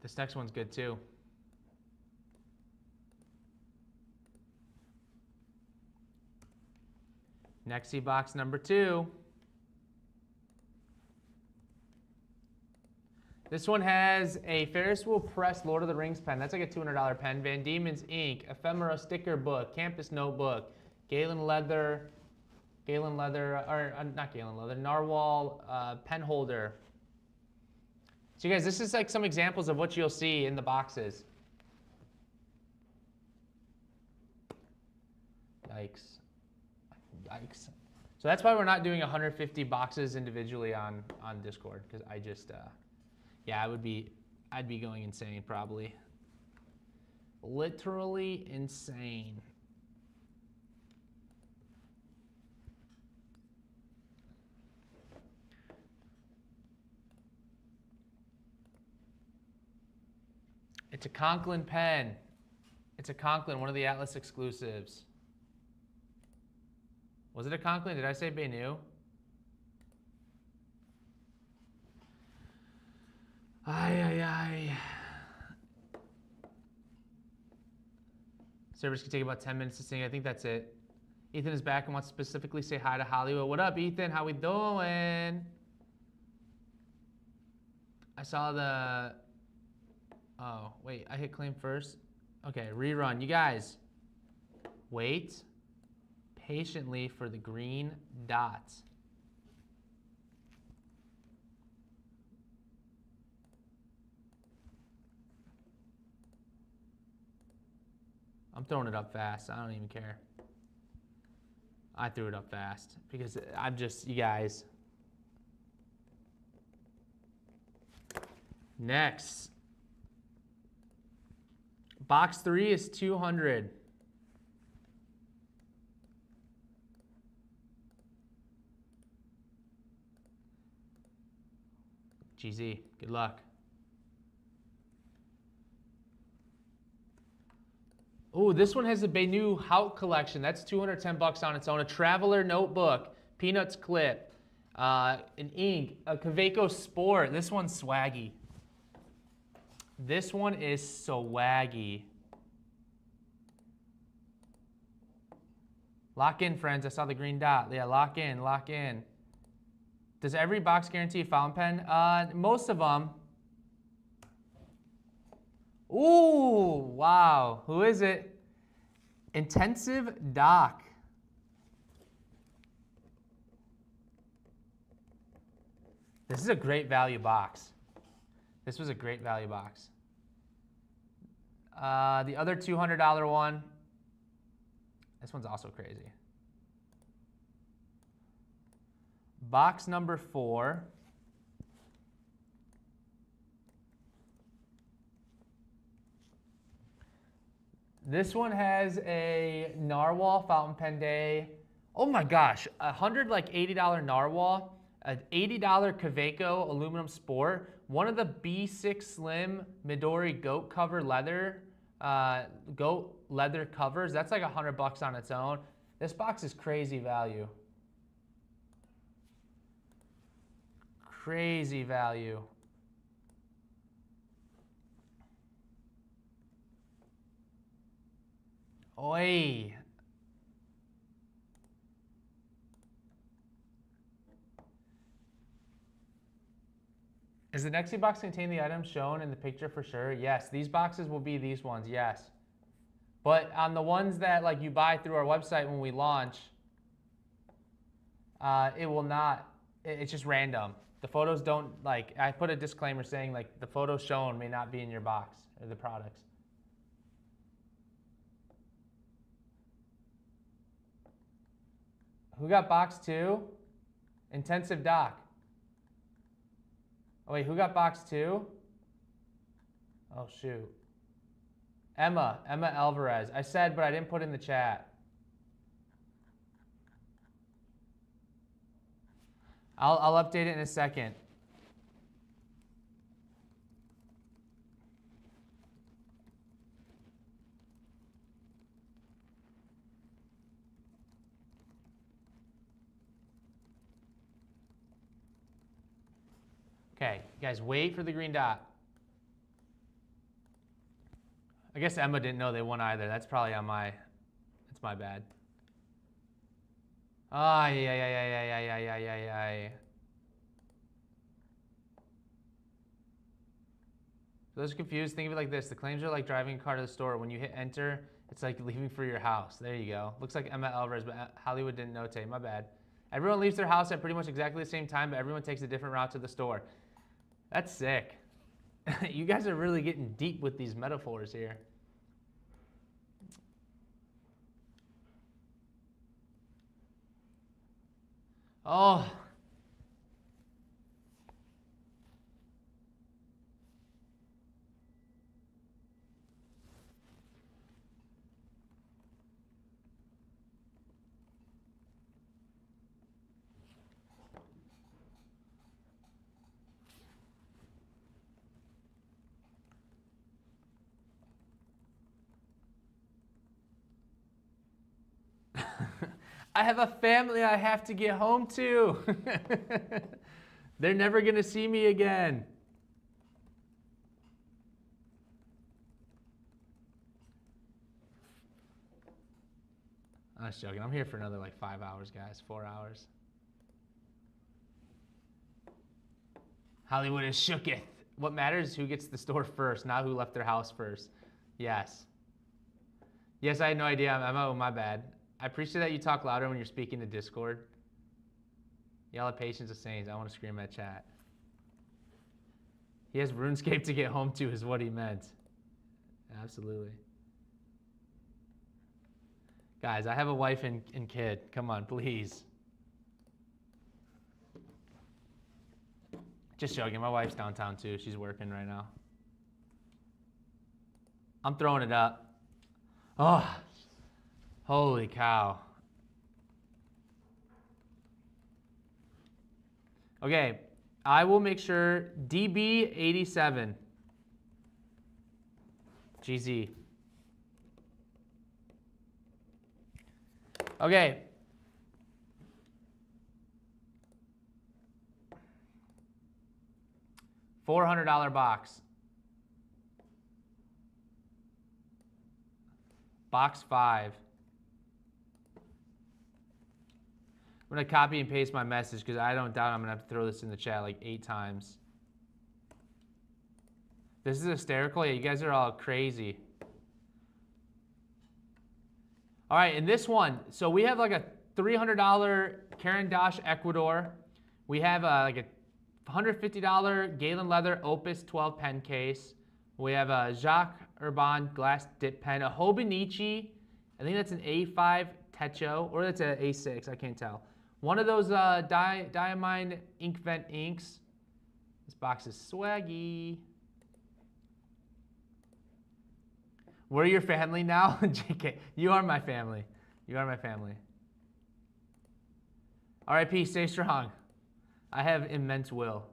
This next one's good too. NEXY box number 2. This one has a Ferris Wheel Press Lord of the Rings pen. That's like a $200 pen. Van Diemen's ink, ephemera sticker book, campus notebook, Galen leather, or not Galen leather, narwhal pen holder. So you guys, this is like some examples of what you'll see in the boxes. Yikes. Yikes. So that's why we're not doing 150 boxes individually on Discord, because I just, yeah, I'd be going insane probably. Literally insane. It's a Conklin pen. It's a Conklin, one of the Atlas exclusives. Was it a Conklin? Did I say Benu? Ay, ay, ay. Service can take about 10 minutes to sing. I think that's it. Ethan is back and wants to specifically say hi to Hollywood. What up, Ethan? How we doing? I saw the... Oh, wait. I hit claim first. Okay, rerun. You guys, wait patiently for the green dot. I'm throwing it up fast. I don't even care. I threw it up fast because I'm just, you guys. Next. Box 3 is 200. GZ, good luck. Oh, this one has a Benu Hout collection. That's 210 bucks on its own. A Traveler notebook, Peanuts clip, an ink, a Kaweco Sport. This one's swaggy. This one is swaggy. Lock in, friends. I saw the green dot. Yeah, lock in, lock in. Does every box guarantee a fountain pen? Most of them. Ooh, wow. Who is it? Intensive Doc. This is a great value box. This was a great value box. The other $200 one, this one's also crazy. Box number 4. This one has a Narwhal fountain pen day. Oh my gosh, $80 Narwhal, an $80 Kaweco aluminum sport, one of the B6 Slim Midori goat cover leather, goat leather covers. That's like $100 on its own. This box is crazy value. Crazy value. Oi. Does the NEXY box contain the items shown in the picture for sure? Yes, these boxes will be these ones, yes. But on the ones that like you buy through our website when we launch, it will not, it's just random. The photos don't, like, I put a disclaimer saying like the photos shown may not be in your box or the products. Who got box 2? Intensive Doc. Oh wait, who got box 2? Oh shoot. Emma Alvarez. I said, but I didn't put in the chat. I'll update it in a second. Okay, you guys wait for the green dot. I guess Emma didn't know they won either. That's probably on my, that's my bad. Ah, yeah. For those confused, think of it like this. The claims are like driving a car to the store. When you hit enter, it's like leaving for your house. There you go. Looks like Emma Alvarez, but Hollywood didn't notate. My bad. Everyone leaves their house at pretty much exactly the same time, but everyone takes a different route to the store. That's sick. You guys are really getting deep with these metaphors here. Oh. I have a family I have to get home to. They're never going to see me again. I'm just joking. I'm here for another like 5 hours, guys. 4 hours. Hollywood is shooketh. What matters is who gets to the store first, not who left their house first. Yes. Yes, I had no idea. Oh, my bad. I appreciate that you talk louder when you're speaking to Discord. Y'all have patience of saints. I want to scream at chat. He has RuneScape to get home to is what he meant. Absolutely. Guys, I have a wife and kid. Come on, please. Just joking. My wife's downtown too. She's working right now. I'm throwing it up. Oh, holy cow. Okay, I will make sure DB87. GZ. Okay. $400 box. Box 5. I'm going to copy and paste my message because I don't doubt I'm going to have to throw this in the chat like 8 times. This is hysterical. Yeah, you guys are all crazy. All right, in this one, so we have like a $300 Karen Dosh Ecuador. We have like a $150 Galen Leather Opus 12 pen case. We have a Jacques Urban glass dip pen, a Hobonichi, I think that's an A5 Techo, or that's an A6, I can't tell. One of those Diamine Ink Vent inks. This box is swaggy. We're your family now? JK, you are my family. You are my family. RIP, stay strong. I have immense will.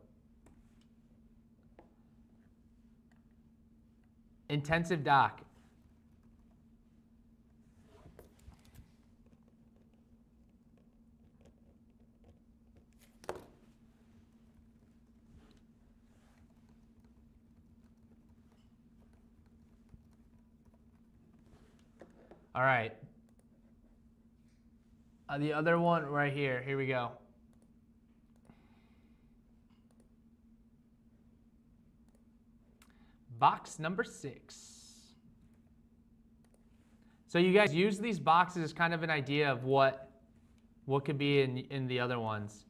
Intensive doc. All right. The other one right here. Here we go. Box number 6. So you guys use these boxes as kind of an idea of what could be in the other ones.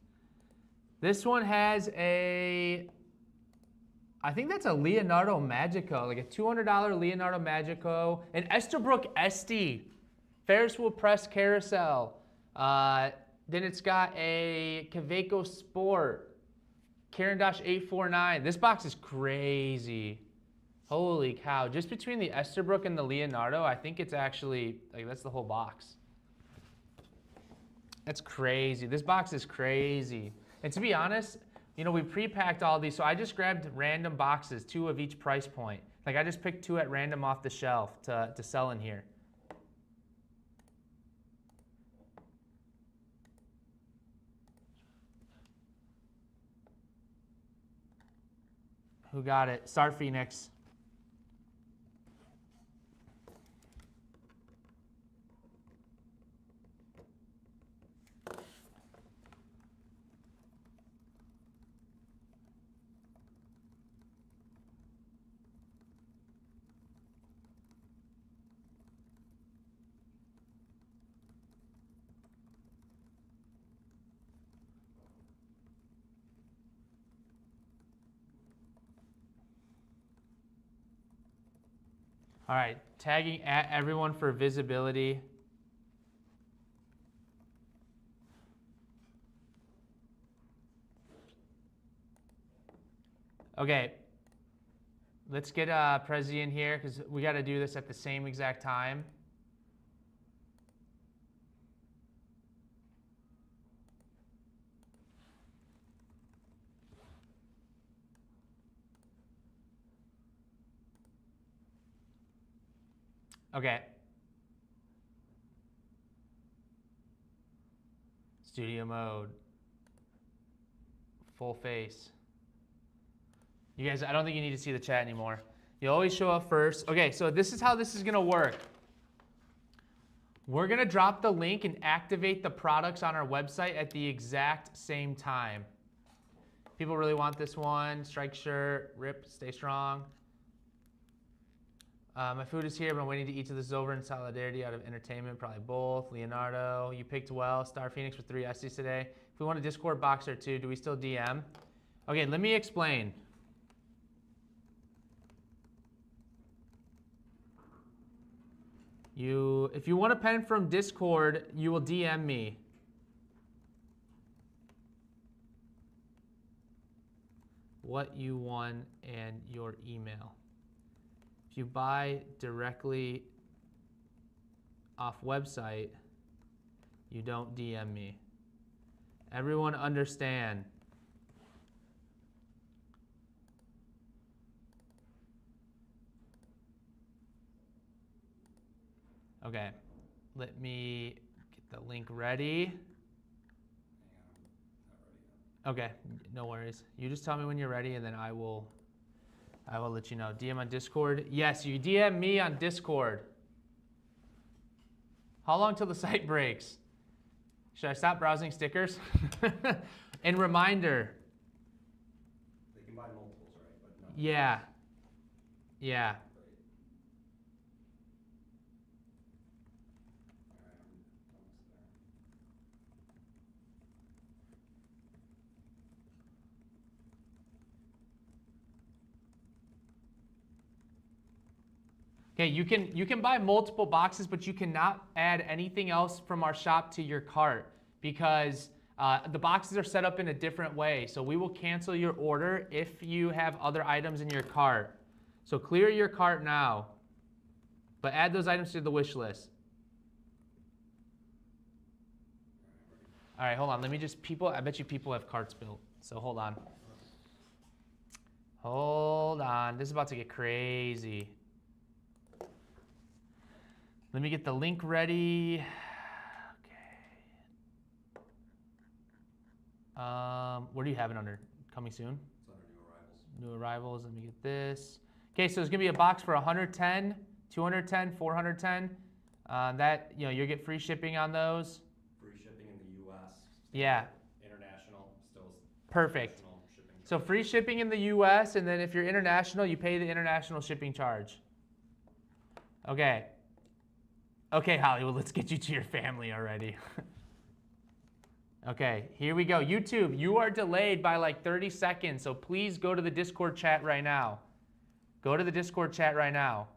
This one has a, I think that's a Leonardo Magico, like a $200 Leonardo Magico, an Esterbrook Esty, Ferris wheel press carousel. Then it's got a Kaweco Sport, Karen Dosh 849. This box is crazy. Holy cow. Just between the Esterbrook and the Leonardo, I think it's actually, like, that's the whole box. That's crazy. This box is crazy. And to be honest, you know, we pre-packed all these, so I just grabbed random boxes, 2 of each price point. Like, I just picked 2 at random off the shelf to sell in here. Who got it? Start Phoenix. All right, tagging at everyone for visibility. Okay, let's get Prezi in here because we got to do this at the same exact time. Okay. Studio mode. Full face. You guys, I don't think you need to see the chat anymore. You always show up first. Okay, so this is how this is going to work. We're gonna drop the link and activate the products on our website at the exact same time. People really want this one. Strike shirt, rip, stay strong. My food is here, but I'm waiting to eat till this is over in solidarity out of entertainment, probably both. Leonardo, you picked well. Star Phoenix for 3 S's today. If we want a Discord box or two, do we still DM? Okay, let me explain. If you want a pen from Discord, you will DM me. What you won and your email. If you buy directly off website, you don't DM me. Everyone understand. Okay, let me get the link ready. Okay, no worries. You just tell me when you're ready and then I will let you know. DM on Discord? Yes, you DM me on Discord. How long till the site breaks? Should I stop browsing stickers? And reminder. They can buy multiples, right? But no. Yeah. Yeah. Okay, you can buy multiple boxes, but you cannot add anything else from our shop to your cart because the boxes are set up in a different way. So we will cancel your order if you have other items in your cart. So clear your cart now, but add those items to the wish list. All right, hold on. Let me just I bet you people have carts built. So hold on. Hold on. This is about to get crazy. Let me get the link ready. Okay. What do you have it under? Coming soon? It's under new arrivals. New arrivals. Let me get this. Okay, so it's gonna be a box for 110, 210, 410. That you'll get free shipping on those. Free shipping in the U.S. Yeah. International still. Perfect. International shipping. So free shipping in the U.S. and then if you're international, you pay the international shipping charge. Okay. Okay, Hollywood, let's get you to your family already. Okay, here we go. YouTube, you are delayed by like 30 seconds, so please go to the Discord chat right now. Go to the Discord chat right now.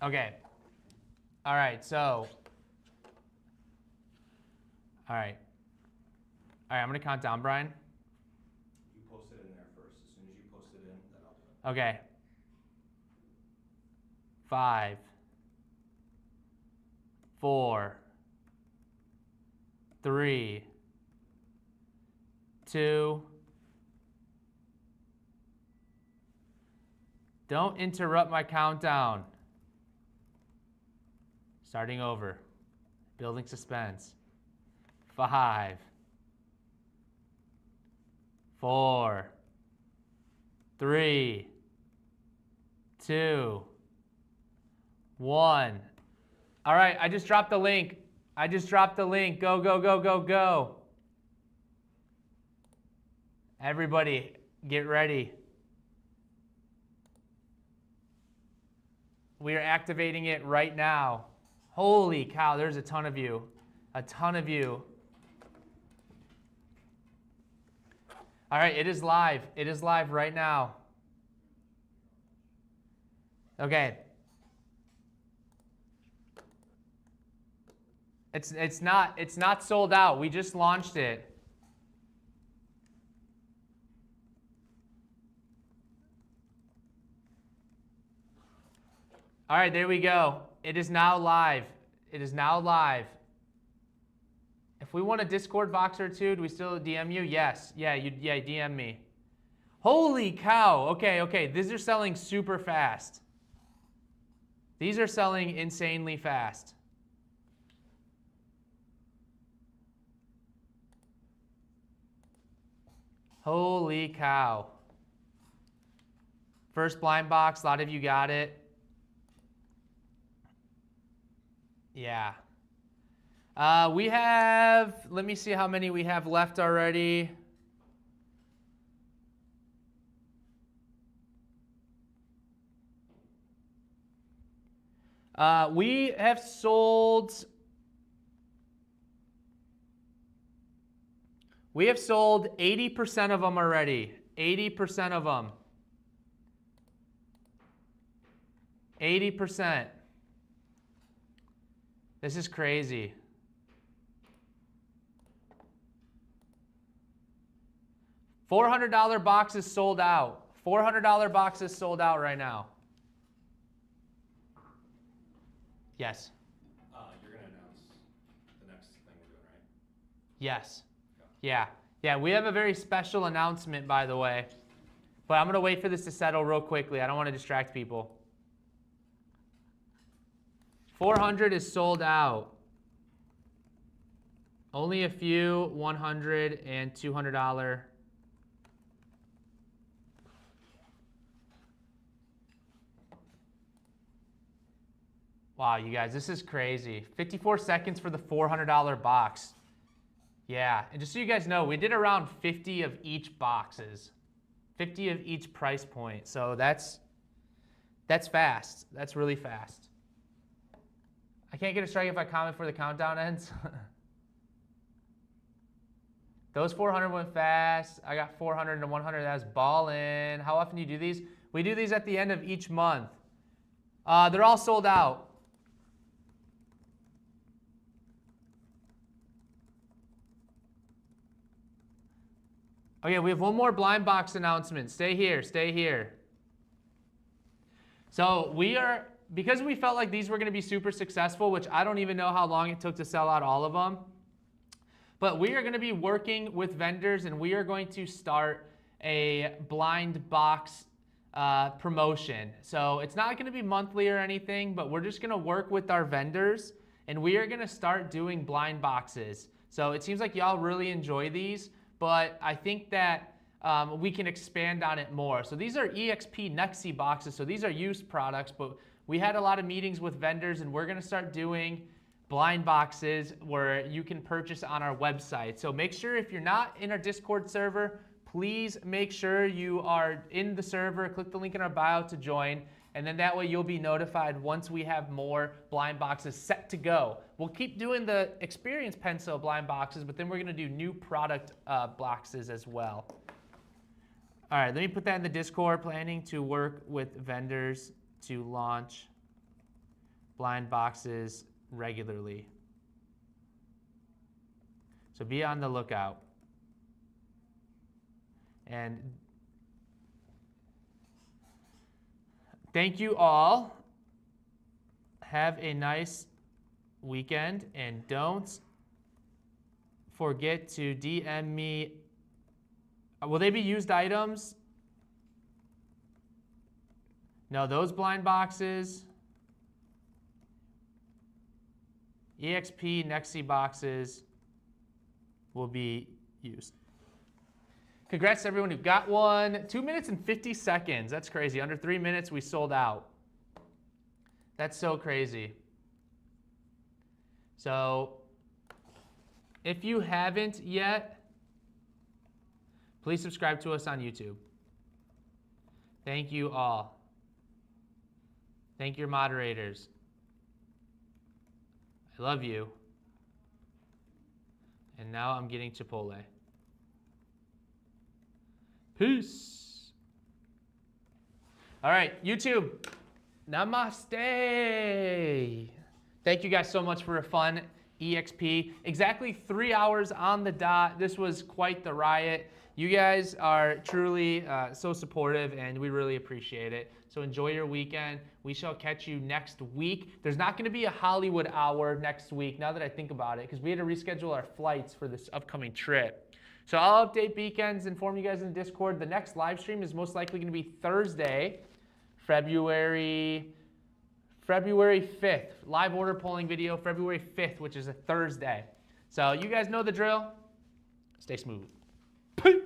Okay. All right, so. All right. All right, I'm gonna count down, Brian. You post it in there first. As soon as you post it in, then I'll do it. Okay. 5, 4, 3, 2. Don't interrupt my countdown. Starting over. Building suspense. 5, 4, 3, 2, 1. All right, I just dropped the link. Go, go, go, go, go. Everybody, get ready. We are activating it right now. Holy cow, there's a ton of you. A ton of you. All right, it is live. It is live right now. Okay. It's not sold out. We just launched it. All right, there we go. It is now live. It is now live. If we want a Discord box or two, do we still DM you? Yes. Yeah, DM me. Holy cow. Okay. These are selling super fast. These are selling insanely fast. Holy cow. First blind box, a lot of you got it. Yeah. We have, let me see how many we have left already. We have sold 80% of them already. 80% of them. 80%. This is crazy. $400 boxes sold out. $400 boxes sold out right now. Yes. You're gonna announce the next thing we're doing, right? Yes. Yeah. Yeah, we have a very special announcement, by the way. But I'm going to wait for this to settle real quickly. I don't want to distract people. 400 is sold out. Only a few $100 and $200. Wow, you guys, this is crazy. 54 seconds for the $400 box. Yeah, and just so you guys know, we did around 50 of each boxes. 50 of each price point. So that's fast. That's really fast. I can't get a strike if I comment before the countdown ends. Those 400 went fast. I got 400 and 100. That's ballin'. How often do you do these? We do these at the end of each month. They're all sold out. Okay, we have one more blind box announcement. Stay here, stay here. So because we felt like these were gonna be super successful, which I don't even know how long it took to sell out all of them, but we are gonna be working with vendors and we are going to start a blind box promotion. So it's not gonna be monthly or anything, but we're just gonna work with our vendors and we are gonna start doing blind boxes. So it seems like y'all really enjoy these, but I think that we can expand on it more. So these are EXP NEXY boxes. So these are used products, but we had a lot of meetings with vendors and we're gonna start doing blind boxes where you can purchase on our website. So make sure if you're not in our Discord server, please make sure you are in the server, click the link in our bio to join, and then that way you'll be notified once we have more blind boxes set to go. We'll keep doing the experience pencil blind boxes, but then we're gonna do new product boxes as well. All right, let me put that in the Discord. Planning to work with vendors to launch blind boxes regularly. So be on the lookout. And thank you all. Have a nice weekend and don't forget to DM me. Will they be used items? No, those blind boxes. EXP NEXY boxes will be used. Congrats to everyone who got one. 2 minutes and 50 seconds. That's crazy. Under 3 minutes, we sold out. That's so crazy. So if you haven't yet, please subscribe to us on YouTube. Thank you all. Thank your moderators. I love you. And now I'm getting Chipotle. Peace. All right, YouTube. Namaste. Thank you guys so much for a fun EXP. Exactly 3 hours on the dot. This was quite the riot. You guys are truly so supportive and we really appreciate it. So enjoy your weekend. We shall catch you next week. There's not gonna be a Hollywood hour next week, now that I think about it, because we had to reschedule our flights for this upcoming trip. So I'll update beacons, inform you guys in Discord. The next live stream is most likely gonna be Thursday, February 5th. Live order polling video, February 5th, which is a Thursday. So you guys know the drill. Stay smooth. Peace.